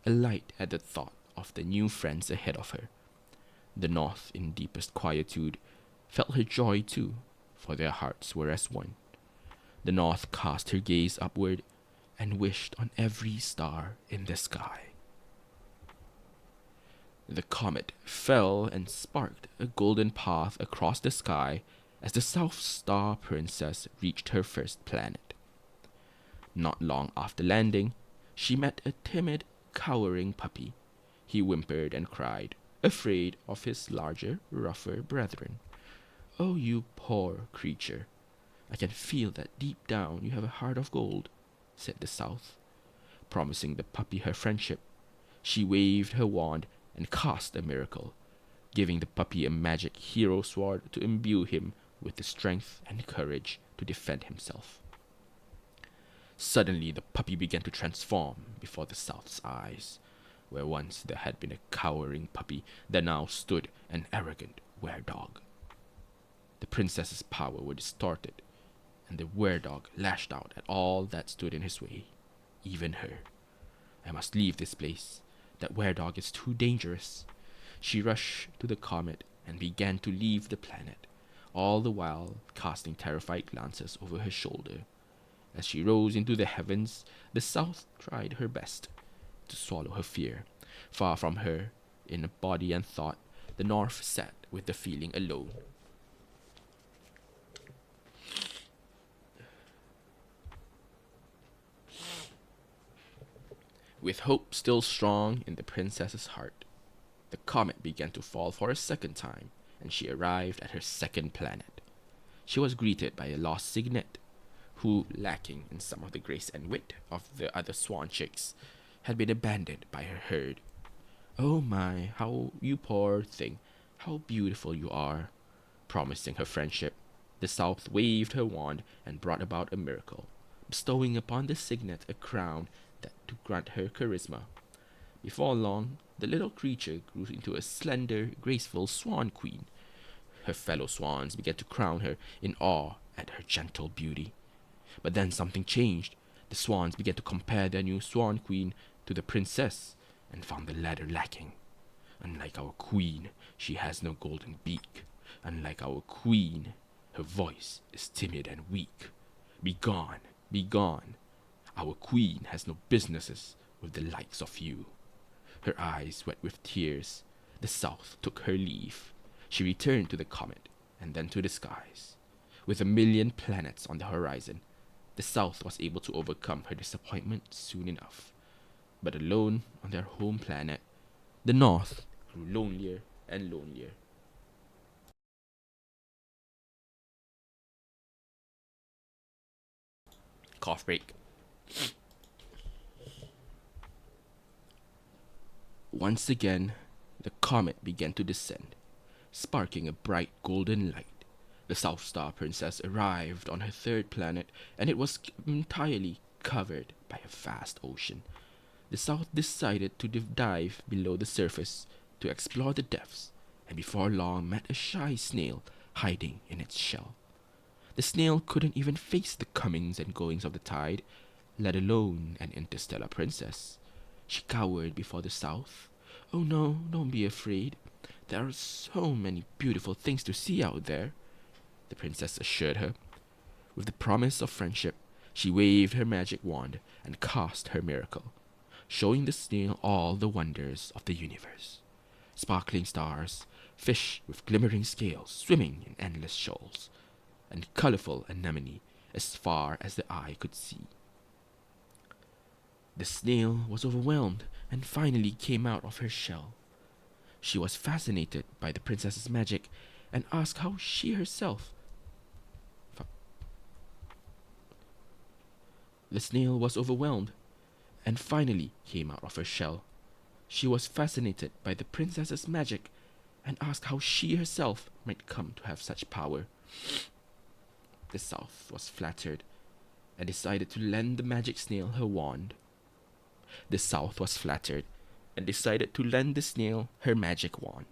alight at the thought of the new friends ahead of her. The North, in deepest quietude, felt her joy too, for their hearts were as one. The North cast her gaze upward and wished on every star in the sky. The comet fell and sparked a golden path across the sky as the South Star Princess reached her first planet. Not long after landing, she met a timid, cowering puppy. He whimpered and cried, afraid of his larger, rougher brethren. "Oh, you poor creature, I can feel that deep down you have a heart of gold," said the South. Promising the puppy her friendship, she waved her wand and cast a miracle, giving the puppy a magic hero sword to imbue him with the strength and courage to defend himself. Suddenly the puppy began to transform before the South's eyes. Where once there had been a cowering puppy, there now stood an arrogant were-dog. The princess's power were distorted, and the were-dog lashed out at all that stood in his way, even her. "I must leave this place. That were-dog is too dangerous." She rushed to the comet and began to leave the planet, all the while casting terrified glances over her shoulder. As she rose into the heavens, the South tried her best to swallow her fear. Far from her, in body and thought, the North sat with the feeling alone. With hope still strong in the princess's heart, the comet began to fall for a second time, and she arrived at her second planet. She was greeted by a lost cygnet, who, lacking in some of the grace and wit of the other swan chicks, had been abandoned by her herd. "Oh my, how you poor thing, how beautiful you are." Promising her friendship, the South waved her wand and brought about a miracle, bestowing upon the cygnet a crown that to grant her charisma. Before long, the little creature grew into a slender, graceful swan queen. Her fellow swans began to crown her in awe at her gentle beauty. But then something changed. The swans began to compare their new swan queen to the princess, and found the latter lacking. "Unlike our queen, she has no golden beak. Unlike our queen, her voice is timid and weak. Begone, begone. Our queen has no businesses with the likes of you." Her eyes wet with tears, the South took her leave. She returned to the comet, and then to the skies. With 1,000,000 planets on the horizon, the South was able to overcome her disappointment soon enough. But alone on their home planet, the North grew lonelier and lonelier. Cough break. Once again, the comet began to descend, sparking a bright golden light. The South Star Princess arrived on her third planet, and it was entirely covered by a vast ocean. The South decided to dive below the surface to explore the depths, and before long met a shy snail hiding in its shell. The snail couldn't even face the comings and goings of the tide, let alone an interstellar princess. She cowered before the South. "Oh no, don't be afraid. There are so many beautiful things to see out there," the princess assured her. With the promise of friendship, she waved her magic wand and cast her miracle, showing the snail all the wonders of the universe. Sparkling stars, fish with glimmering scales swimming in endless shoals, and colorful anemone as far as the eye could see. The snail was overwhelmed and finally came out of her shell. She was fascinated by the princess's magic and asked how she herself. The snail was overwhelmed and finally came out of her shell. She was fascinated by the princess's magic and asked how she herself might come to have such power. The South was flattered and decided to lend the magic snail her wand. The South was flattered and decided to lend the snail her magic wand.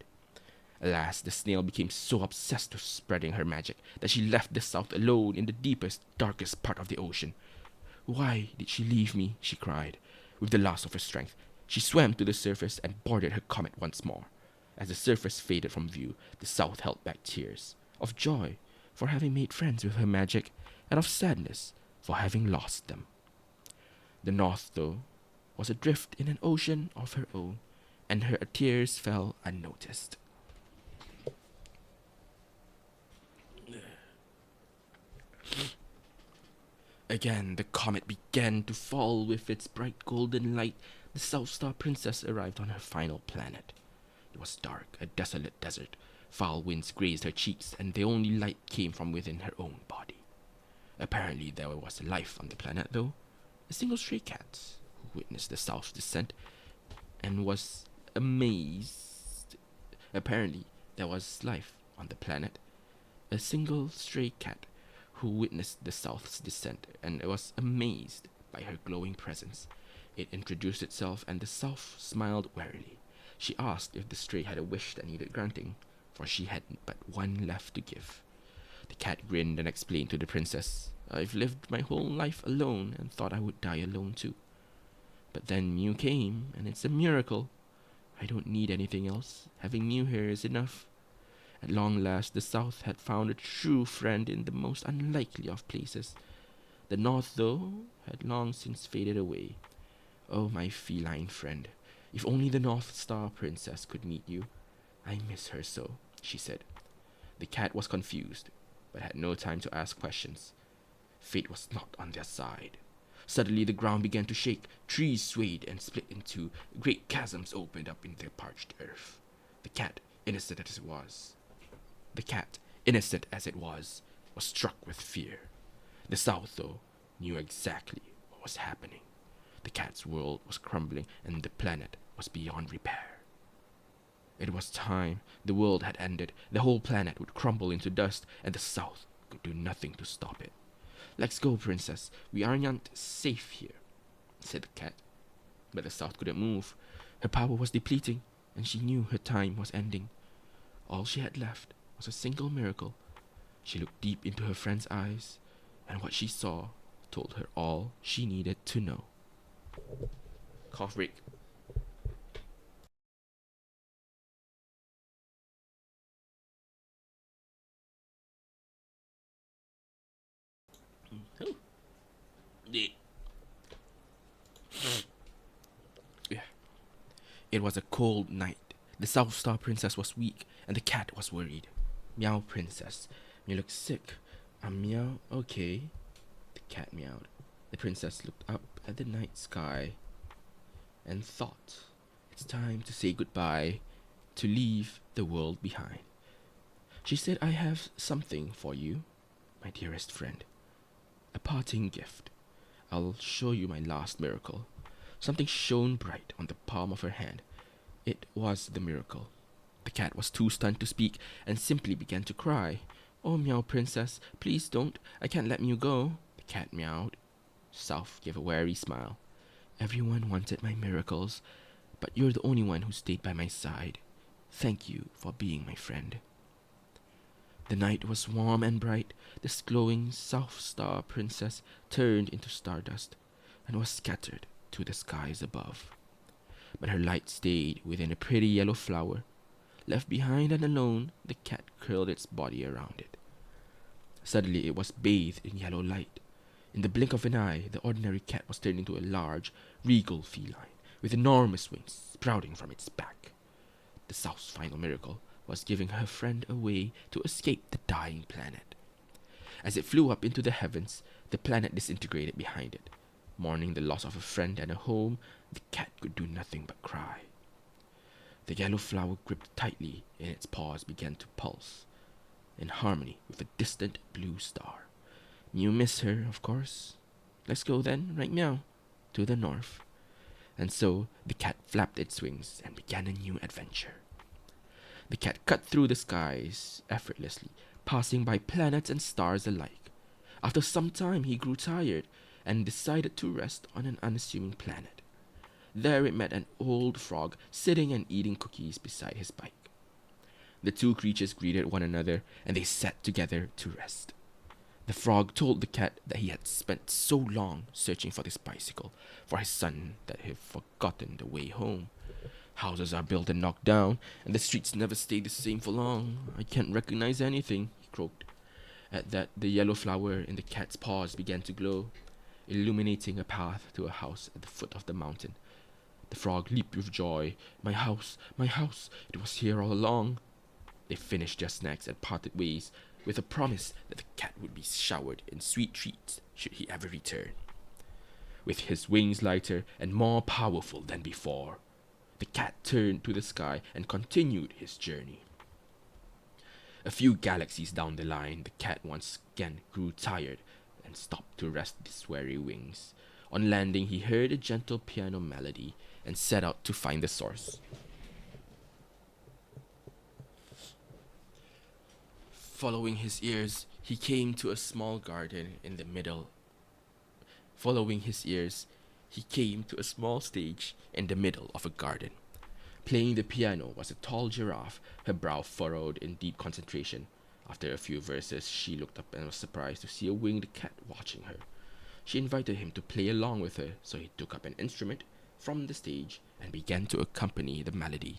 Alas, the snail became so obsessed with spreading her magic that she left the South alone in the deepest, darkest part of the ocean. Why did she leave me? She cried. With the last of her strength, she swam to the surface and boarded her comet once more. As the surface faded from view, the South held back tears of joy for having made friends with her magic and of sadness for having lost them. The North, though, was adrift in an ocean of her own, and her tears fell unnoticed. Again, the comet began to fall with its bright golden light. The South Star Princess arrived on her final planet. It was dark, a desolate desert. Foul winds grazed her cheeks, and the only light came from within her own body. Apparently, there was life on the planet, though. A single stray cat who witnessed the South's descent and was amazed. Apparently, there was life on the planet. A single stray cat who witnessed the South's descent and was amazed by her glowing presence. It introduced itself, and the South smiled warily. She asked if the stray had a wish that needed granting, for she had but one left to give. The cat grinned and explained to the princess, "I've lived my whole life alone and thought I would die alone too. But then you came, and it's a miracle. I don't need anything else. Having you here is enough." At long last, the South had found a true friend in the most unlikely of places. The North, though, had long since faded away. Oh, my feline friend, if only the North Star Princess could meet you. I miss her so, she said. The cat was confused, but had no time to ask questions. Fate was not on their side. Suddenly the ground began to shake, trees swayed and split into great chasms opened up in the parched earth. The cat, innocent as it was struck with fear. The South, though, knew exactly what was happening. The cat's world was crumbling, and the planet was beyond repair. It was time. The world had ended. The whole planet would crumble into dust, and the South could do nothing to stop it. "Let's go, Princess. We aren't safe here," said the cat. But the South couldn't move. Her power was depleting, and she knew her time was ending. All she had left was a single miracle. She looked deep into her friend's eyes, and what she saw told her all she needed to know. Cough break. Oh. Yeah. It was a cold night. The South Star Princess was weak, and the cat was worried. "Meow, Princess. You look sick." Meow. Okay." The cat meowed. The princess looked up at the night sky and thought, "It's time to say goodbye, to leave the world behind." She said, "I have something for you, my dearest friend. A parting gift. I'll show you my last miracle." Something shone bright on the palm of her hand. It was the miracle. The cat was too stunned to speak and simply began to cry. "Oh, Meow Princess, please don't. I can't let you go." The cat meowed. South gave a wary smile. "Everyone wanted my miracles, but you're the only one who stayed by my side. Thank you for being my friend." The night was warm and bright. This glowing South Star Princess turned into stardust and was scattered to the skies above. But her light stayed within a pretty yellow flower. Left behind and alone, the cat curled its body around it. Suddenly it was bathed in yellow light. In the blink of an eye, the ordinary cat was turned into a large, regal feline with enormous wings sprouting from its back. The South's final miracle was giving her friend a way to escape the dying planet. As it flew up into the heavens, the planet disintegrated behind it. Mourning the loss of a friend and a home, the cat could do nothing but cry. The yellow flower gripped tightly in its paws began to pulse, in harmony with a distant blue star. You miss her, of course. Let's go then, right meow, to the north. And so the cat flapped its wings and began a new adventure. The cat cut through the skies effortlessly, passing by planets and stars alike. After some time, he grew tired and decided to rest on an unassuming planet. There it met an old frog sitting and eating cookies beside his bike. The two creatures greeted one another and they sat together to rest. The frog told the cat that he had spent so long searching for this bicycle for his son that he had forgotten the way home. Houses are built and knocked down, and the streets never stay the same for long. I can't recognize anything, he croaked. At that, the yellow flower in the cat's paws began to glow, illuminating a path to a house at the foot of the mountain. The frog leaped with joy. My house, it was here all along. They finished their snacks and parted ways with a promise that the cat would be showered in sweet treats should he ever return. With his wings lighter and more powerful than before, the cat turned to the sky and continued his journey. A few galaxies down the line, the cat once again grew tired and stopped to rest his weary wings. On landing, he heard a gentle piano melody and set out to find the source. Following his ears, he came to a small garden in the middle. Following his ears, he came to a small stage in the middle of a garden. Playing the piano was a tall giraffe, her brow furrowed in deep concentration. After a few verses, she looked up and was surprised to see a winged cat watching her. She invited him to play along with her, so he took up an instrument from the stage and began to accompany the melody.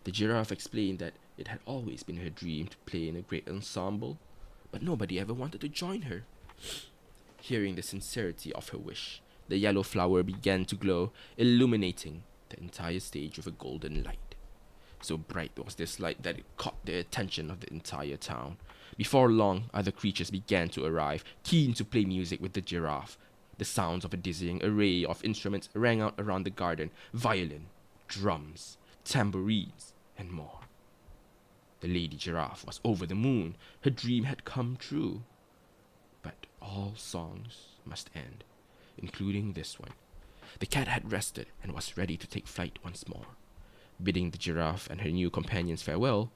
The giraffe explained that it had always been her dream to play in a great ensemble, but nobody ever wanted to join her. Hearing the sincerity of her wish, the yellow flower began to glow, illuminating the entire stage with a golden light. So bright was this light that it caught the attention of the entire town. Before long, other creatures began to arrive, keen to play music with the giraffe. The sounds of a dizzying array of instruments rang out around the garden: violin, drums, tambourines, and more. The lady giraffe was over the moon. Her dream had come true. But all songs must end, including this one. The cat had rested and was ready to take flight once more. Bidding the giraffe and her new companions farewell,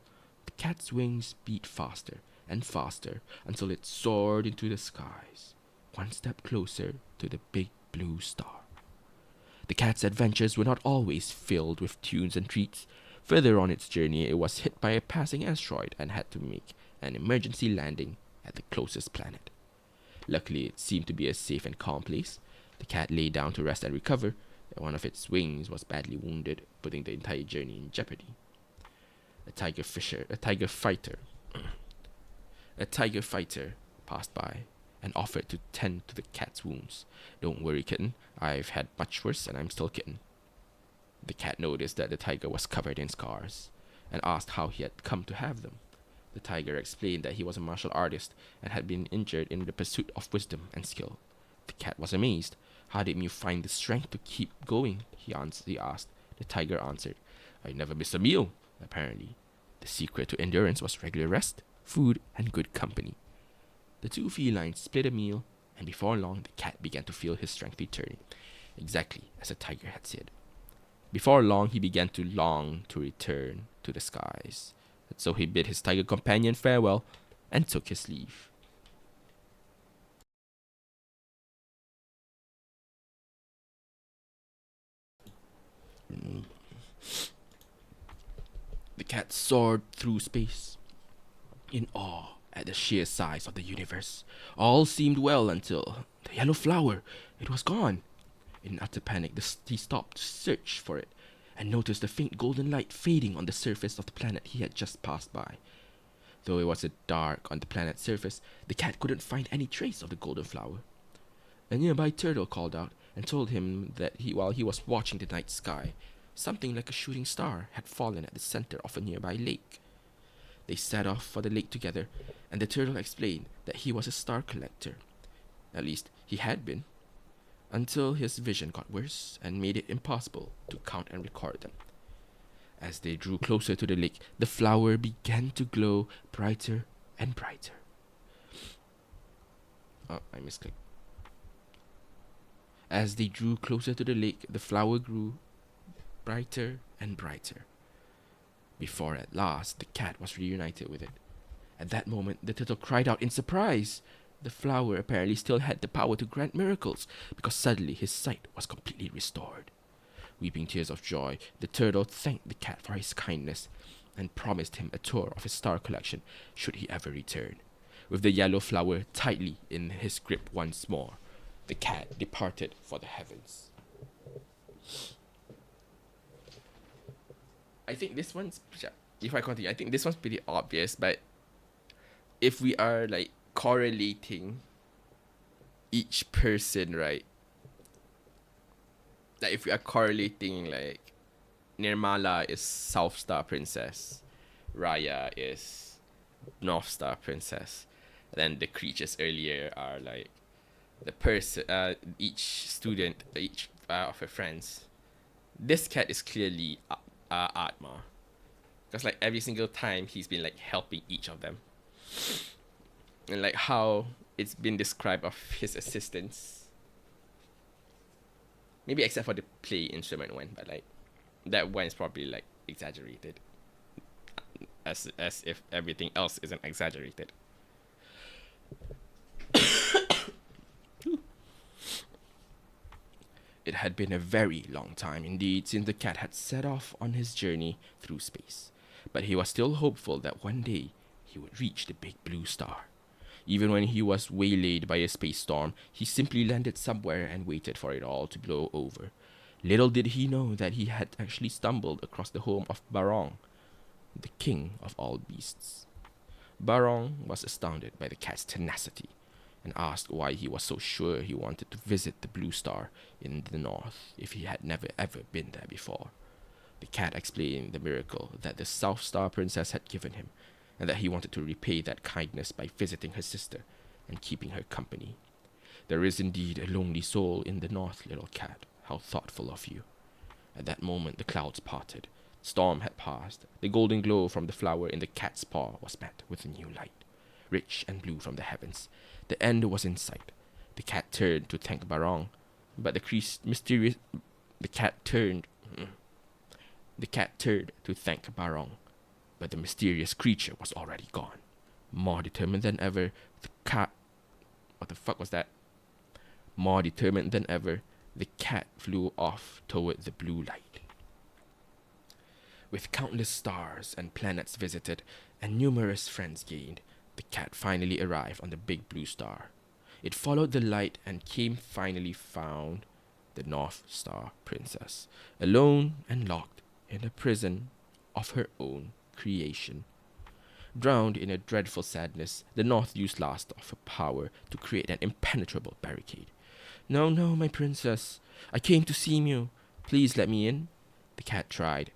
the cat's wings beat faster and faster until it soared into the skies, one step closer to the big blue star. The cat's adventures were not always filled with tunes and treats. Further on its journey, it was hit by a passing asteroid and had to make an emergency landing at the closest planet. Luckily, it seemed to be a safe and calm place. The cat lay down to rest and recover, and one of its wings was badly wounded, putting the entire journey in jeopardy. A tiger fighter passed by and offered to tend to the cat's wounds. Don't worry, kitten. I've had much worse and I'm still kitten. The cat noticed that the tiger was covered in scars and asked how he had come to have them. The tiger explained that he was a martial artist and had been injured in the pursuit of wisdom and skill. The cat was amazed. How did you find the strength to keep going? He asked. The tiger answered, I never miss a meal, apparently. The secret to endurance was regular rest, food, and good company. The two felines split a meal, and before long the cat began to feel his strength returning, exactly as the tiger had said. Before long he began to long to return to the skies, and so he bid his tiger companion farewell and took his leave. The cat soared through space, in awe at the sheer size of the universe. All seemed well until the yellow flower, it was gone. In utter panic, he stopped to search for it and noticed the faint golden light fading on the surface of the planet he had just passed by. Though it was dark on the planet's surface, the cat couldn't find any trace of the golden flower. A nearby turtle called out and told him that while he was watching the night sky, something like a shooting star had fallen at the center of a nearby lake. They set off for the lake together, and the turtle explained that he was a star collector. At least, he had been. until his vision got worse and made it impossible to count and record them. As they drew closer to the lake, the flower began to glow brighter and brighter. Oh, I misclicked. As they drew closer to the lake, the flower grew brighter and brighter, before at last the cat was reunited with it. At that moment, the turtle cried out in surprise. The flower apparently still had the power to grant miracles, because suddenly his sight was completely restored. Weeping tears of joy, the turtle thanked the cat for his kindness and promised him a tour of his star collection should he ever return. With the yellow flower tightly in his grip once more, the cat departed for the heavens. I think this one's, if I continue, I think this one's pretty obvious, but if we are like correlating each person, right? Like if we are correlating like Nirmala is South Star Princess, Raya is North Star Princess, and then the creatures earlier are like the person, each student, each of her friends. This cat is clearly Atma, because like every single time he's been like helping each of them, and like how it's been described of his assistance. Maybe except for the play instrument one, but like that one is probably like exaggerated, as if everything else isn't exaggerated. It had been a very long time indeed since the cat had set off on his journey through space, but he was still hopeful that one day he would reach the big blue star. Even when he was waylaid by a space storm, he simply landed somewhere and waited for it all to blow over. Little did he know that he had actually stumbled across the home of Barong, the king of all beasts. Barong was astounded by the cat's tenacity and asked why he was so sure he wanted to visit the blue star in the north if he had never ever been there before. The cat explained the miracle that the South Star Princess had given him, and that he wanted to repay that kindness by visiting her sister and keeping her company. There is indeed a lonely soul in the north, little cat. How thoughtful of you. At that moment the clouds parted. The storm had passed. The golden glow from the flower in the cat's paw was met with a new light, rich and blue from the heavens. The end was in sight. The cat turned to thank Barong, but the cat turned to thank Barong, but the mysterious creature was already gone. More determined than ever, the cat... What the fuck was that? More determined than ever, the cat flew off toward the blue light. With countless stars and planets visited and numerous friends gained, the cat finally arrived on the big blue star. It followed the light and finally found the North Star Princess, alone and locked in a prison of her own creation. Drowned in a dreadful sadness, the North used last of her power to create an impenetrable barricade. No, no, my princess. I came to see you. Please let me in. The cat tried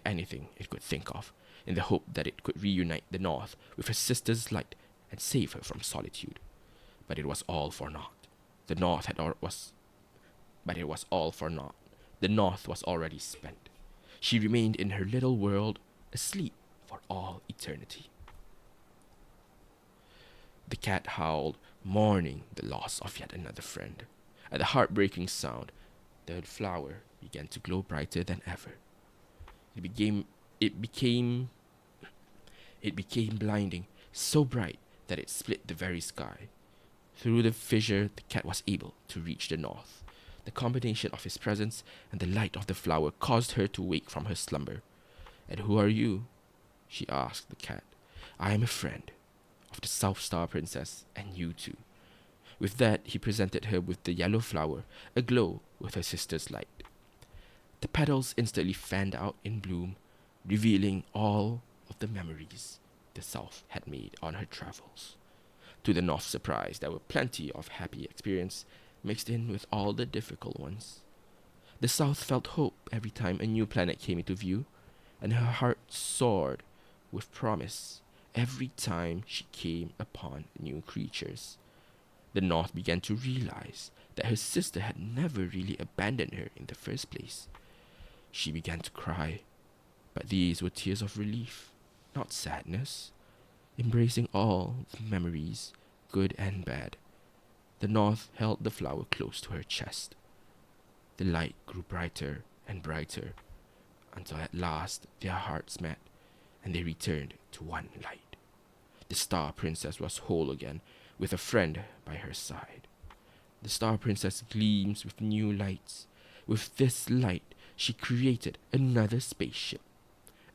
anything it could think of, in the hope that it could reunite the North with her sister's light and save her from solitude. But it was all for naught. But it was all for naught. The North was already spent. She remained in her little world, asleep for all eternity. The cat howled, mourning the loss of yet another friend. At the heartbreaking sound, the flower began to glow brighter than ever. It became blinding, so bright that it split the very sky. Through the fissure, the cat was able to reach the north. The combination of his presence and the light of the flower caused her to wake from her slumber. "And who are you?" she asked the cat. "I am a friend of the South Star Princess, and you too." With that, he presented her with the yellow flower, aglow with her sister's light. The petals instantly fanned out in bloom, revealing all of the memories the South had made on her travels. To the North's surprise, there were plenty of happy experience mixed in with all the difficult ones. The South felt hope every time a new planet came into view, and her heart soared with promise every time she came upon new creatures. The North began to realize that her sister had never really abandoned her in the first place. She began to cry, but these were tears of relief, not sadness, embracing all the memories, good and bad. The North held the flower close to her chest. The light grew brighter and brighter until at last their hearts met and they returned to one light. The Star Princess was whole again, with a friend by her side. The Star Princess gleams with new lights. With this light, she created another spaceship.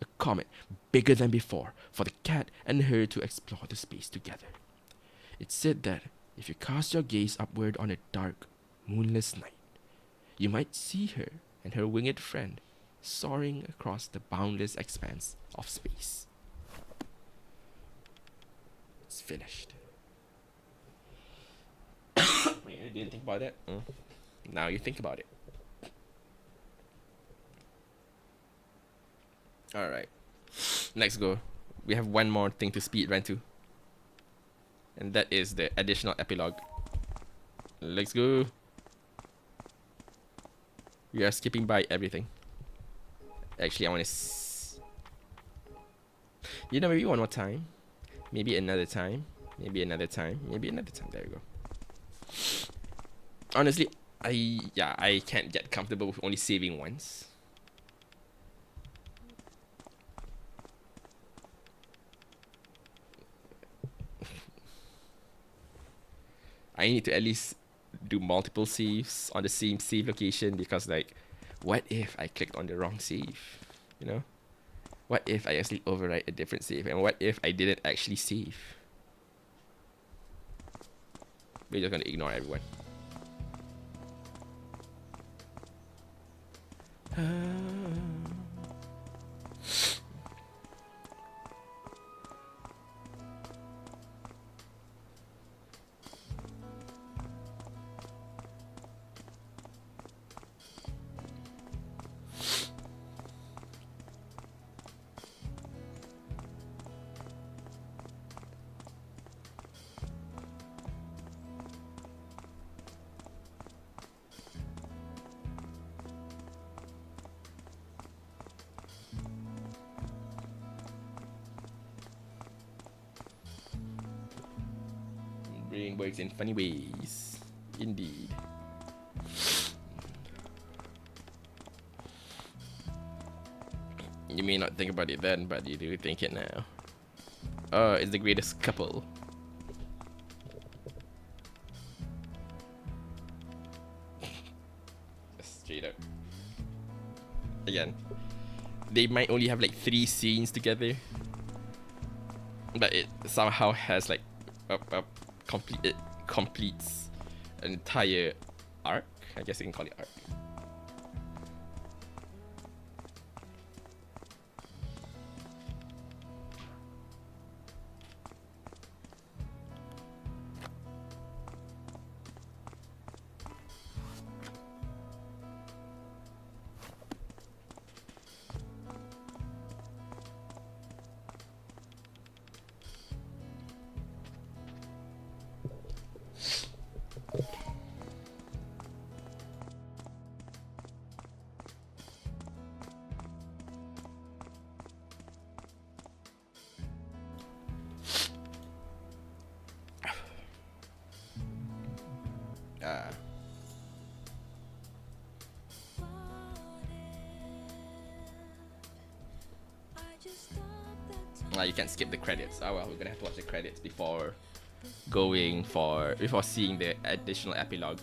A comet bigger than before for the cat and her to explore the space together. It's said that if you cast your gaze upward on a dark, moonless night, you might see her and her winged friend soaring across the boundless expanse of space. It's finished. Wait, you didn't think about that? Now you think about it. Alright. Let's go. We have one more thing to speed run to. And that is the additional epilogue. Let's go. We are skipping by everything. Actually, I want to... maybe one more time. Maybe another time. Maybe another time. Maybe another time. There we go. Honestly, I can't get comfortable with only saving once. I need to at least do multiple saves on the same save location, because like, what if I clicked on the wrong save? You know? What if I actually overwrite a different save? And what if I didn't actually save? We're just gonna ignore everyone. Brain works in funny ways. Indeed. You may not think about it then, but you do think it now. Oh, it's the greatest couple. Straight up. Again, they might only have like 3 scenes together, but it somehow has like it completes an entire arc. I guess you can call it arc. You can't skip the credits. Oh well, we're gonna have to watch the credits before seeing the additional epilogue.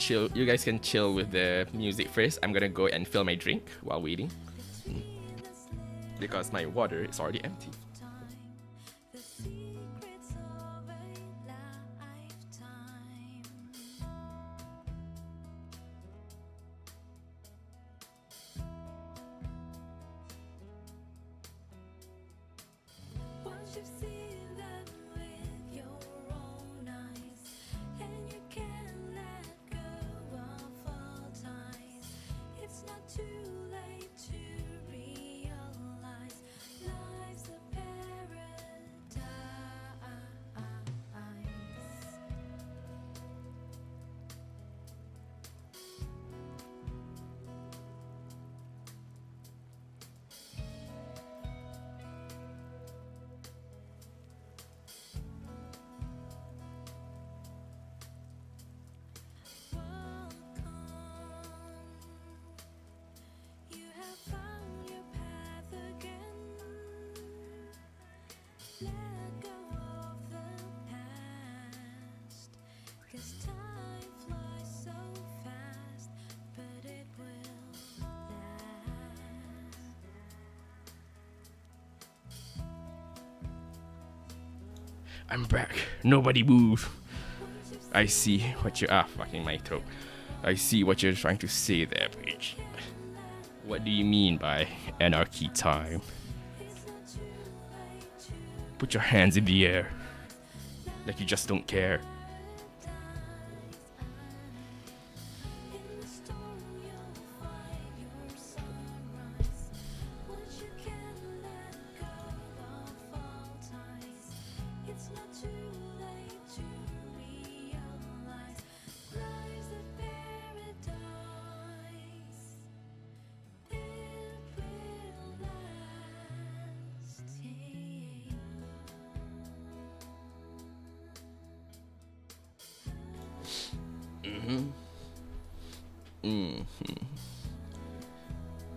You guys can chill with the music first. I'm gonna go and fill my drink while waiting, because my water is already empty. I'm back. Nobody move. I see what you are fucking my throat. I see what you're trying to say there, bitch. What do you mean by anarchy time? Put your hands in the air. Like you just don't care.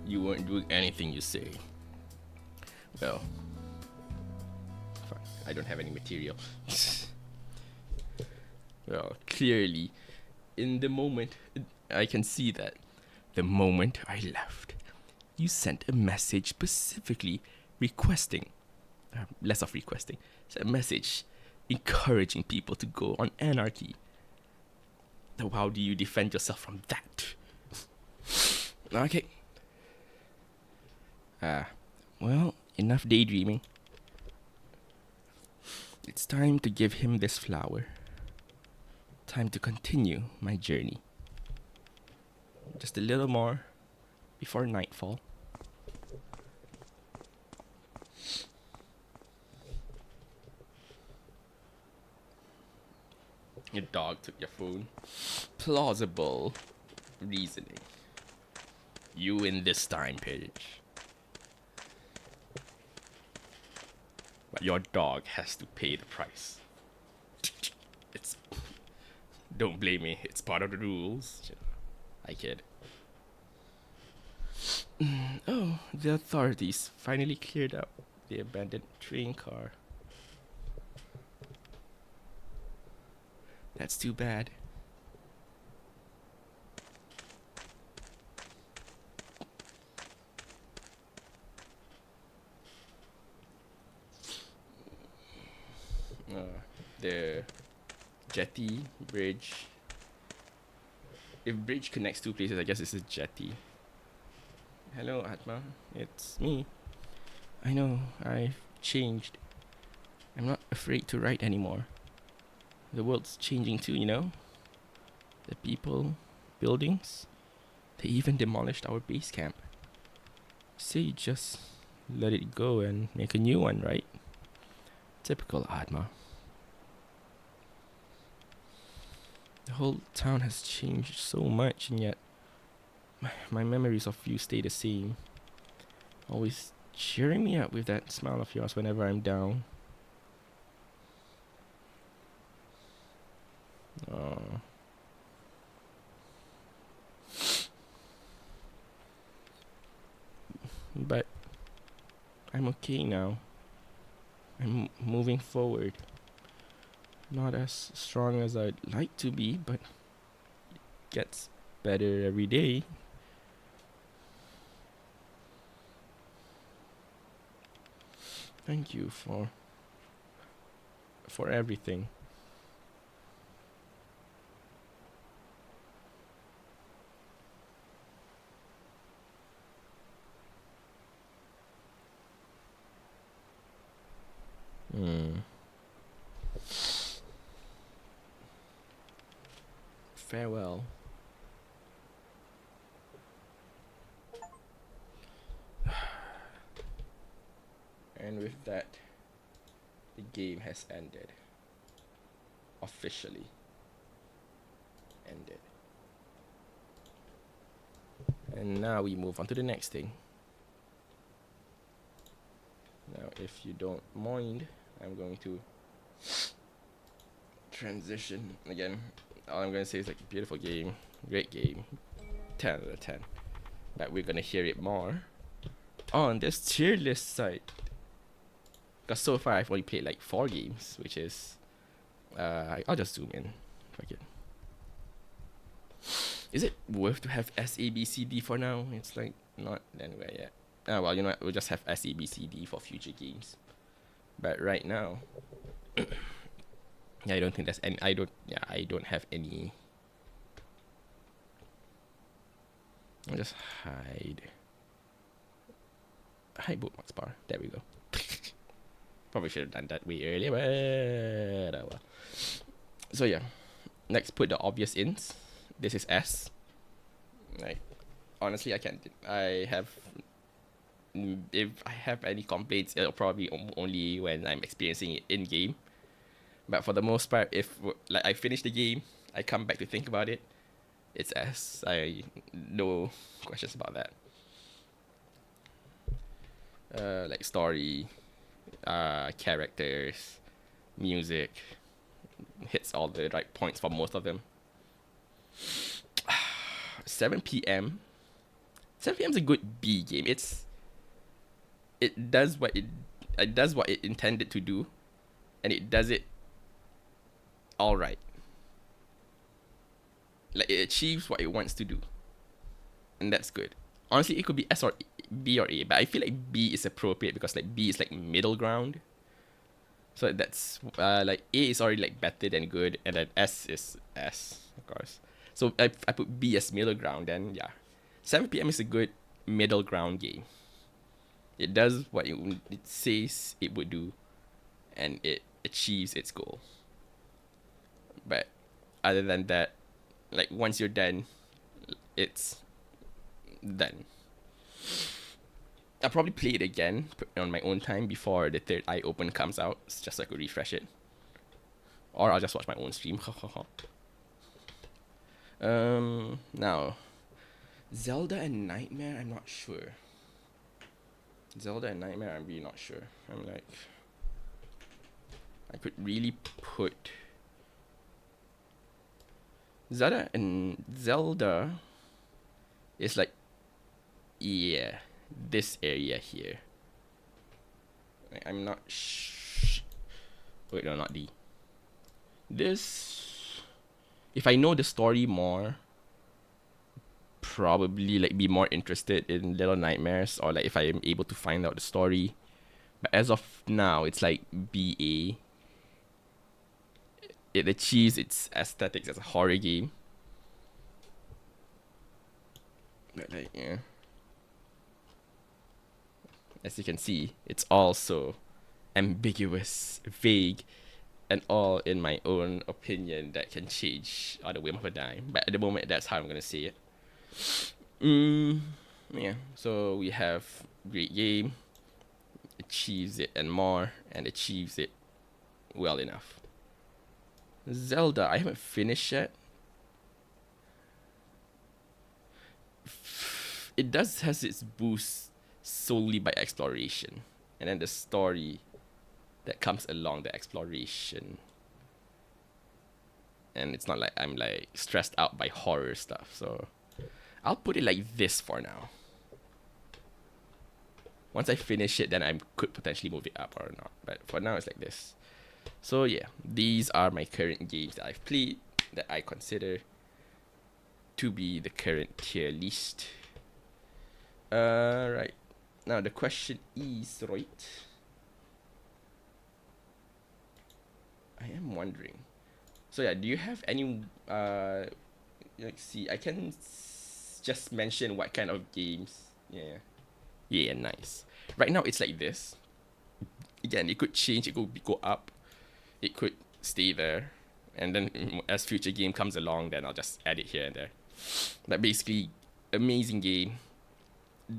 You weren't doing anything you say. Well, fuck, I don't have any material. Well, clearly, in the moment, I can see that the moment I left, you sent a message specifically requesting, less of requesting, a message encouraging people to go on anarchy. So how do you defend yourself from that? Okay. Well, enough daydreaming. It's time to give him this flower. Time to continue my journey. Just a little more before nightfall. Your dog took your phone. Plausible reasoning. You in this time period. But your dog has to pay the price. It's... Don't blame me, it's part of the rules. I kid. Oh, the authorities finally cleared up the abandoned train car. That's too bad. The jetty, bridge. If bridge connects two places, I guess it's a jetty. Hello, Atma. It's me. I know, I've changed. I'm not afraid to write anymore. The world's changing too, you know? The people, buildings, they even demolished our base camp. Say you just let it go and make a new one, right? Typical Atma. The whole town has changed so much, and yet my memories of you stay the same. Always cheering me up with that smile of yours whenever I'm down. Oh. But I'm okay now. I'm moving forward. Not as strong as I'd like to be, but it gets better every day. Thank you for everything. farewell. And with that, the game has ended. Officially ended. And now we move on to the next thing. Now, if you don't mind, I'm going to transition again. All I'm going to say is like, beautiful game, great game, 10 out of 10. But we're going to hear it more on this tier list site. Because so far I've only played like 4 games, which is, I'll just zoom in. Fuck it. Is it worth to have SABCD for now? It's like not anywhere yet. Oh well, you know what? We'll just have SABCD for future games. But right now, yeah, I don't think there's any. I don't have any. I'll just hide bookmarks bar. There we go. Probably should have done that way earlier, but oh well. So yeah, next put the obvious ins. This is S. Like, honestly, I can't. If I have any complaints, it'll probably only when I'm experiencing it in game. But for the most part, if like I finish the game, I come back to think about it, it's S. No questions about that. Like story, characters, music, hits all the right points for most of them. 7 p.m. 7 p.m. is a good B game. It does what it intended to do, and it does it all right. Like, it achieves what it wants to do, and that's good. Honestly, it could be S or B or A, but I feel like B is appropriate because like B is like middle ground. So that's like A is already like better than good, and then S is S, of course. So I put B as middle ground, then yeah. 7 p.m. is a good middle ground game. It does what it says it would do, and it achieves its goal. But other than that, like once you're done, it's done. I'll probably play it again on my own time before the third eye open comes out, just so I could refresh it. Or I'll just watch my own stream. Now, Zelda and Nightmare, I'm not sure. Zelda and Nightmare, I'm really not sure. I'm like, I could really put Zelda is like, yeah, this area here. I'm not wait, no, not D. This, if I know the story more, probably like be more interested in Little Nightmares, or like if I am able to find out the story. But as of now, it's like BA. It achieves its aesthetics as a horror game. But like, yeah. As you can see, it's also ambiguous, vague, and all in my own opinion that can change on the whim of a dime. But at the moment, that's how I'm gonna see it. Yeah. So we have great game, achieves it and more, and achieves it well enough. Zelda, I haven't finished yet. It does has its boost solely by exploration, and then the story that comes along the exploration. And it's not like I'm like stressed out by horror stuff, so I'll put it like this for now. Once I finish it, then I could potentially move it up or not. But for now, it's like this. So yeah, these are my current games that I've played that I consider to be the current tier list. Right. Now the question is, right? I am wondering. So yeah, do you have any let's see, I can just mention what kind of games. Yeah. Yeah, nice. Right now it's like this. Again, it could change, it could go up, it could stay there. And then as future game comes along, then I'll just add it here and there. But basically, amazing game.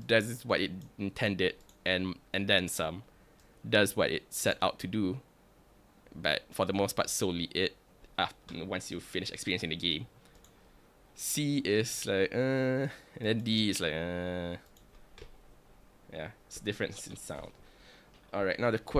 Does what it intended and then some. Does what it set out to do. But for the most part, solely it. Once you finish experiencing the game. C is like and then D is like yeah, it's different in sound. All right, now the question